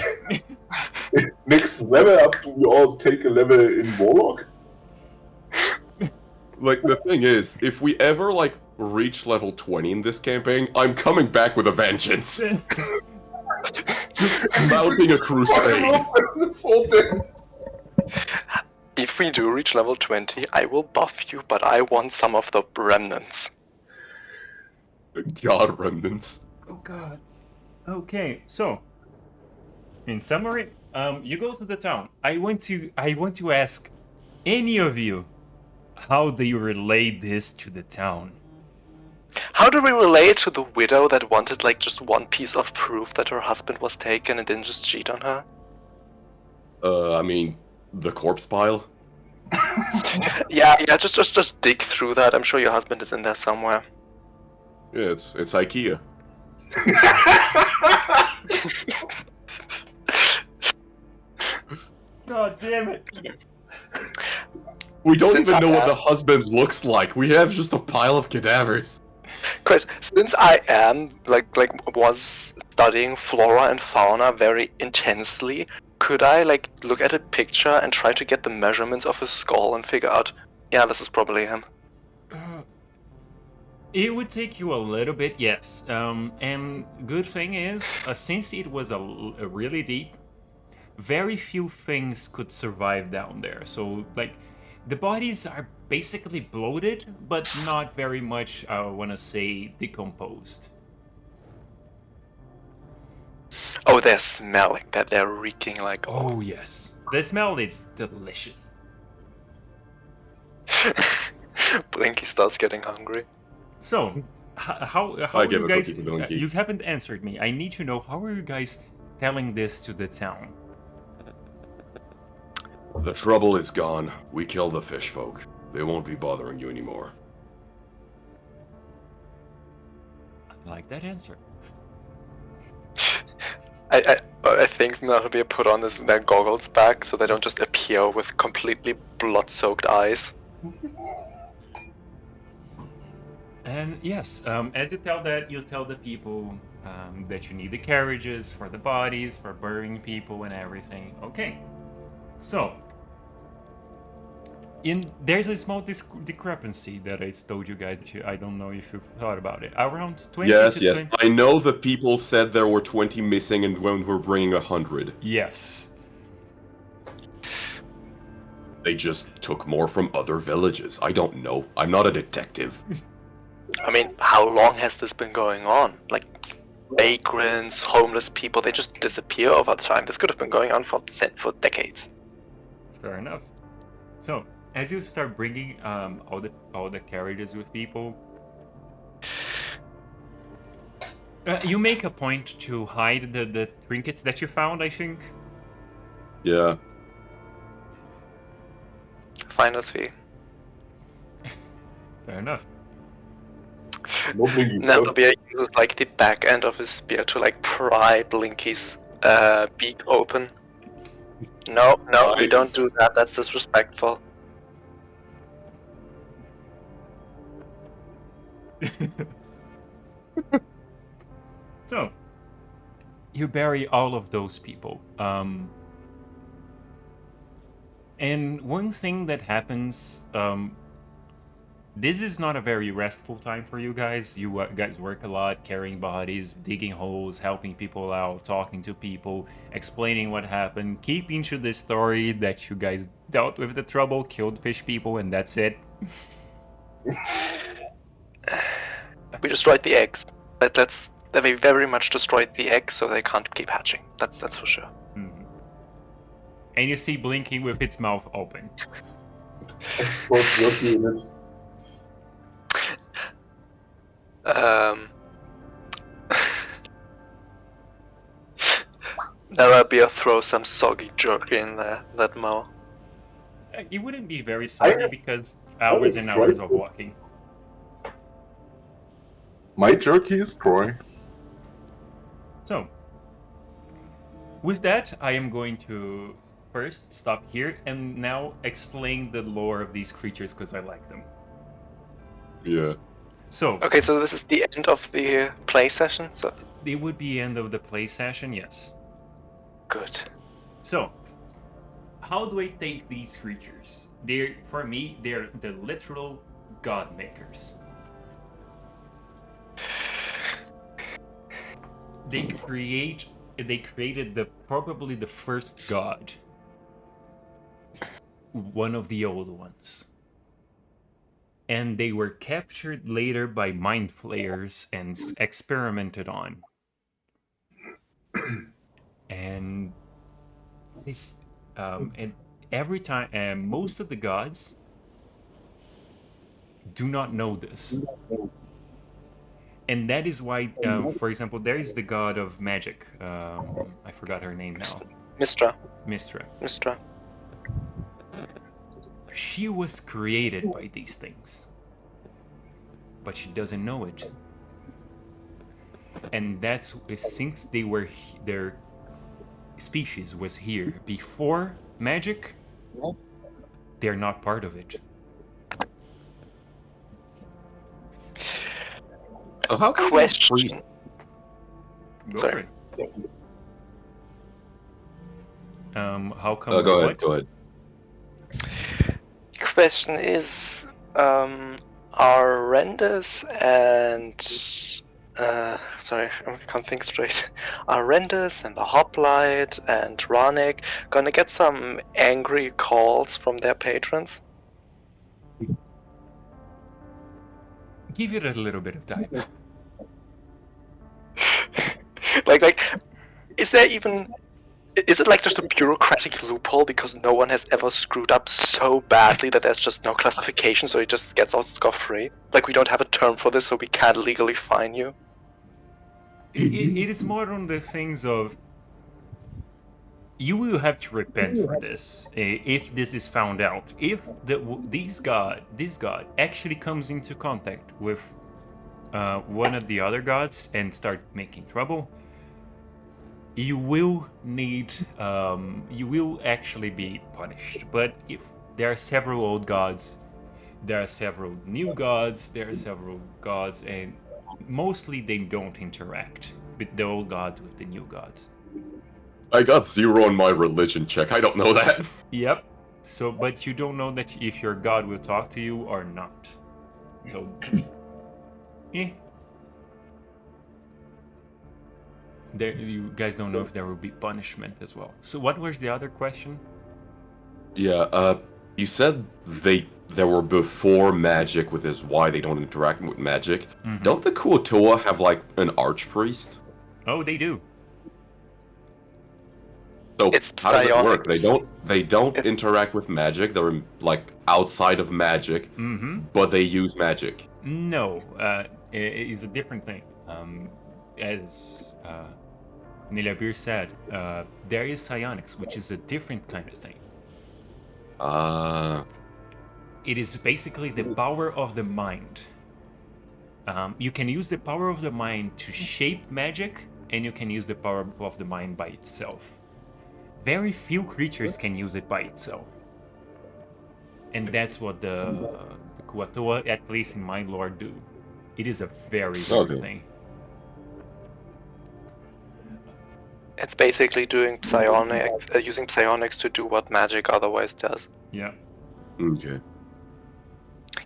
Next level up, do we all take a level in Warlock? Like, the thing is, if we ever, like, reach level 20 in this campaign, I'm coming back with a vengeance. Just mounting a crusade. If we do reach level 20, I will buff you, but I want some of the remnants. God remnants. Oh God. Okay, so in summary, you go to the town. I want to ask any of you how do you relate this to the town? How do we relate to the widow that wanted like just one piece of proof that her husband was taken and didn't just cheat on her? I mean, the corpse pile? Yeah, just dig through that. I'm sure your husband is in there somewhere. Yeah, it's IKEA. God damn it! We don't Since even know I what am- the husband looks like. We have just a pile of cadavers. Chris, since I am was studying flora and fauna very intensely, could I like look at a picture and try to get the measurements of his skull and figure out, yeah, this is probably him. It would take you a little bit, yes. And good thing is, since it was a really deep, very few things could survive down there. So, like, the bodies are basically bloated, but not very much, I want to say, decomposed. Oh, they're smelling that. They're reeking like. Oh, yes. The smell is delicious. Blinky starts getting hungry. So, how I are give you a guys? cookie to Blinky. You haven't answered me. I need to know how are you guys telling this to the town? The trouble is gone. We killed the fish folk. They won't be bothering you anymore. I like that answer. I think that'll be put on their goggles back so they don't just appear with completely blood-soaked eyes. And yes, as you tell that, you tell the people that you need the carriages for the bodies, for burying people and everything. Okay. So, there's a small discrepancy that I told you guys. I don't know if you've thought about it. Around 20 Yes, to yes. 20. I know the people said there were 20 missing and when we're bringing 100. Yes. They just took more from other villages. I don't know. I'm not a detective. I mean, how long has this been going on? Like, vagrants, homeless people, they just disappear over time. This could have been going on for decades. Fair enough. So, as you start bringing all the carriages with people, you make a point to hide the trinkets that you found, I think. Yeah. Finder's fee. Fair enough. Nambia uses like the back end of his spear to like pry Blinky's beak open. No, we don't do that. That's disrespectful. So, you bury all of those people. And one thing that happens, this is not a very restful time for you guys. You guys work a lot, carrying bodies, digging holes, helping people out, talking to people, explaining what happened, keeping to the story that you guys dealt with the trouble, killed fish people, and that's it. We destroyed the eggs. They very much destroyed the eggs, so they can't keep hatching. That's for sure. Mm-hmm. And you see Blinky with its mouth open. Narabia throw some soggy jerky in there, that Mo. It wouldn't be very soggy because hours and hours of walking. My jerky is growing. So, with that, I am going to first stop here and now explain the lore of these creatures because I like them. Yeah. So, Okay, so this is the end of the play session. So it would be end of the play session, yes. good. So, how do I take these creatures? For me, they're the literal god makers. They created probably the first god. One of the old ones. And they were captured later by mind flayers and experimented on. And this and every time most of the gods do not know this. And that is why, for example, there is the god of magic. I forgot her name now. Mistra. Mistra. She was created by these things. But she doesn't know it. And that's since their species was here before magic, they're not part of it. So how come Question. Go Sorry. for it. How come? Go what? ahead. Go ahead. Question is, are Renders and sorry, I can't think straight. Are Renders and the Hoplite and Ranik gonna get some angry calls from their patrons? Give it a little bit of time. like, is there even? Is it like just a bureaucratic loophole because no one has ever screwed up so badly that there's just no classification, so it just gets all scot-free? Like, we don't have a term for this, so we can't legally fine you? It is more on the things of you will have to repent for this if this is found out. If this god actually comes into contact with one of the other gods and start making trouble, you will actually be punished. But if there are several old gods, there are several new gods, there are several gods, and mostly they don't interact with the old gods with the new gods. I got 0 on my religion check. I don't know that. Yep. So, but you don't know that if your god will talk to you or not. So, you guys don't know if there will be punishment as well. So, what was the other question? Yeah. You said they were before magic, with is why they don't interact with magic. Mhm. Don't the Kuo-toa have like an archpriest? Oh, they do. So It's how does it work? psionics. They don't interact with magic. They're like outside of magic, Mm-hmm. but they use magic. No, it is a different thing. As Nilabir said, there is psionics, which is a different kind of thing. It is basically the power of the mind. You can use the power of the mind to shape magic, and you can use the power of the mind by itself. Very few creatures can use it by itself. And that's what the Kuo-toa, at least in my lore, do. It is a very rare thing. It's basically doing psionics, using psionics to do what magic otherwise does. Yeah. Okay.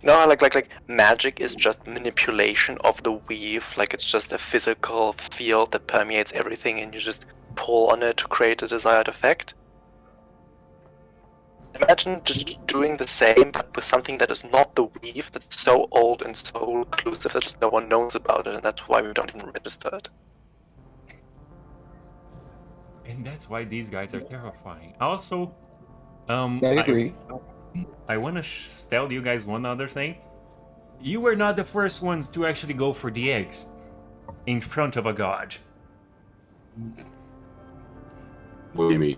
You know how like magic is just manipulation of the weave, like it's just a physical field that permeates everything and you just pull on it to create a desired effect? Imagine just doing the same but with something that is not the weave, that's so old and so reclusive that just no one knows about it, and that's why we don't even register it. And that's why these guys are terrifying. Also, I agree. I want to tell you guys one other thing. You were not the first ones to actually go for the eggs in front of a god. What do you mean?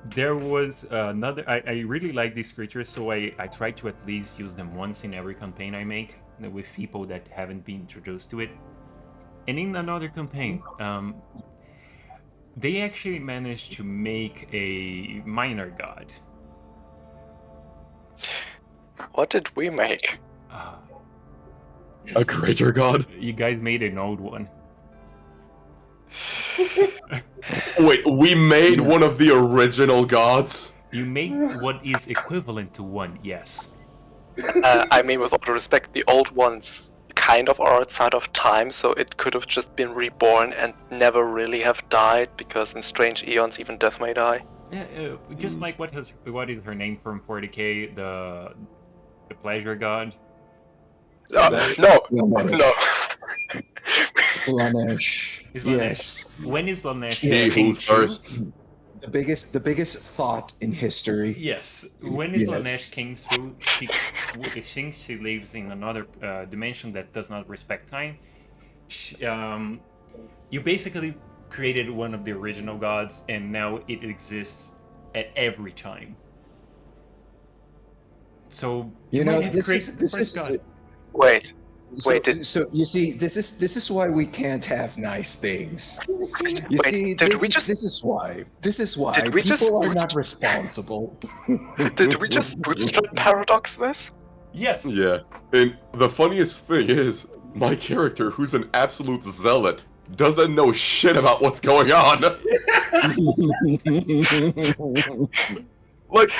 There was another. I really like these creatures, so I try to at least use them once in every campaign I make with people that haven't been introduced to it. And in another campaign, they actually managed to make a minor god. What did we make? A greater god? You guys made an old one. Wait, we made Yeah. one of the original gods? You made what is equivalent to one, yes. I mean, with all due respect, the old ones kind of are outside of time, so it could have just been reborn and never really have died, because in strange eons, even death may die. Yeah, just like what is her name from 40k, the pleasure god. No, Slanesh. no. Slanesh. Is Slanesh. Yes. When is Slanesh He king who thirsts. The biggest thought in history. Yes. When is Yes. Slanesh came through, since she lives in another dimension that does not respect time, you basically created one of the original gods, and now it exists at every time. So You know, might have this created is the this first is god. Wait, so, Wait, did- so you see, this is why we can't have nice things. You Wait, see, did this we is, just- this is why Did we just people are boost- not responsible. did we just bootstrap paradox this? Yes. Yeah. And the funniest thing is, my character, who's an absolute zealot, doesn't know shit about what's going on. Like,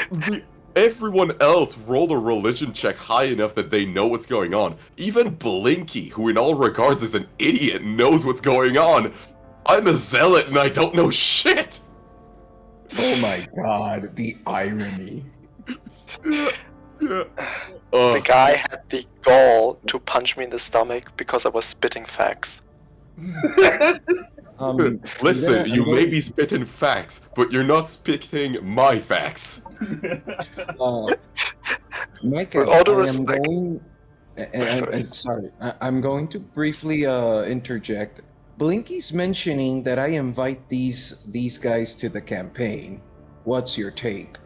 everyone else rolled a religion check high enough that they know what's going on. Even Blinky, who in all regards is an idiot, knows what's going on. I'm a zealot and I don't know shit! Oh my god, the irony. Yeah. The guy had the gall to punch me in the stomach because I was spitting facts. Listen, I'm you gonna- may be spitting facts, but you're not spitting my facts. Micah, With all due I am respect- going. Sorry, I'm going to briefly interject. Blinky's mentioning that I invite these guys to the campaign. What's your take?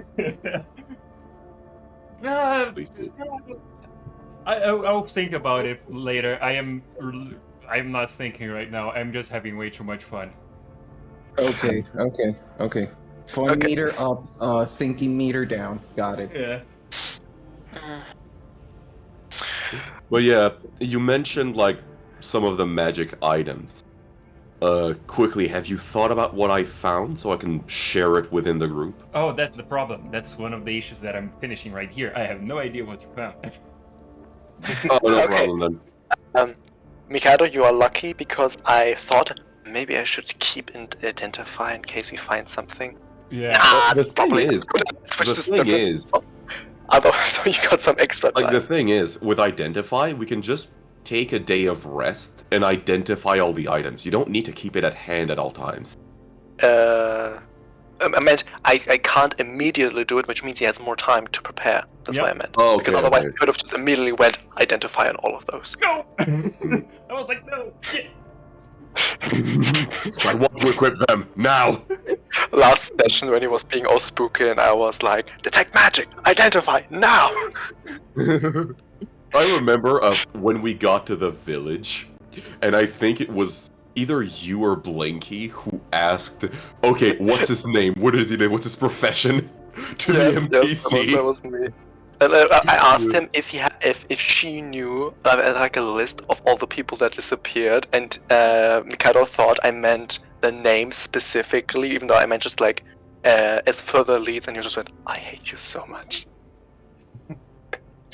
I'll think about it later. I'm not thinking right now. I'm just having way too much fun. Okay. Fun Okay. meter up, thinking meter down. Got it. Yeah. But yeah, you mentioned like some of the magic items. Quickly, have you thought about what I found so I can share it within the group? Oh, that's the problem. That's one of the issues that I'm finishing right here. I have no idea what you found. Oh, no Okay. problem then. Mikado, you are lucky because I thought maybe I should keep identify in case we find something. Yeah. The thing probably is, good. Switch the to thing different- is, Otherwise, so you got some extra like time. the thing is, with identify, we can just take a day of rest and identify all the items. You don't need to keep it at hand at all times. I meant I can't immediately do it, which means he has more time to prepare. That's Yep. what I meant. Oh, Because okay, otherwise, okay. he could have just immediately went identify on all of those. No! I was like, no, shit. I want to equip them now. Last session when he was being all spooky, and I was like, detect magic, identify now. I remember when we got to the village, and I think it was either you or Blinky who asked, "Okay, what's his name? What is he name? What's his profession?" to the NPC. that was me. And I asked him if he if she knew like a list of all the people that disappeared, and Mikado thought I meant the name specifically, even though I meant just like as further leads, and he just went, "I hate you so much."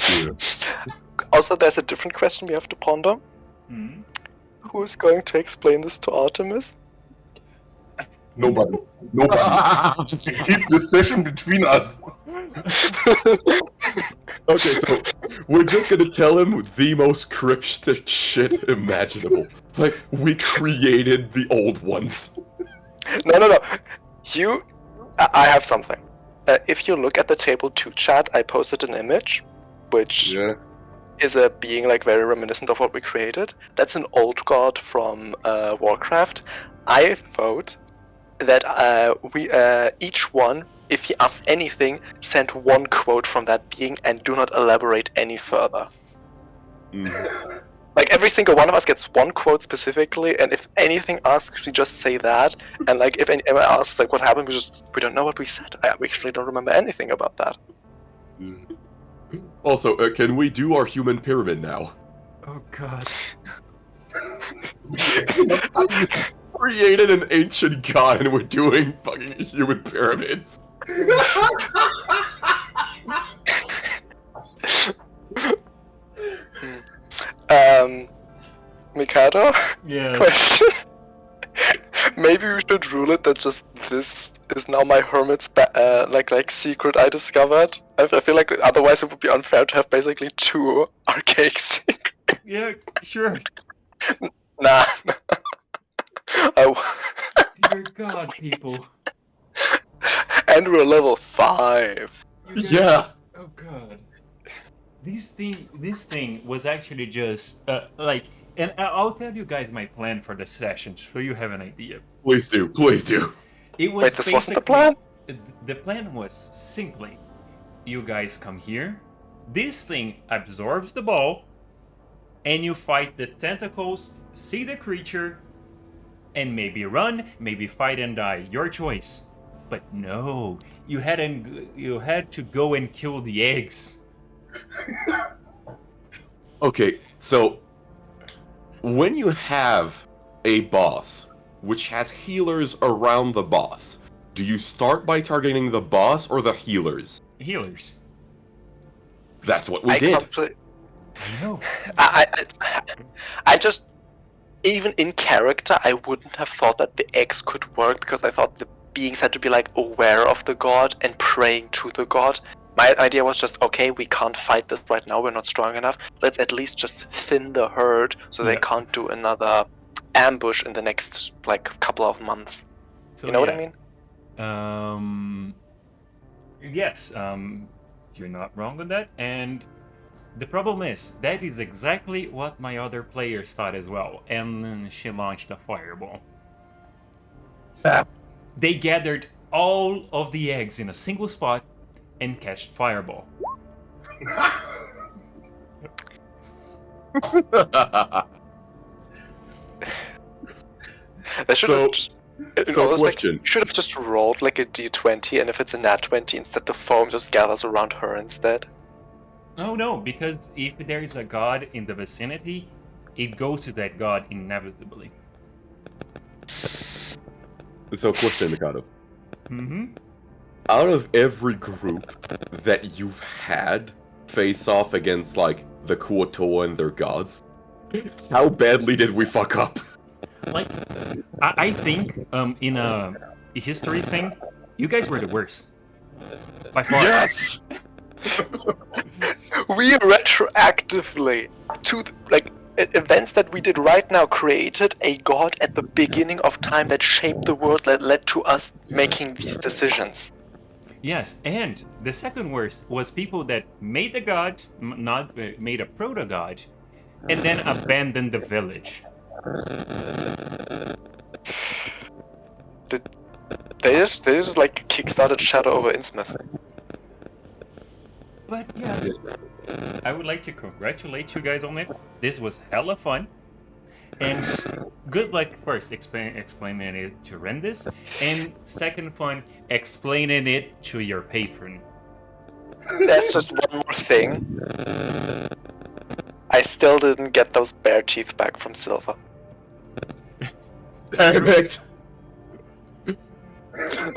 Yeah. Also, there's a different question we have to ponder. Hmm. Who is going to explain this to Artemis? Nobody. Keep this session between us. Okay, so we're just gonna tell him the most cryptic shit imaginable. Like, we created the old ones. No. I have something. If you look at the table 2 chat, I posted an image, which Yeah. is a being like very reminiscent of what we created. That's an old god from Warcraft. I vote that we each one if he asks anything, send one quote from that being and do not elaborate any further. Like every single one of us gets one quote specifically, and if anything asks, we just say that. And like if anyone asks like what happened, we don't know what we said. We actually don't remember anything about that. Also, can we do our human pyramid now? Oh god. Created an ancient god and we're doing fucking human pyramids. Mikado? Yeah. Question. Maybe we should rule it that just this is now my hermit's like secret I discovered. I feel like otherwise it would be unfair to have basically two archaic secrets. Yeah, sure. Nah. Dear god, people. And we're level 5. You guys- Yeah. Oh god. This thing was actually just like, and I'll tell you guys my plan for the session so you have an idea. Please do. Please do. It was Wait, this wasn't the basically- plan? The plan was simply, you guys come here, this thing absorbs the ball, and you fight the tentacles, see the creature, and maybe run, maybe fight and die, your choice. But no, you had to go and kill the eggs. Okay, so when you have a boss which has healers around the boss, do you start by targeting the boss or the healers? Healers. That's what we did. I know. I just, even in character, I wouldn't have thought that the eggs could work because I thought the beings had to be like aware of the god and praying to the god. My idea was just, okay, we can't fight this right now, we're not strong enough. Let's at least just thin the herd so they can't do another ambush in the next like couple of months. So, You know what I mean? Yes, you're not wrong on that, and the problem is, that is exactly what my other players thought as well, and then she launched a fireball. They gathered all of the eggs in a single spot and catched fireball. They should have just. Question. Should have just rolled like a d20, and if it's a nat 20, instead the foam just gathers around her instead. Oh no, because if there is a god in the vicinity, it goes to that god inevitably. So, question, Mikado. Mm-hmm. Out of every group that you've had face off against, like, the Kuotoa and their gods, how badly did we fuck up? Like, I think, in a history thing, you guys were the worst. By far. Yes! We retroactively to events that we did right now created a god at the beginning of time that shaped the world that led to us making these decisions. Yes, and the second worst was people that made the god, not made a proto-god, and then abandoned the village. They just like kickstarted Shadow over Innsmouth. But yeah, I would like to congratulate you guys on it. This was hella fun. And good luck first explaining it to Rendis, and second fun, explaining it to your patron. There's just one more thing. I still didn't get those bear teeth back from Silver. Damn it!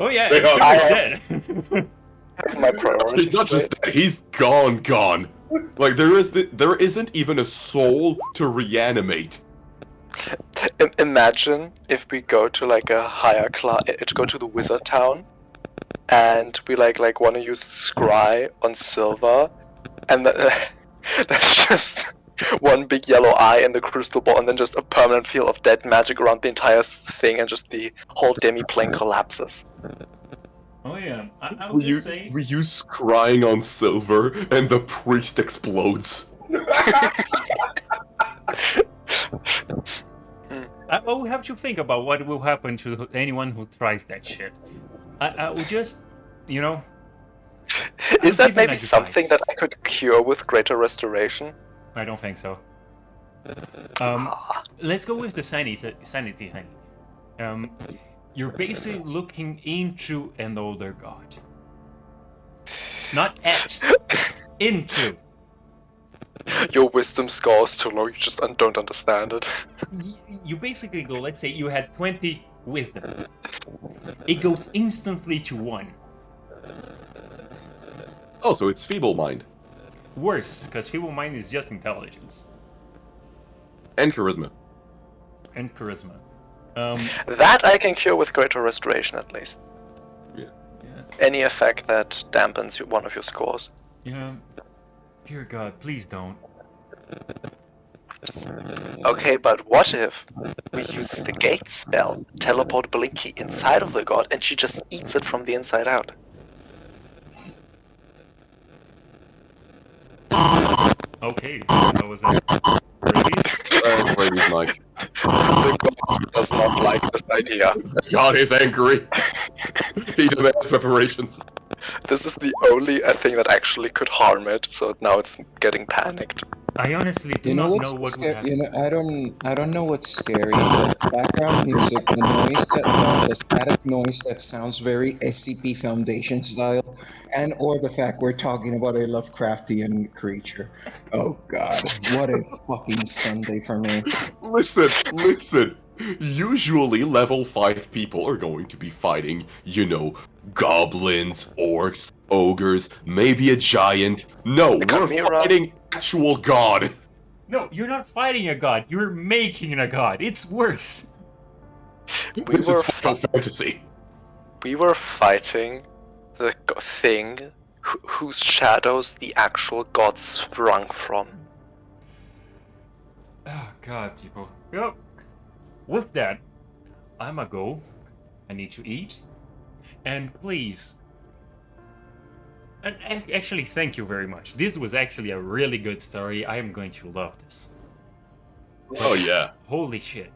Oh yeah, They are- Silver's dead. My priorities. He's not just dead, he's gone. Like, there isn't even a soul to reanimate. Imagine if we go to like a higher class, go to the wizard town, and we like want to use scry on Silver, and that's just one big yellow eye in the crystal ball, and then just a permanent field of dead magic around the entire thing, and just the whole demi-plane collapses. Oh yeah, I would just say... We use scrying on Silver, and the priest explodes. I will have to think about what will happen to anyone who tries that shit. I will just you know, Is that giving maybe like something that vibes. I could cure with greater restoration? I don't think so. Ah, Let's go with the sanity, honey. You're basically looking into an older god. Not at, into. your wisdom score is too low, you just don't understand it. You basically go, let's say you had 20 wisdom. It goes instantly to 1. Oh, so it's feeble mind Worse, because feeble mind is just intelligence and charisma. and charisma. That I can cure with greater restoration at least. Yeah. Yeah. Any effect that dampens one of your scores. Yeah. Dear God, please don't. Okay, but what if we use the gate spell, teleport Blinky inside of the god, and she just eats it from the inside out? Okay, that was that. Rabies? Rabies Mike. The god does not like this idea. God is angry. He demands reparations. This is the only thing that actually could harm it, so now it's getting panicked. I honestly do You know not what's know what would scary? happen. You know, I don't know what's scary. The background music, the noise the static noise that sounds very SCP Foundation style, and or the fact we're talking about a Lovecraftian creature. Oh God, what a fucking Sunday for me. Listen. Usually level 5 people are going to be fighting, goblins, orcs, ogres, maybe a giant. No, we're Chimera. fighting actual god. No, you're not fighting a god. You're making a god. It's worse. This is Final Fantasy. We were fighting the thing whose shadows the actual god sprung from. Oh God, people. Yep. With that, I'ma go. I need to eat. And please. And actually, thank you very much. This was actually a really good story. I am going to love this. Oh yeah. Holy shit.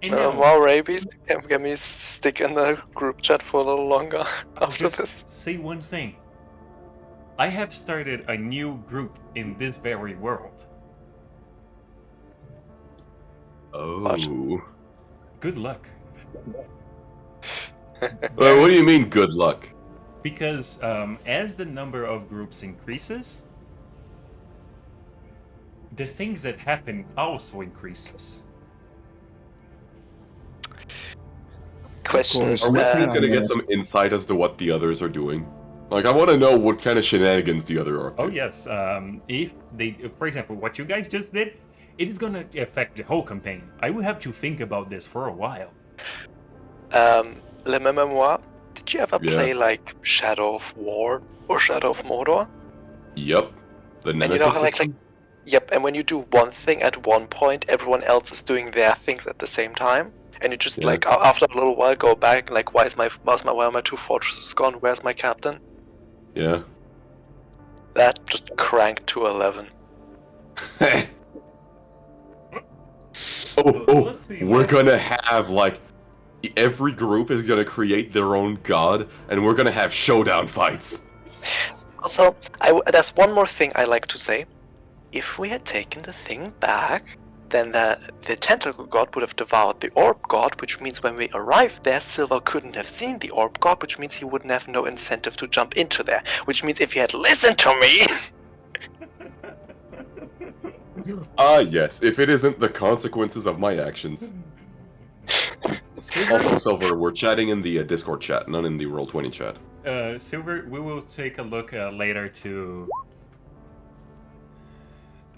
And now, Well, Rabies, can we stick in the group chat for a little longer I'll after just this? say one thing. I have started a new group in this very world. Oh. Good luck. What do you mean, good luck? Because as the number of groups increases, the things that happen also increases. Question. course. Are we Uh, gonna get some insight as to what the others are doing? Like, I want to know what kind of shenanigans the other are up to. Oh yes, if they, for example, what you guys just did, it is gonna affect the whole campaign. I will have to think about this for a while. Le Memoir, did you ever Yeah. play like Shadow of War or Shadow of Mordor? Yep. The And you Nemesis know, like, system? yep, and when you do one thing at one point, everyone else is doing their things at the same time. And you just Yeah. like after a little while go back, like why are my 2 fortresses gone? Where's my captain? Yeah. That just cranked to 11. We're gonna have, like, every group is gonna create their own god, and we're gonna have showdown fights. Also, there's one more thing I like to say. If we had taken the thing back, then the tentacle god would have devoured the orb god, which means when we arrived there, Silver couldn't have seen the orb god, which means he wouldn't have no incentive to jump into there. Which means if he had listened to me... Ah, yes, if it isn't the consequences of my actions. Also, Silver, we're chatting in the Discord chat, not in the Roll20 chat. Silver, we will take a look later to.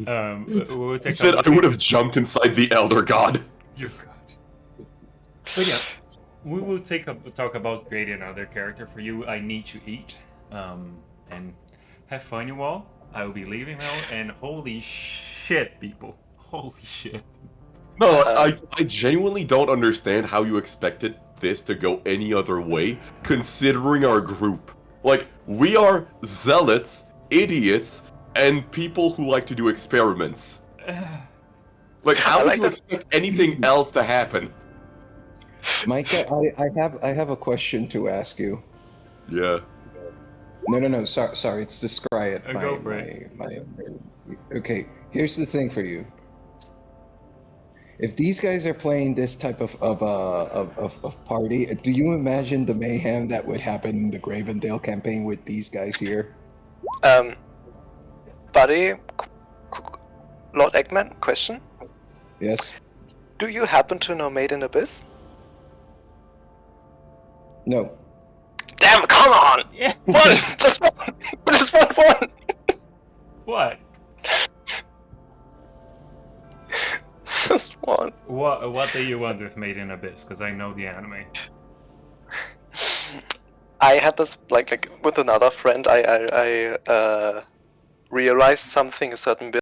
We will He take said a look I would have into- jumped inside the Elder God. Dear God. But yeah, we will talk about creating another character for you. I need to eat. And have fun, you all. I will be leaving now, and holy shit, people. Holy shit. No, I genuinely don't understand how you expected this to go any other way, considering our group. Like, we are zealots, idiots, and people who like to do experiments. Like, how would you expect anything else to happen? Micah, I have a question to ask you. Yeah. No. Sorry. It's to scry it. Go for it. Okay. Here's the thing for you. If these guys are playing this type of party, do you imagine the mayhem that would happen in the Gravendale campaign with these guys here? Buddy, Lord Eggman, question. Yes. Do you happen to know Made in Abyss? No. Damn, come on! Yeah. One! Just one! Just one! What? Just one. What do you want with Made in Abyss? Because I know the anime. I had this, like with another friend, I realized something, a certain